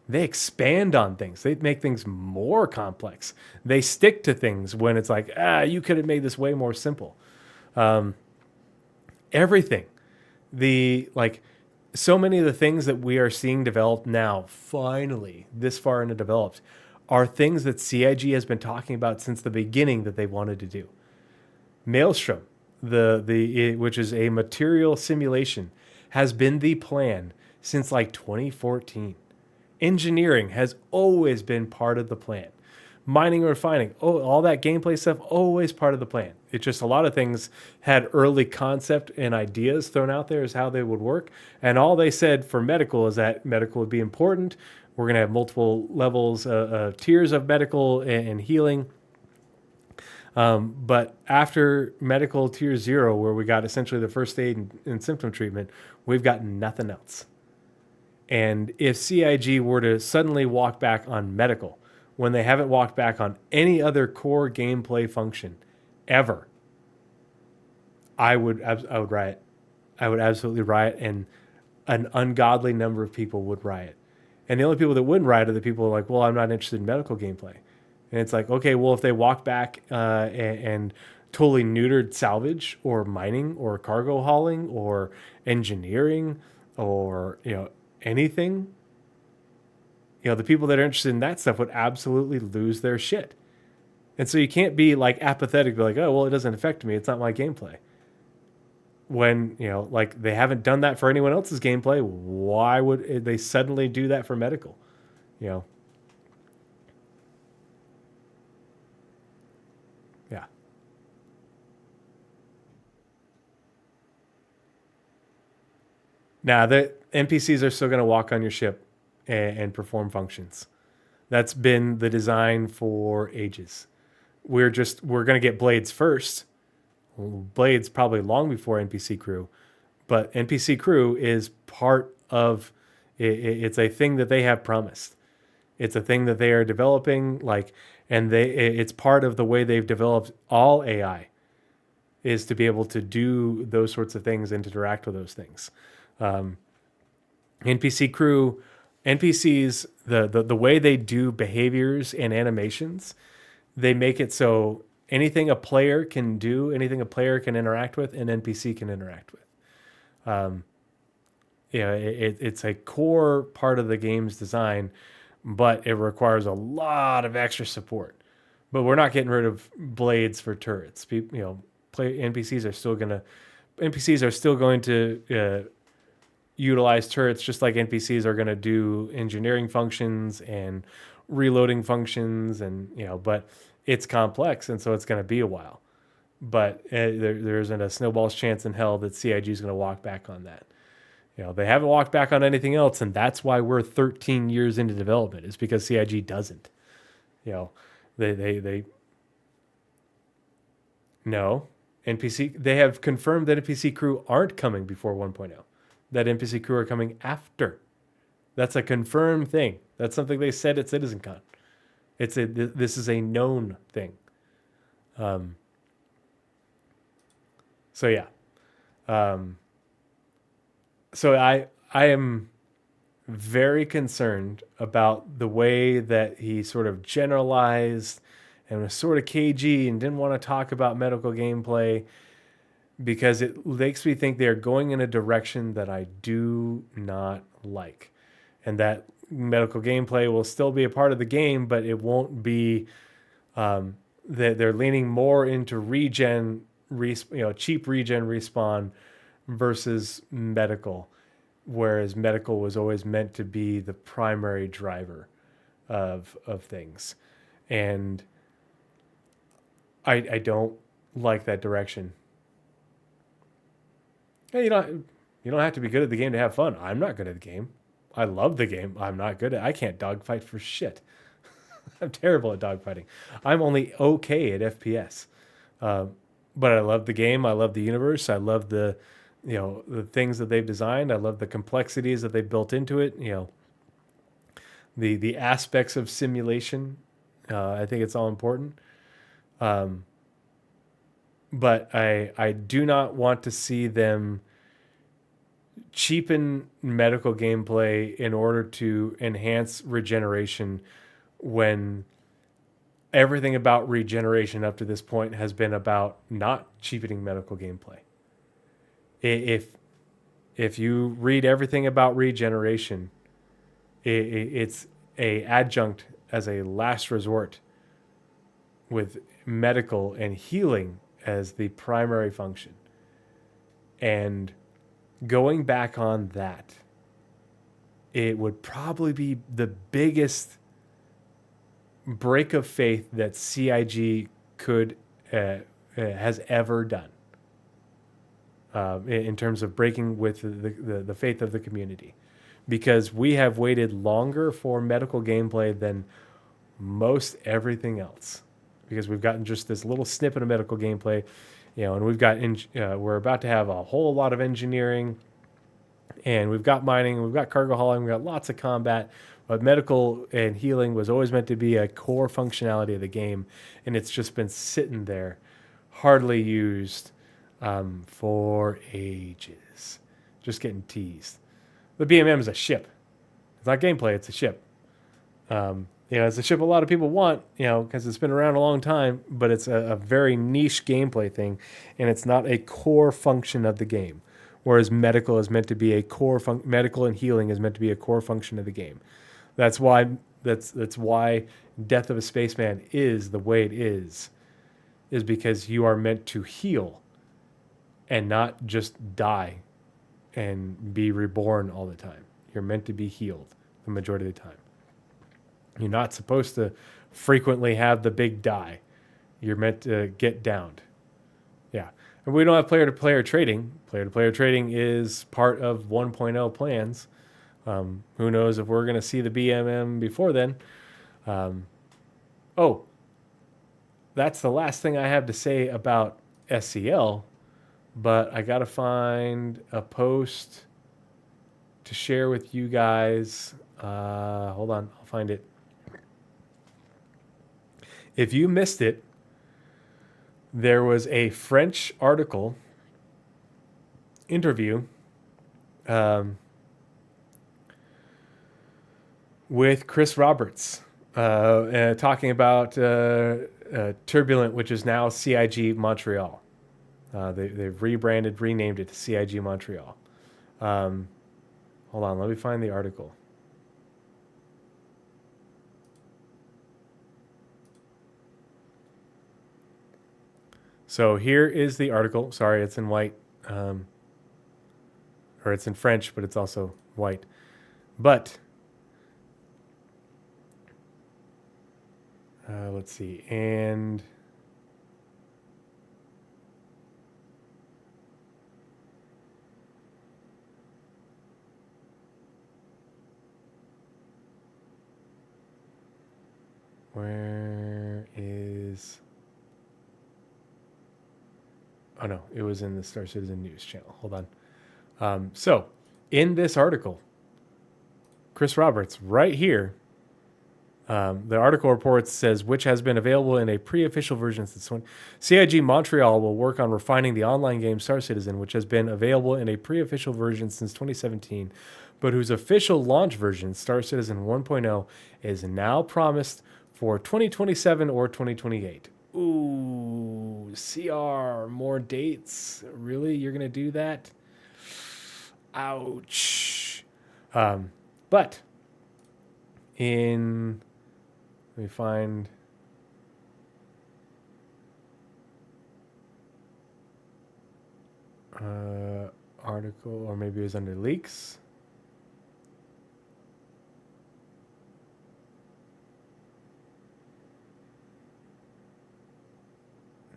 They expand on things. They make things more complex. They stick to things when it's like, you could have made this way more simple. Everything. so many of the things that we are seeing developed now, finally, this far into developed, are things that CIG has been talking about since the beginning that they wanted to do. Maelstrom, which is a material simulation, has been the plan since like 2014. Engineering has always been part of the plan. Mining and refining, all that gameplay stuff, always part of the plan. It's just a lot of things had early concept and ideas thrown out there as how they would work. And all they said for medical is that medical would be important. We're going to have multiple levels, tiers of medical and healing. But after medical tier 0, where we got essentially the first aid and symptom treatment, we've got nothing else. And if CIG were to suddenly walk back on medical, when they haven't walked back on any other core gameplay function ever, I would riot. I would absolutely riot, and an ungodly number of people would riot. And the only people that wouldn't riot are the people who are like, well, I'm not interested in medical gameplay. And it's like, okay, well, if they walk back and totally neutered salvage or mining or cargo hauling or engineering or, anything, the people that are interested in that stuff would absolutely lose their shit. And so you can't be like apathetic, be like, oh, well, it doesn't affect me. It's not my gameplay. When, like they haven't done that for anyone else's gameplay, why would they suddenly do that for medical? Yeah. Now, the NPCs are still going to walk on your ship and perform functions. That's been the design for ages. We're going to get blades first. Blades probably long before NPC crew, but NPC crew is part of it's a thing that they have promised. It's a thing that they are developing, and it's part of the way they've developed all AI is to be able to do those sorts of things and to interact with those things. NPC crew, NPCs, the way they do behaviors and animations, they make it so anything a player can do, anything a player can interact with, an NPC can interact with. It's a core part of the game's design, but it requires a lot of extra support. But we're not getting rid of blades for turrets. NPCs are still going to utilize turrets just like NPCs are going to do engineering functions and reloading functions, and but it's complex, and so it's going to be a while. But there isn't a snowball's chance in hell that CIG is going to walk back on that. They haven't walked back on anything else, and that's why we're 13 years into development. Is because CIG doesn't. They no NPC. They have confirmed that NPC crew aren't coming before 1.0. That NPC crew are coming after. That's a confirmed thing. That's something they said at CitizenCon. This is a known thing. So yeah. So I am very concerned about the way that he sort of generalized and was sort of cagey and didn't want to talk about medical gameplay, because it makes me think they're going in a direction that I do not like. And that medical gameplay will still be a part of the game, but it won't be, they're leaning more into cheap regen respawn versus medical, whereas medical was always meant to be the primary driver of things. And I don't like that direction. Hey, you don't have to be good at the game to have fun. I'm not good at the game. I love the game. I'm not good at. I can't dogfight for shit. I'm terrible at dogfighting. I'm only okay at FPS. But I love the game. I love the universe. I love the things that they've designed. I love the complexities that they've built into it. The aspects of simulation. I think it's all important. But I do not want to see them cheapen medical gameplay in order to enhance regeneration, when everything about regeneration up to this point has been about not cheapening medical gameplay. If if you read everything about regeneration, it's a adjunct as a last resort, with medical and healing as the primary function. And going back on that, it would probably be the biggest break of faith that CIG could has ever done, in terms of breaking with the faith of the community, because we have waited longer for medical gameplay than most everything else, because we've gotten just this little snippet of medical gameplay, and we've got we're about to have a whole lot of engineering, and we've got mining, we've got cargo hauling, we've got lots of combat, but medical and healing was always meant to be a core functionality of the game, and it's just been sitting there, hardly used, for ages, just getting teased. The BMM is a ship. It's not gameplay, it's a ship. It's a ship a lot of people want, because it's been around a long time, but it's a very niche gameplay thing, and it's not a core function of the game. Whereas medical is meant to be a core medical and healing is meant to be a core function of the game. That's why Death of a Spaceman is the way it is because you are meant to heal and not just die and be reborn all the time. You're meant to be healed the majority of the time. You're not supposed to frequently have the big die. You're meant to get downed. Yeah. And we don't have player-to-player trading. Player-to-player trading is part of 1.0 plans. Who knows if we're going to see the BMM before then. That's the last thing I have to say about SCL, but I got to find a post to share with you guys. Hold on, I'll find it. If you missed it, there was a French article interview with Chris Roberts talking about Turbulent, which is now CIG Montreal. They've renamed it to CIG Montreal. Hold on, let me find the article. So here is the article. Sorry, it's in white. Or it's in French, but it's also white. But let's see. And where is... Oh, no, it was in the Star Citizen News channel. Hold on. So, in this article, Chris Roberts, right here, the article reports says, which has been available in a pre-official version since when CIG Montreal will work on refining the online game Star Citizen, which has been available in a pre-official version since 2017, but whose official launch version, Star Citizen 1.0, is now promised for 2027 or 2028. Ooh, CR, more dates? Really? You're going to do that? Ouch. But let me find... article, or maybe it was under leaks.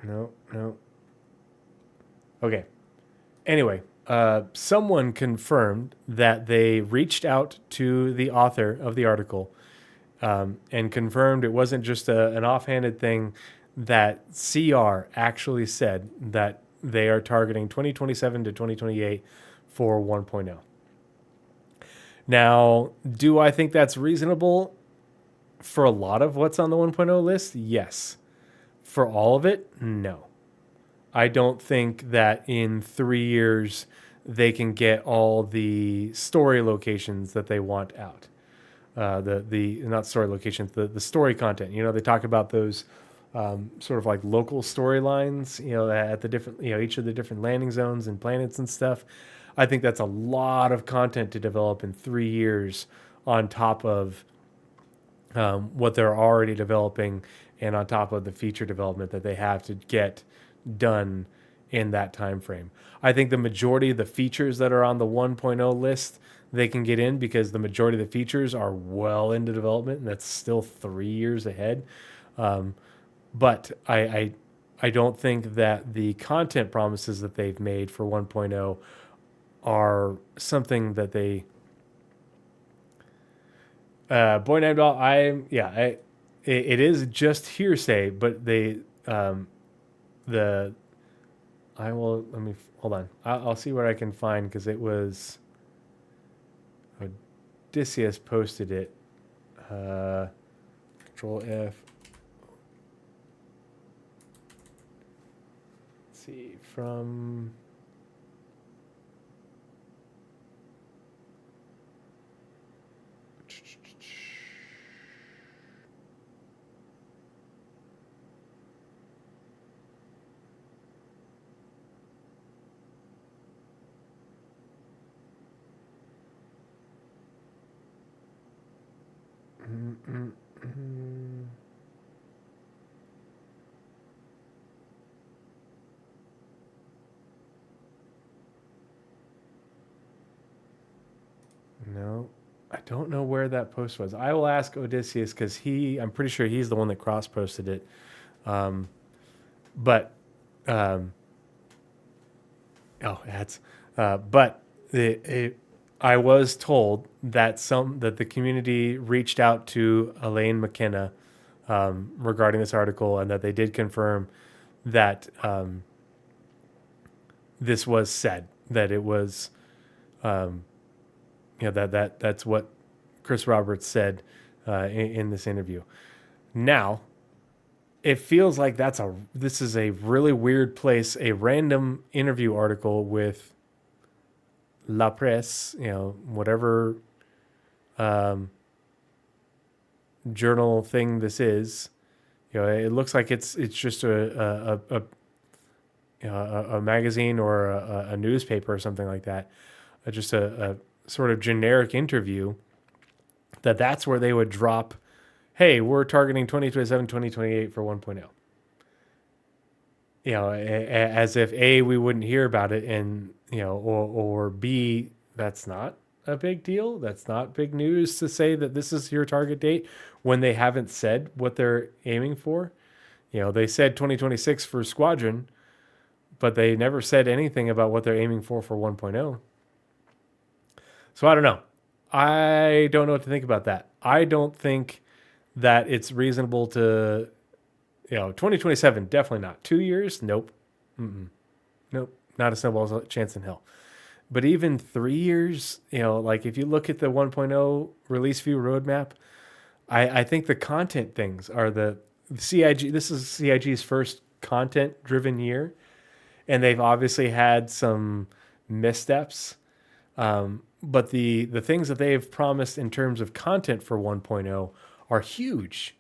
No. Okay. Anyway, someone confirmed that they reached out to the author of the article and confirmed it wasn't just an offhanded thing, that CR actually said that they are targeting 2027 to 2028 for 1.0. Now, do I think that's reasonable for a lot of what's on the 1.0 list? Yes. For all of it, no. I don't think that in 3 years they can get all the story locations that they want out. Not story locations, the story content. They talk about those sort of like local storylines, at the different, each of the different landing zones and planets and stuff. I think that's a lot of content to develop in 3 years on top of what they're already developing and on top of the feature development that they have to get done in that time frame. I think the majority of the features that are on the 1.0 list they can get in because the majority of the features are well into development and that's still 3 years ahead. But I don't think that the content promises that they've made for 1.0 are something that they boy named all it is just hearsay, but they the I will let me hold on. I'll see what I can find because it was Odysseus posted it. Control F. Let's see from. No, I don't know where that post was. I will ask Odysseus because I'm pretty sure he's the one that cross posted it. But I was told that the community reached out to Elaine McKenna regarding this article, and that they did confirm that this was said, that it was, that's what Chris Roberts said in this interview. Now, it feels like this is a really weird place, a random interview article with La Presse, whatever journal thing this is. It looks like it's just a magazine or a newspaper or something like that. Just a sort of generic interview. That's where they would drop, hey, we're targeting 2027, 2028 for 1.0. As if A, we wouldn't hear about it, and or B, that's not a big deal. That's not big news to say that this is your target date when they haven't said what they're aiming for. They said 2026 for Squadron, but they never said anything about what they're aiming for 1.0. So I don't know. I don't know what to think about that. I don't think that it's reasonable to, 2027, definitely not. 2 years? Nope. Nope. Not a snowball's chance in hell. But even 3 years, like if you look at the 1.0 release view roadmap, I think the content things are the CIG. This is CIG's first content driven year. And they've obviously had some missteps. But the things that they've promised in terms of content for 1.0 are huge.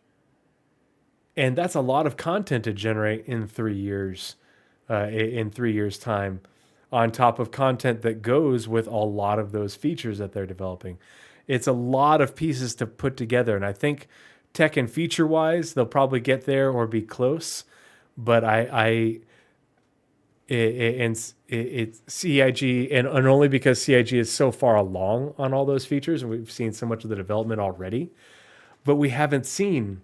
And that's a lot of content to generate in 3 years, in 3 years' time, on top of content that goes with a lot of those features that they're developing. It's a lot of pieces to put together. And I think tech and feature-wise, they'll probably get there or be close. But it's CIG, and only because CIG is so far along on all those features, and we've seen so much of the development already, but we haven't seen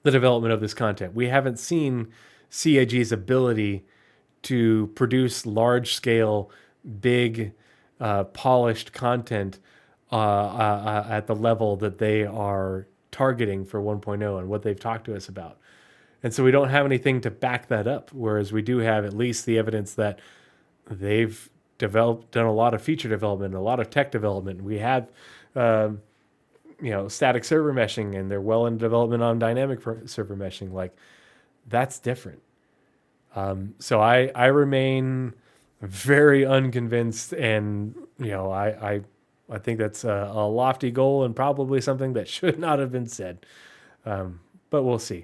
the development of this content. We haven't seen CIG's ability to produce large-scale, big, polished content at the level that they are targeting for 1.0 and what they've talked to us about. And so we don't have anything to back that up, whereas we do have at least the evidence that they've done a lot of feature development, a lot of tech development. We have, static server meshing, and they're well in development on dynamic server meshing. Like, that's different. So I remain very unconvinced, and I think that's a lofty goal and probably something that should not have been said. But we'll see.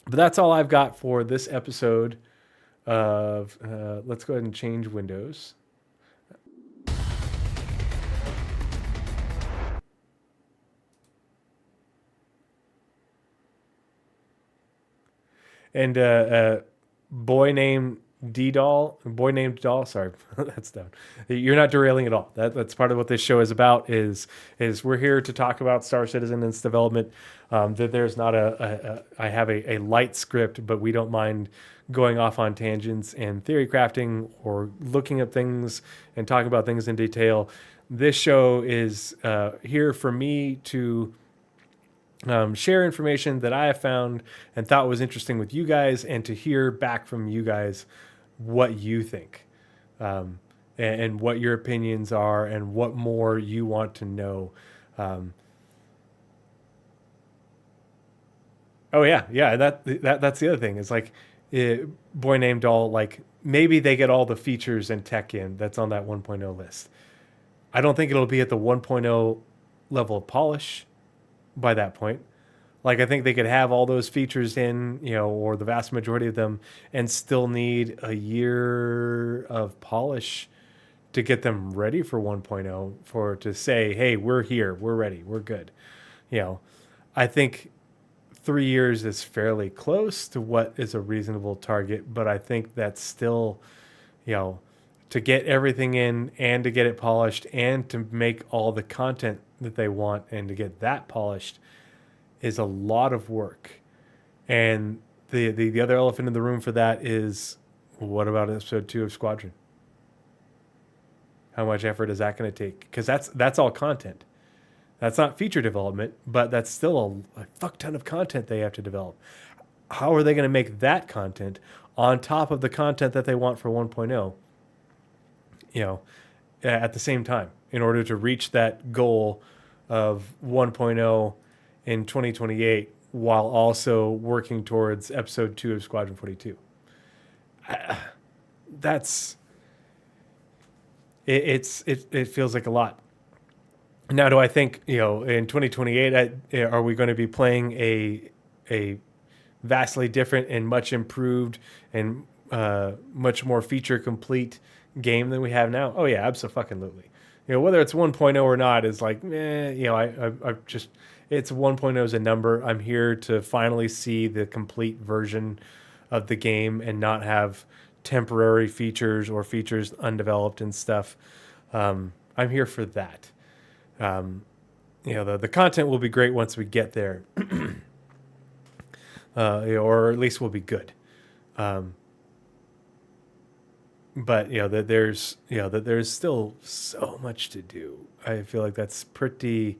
But that's all I've got for this episode of, let's go ahead and change windows. and boy named boy named Doll. Sorry, that's down. You're not derailing at all. That's part of what this show is about. Is we're here to talk about Star Citizen and its development. That there's not I have a light script, but we don't mind going off on tangents and theory crafting or looking at things and talking about things in detail. This show is here for me to share information that I have found and thought was interesting with you guys, and to hear back from you guys what you think, and what your opinions are, and what more you want to know. Oh yeah, that's the other thing. Is like, boy named Doll. Like, maybe they get all the features and tech in that's on that 1.0 list. I don't think it'll be at the 1.0 level of polish by that point. Like, I think they could have all those features in, or the vast majority of them, and still need a year of polish to get them ready for 1.0, for to say, hey, we're here, we're ready, we're good. I think 3 years is fairly close to what is a reasonable target, but I think that's still, to get everything in and to get it polished and to make all the content that they want and to get that polished is a lot of work. And the other elephant in the room for that is, what about episode 2 of Squadron? How much effort is that going to take? Because that's all content. That's not feature development, but that's still a fuck ton of content they have to develop. How are they going to make that content on top of the content that they want for 1.0? At the same time, in order to reach that goal of 1.0 in 2028, while also working towards episode 2 of Squadron 42. It feels like a lot. Now, do I think, in 2028, are we going to be playing a vastly different and much improved and much more feature complete game than we have now? Oh yeah, absolutely. Whether it's 1.0 or not is like, it's 1.0 is a number. I'm here to finally see the complete version of the game and not have temporary features or features undeveloped and stuff. I'm here for that. The content will be great once we get there, or at least will be good. But there's still so much to do. I feel like that's pretty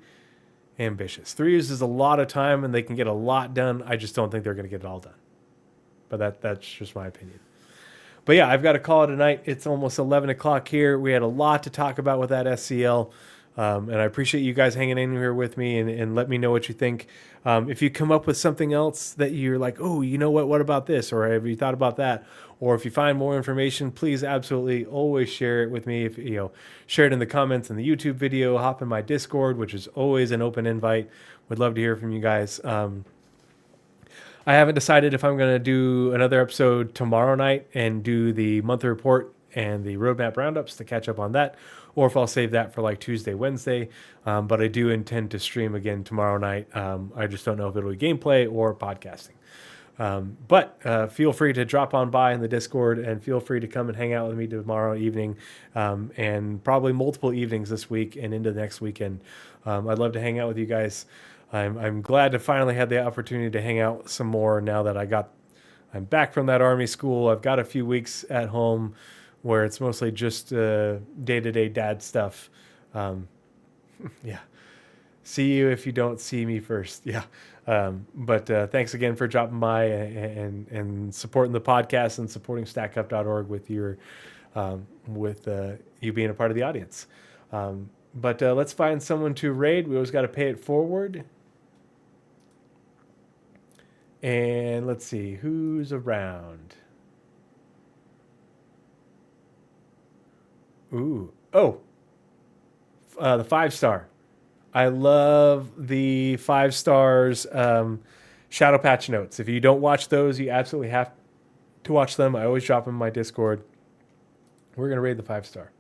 ambitious. 3 years is a lot of time, and they can get a lot done. I just don't think they're going to get it all done. But that's just my opinion. But yeah, I've got to call it a night. It's almost 11 o'clock here. We had a lot to talk about with that SCL. And I appreciate you guys hanging in here with me and let me know what you think. If you come up with something else that you're like, oh, you know what about this? Or have you thought about that? Or if you find more information, please absolutely always share it with me. If share it in the comments in the YouTube video, hop in my Discord, which is always an open invite. Would love to hear from you guys. I haven't decided if I'm going to do another episode tomorrow night and do the monthly report and the Roadmap Roundups to catch up on that, or if I'll save that for like Tuesday, Wednesday. But I do intend to stream again tomorrow night. I just don't know if it'll be gameplay or podcasting. But feel free to drop on by in the Discord, and feel free to come and hang out with me tomorrow evening, and probably multiple evenings this week and into the next weekend. I'd love to hang out with you guys. I'm glad to finally have the opportunity to hang out some more now that I'm back from that Army school. I've got a few weeks at home where it's mostly just day-to-day dad stuff. Yeah. See you if you don't see me first. Yeah. But thanks again for dropping by and supporting the podcast and supporting stackup.org with your you being a part of the audience. But let's find someone to raid. We always got to pay it forward. And let's see who's around. Ooh. Oh. The 5-star. I love the 5 stars Shadow Patch notes. If you don't watch those, you absolutely have to watch them. I always drop them in my Discord. We're going to raid the 5-star.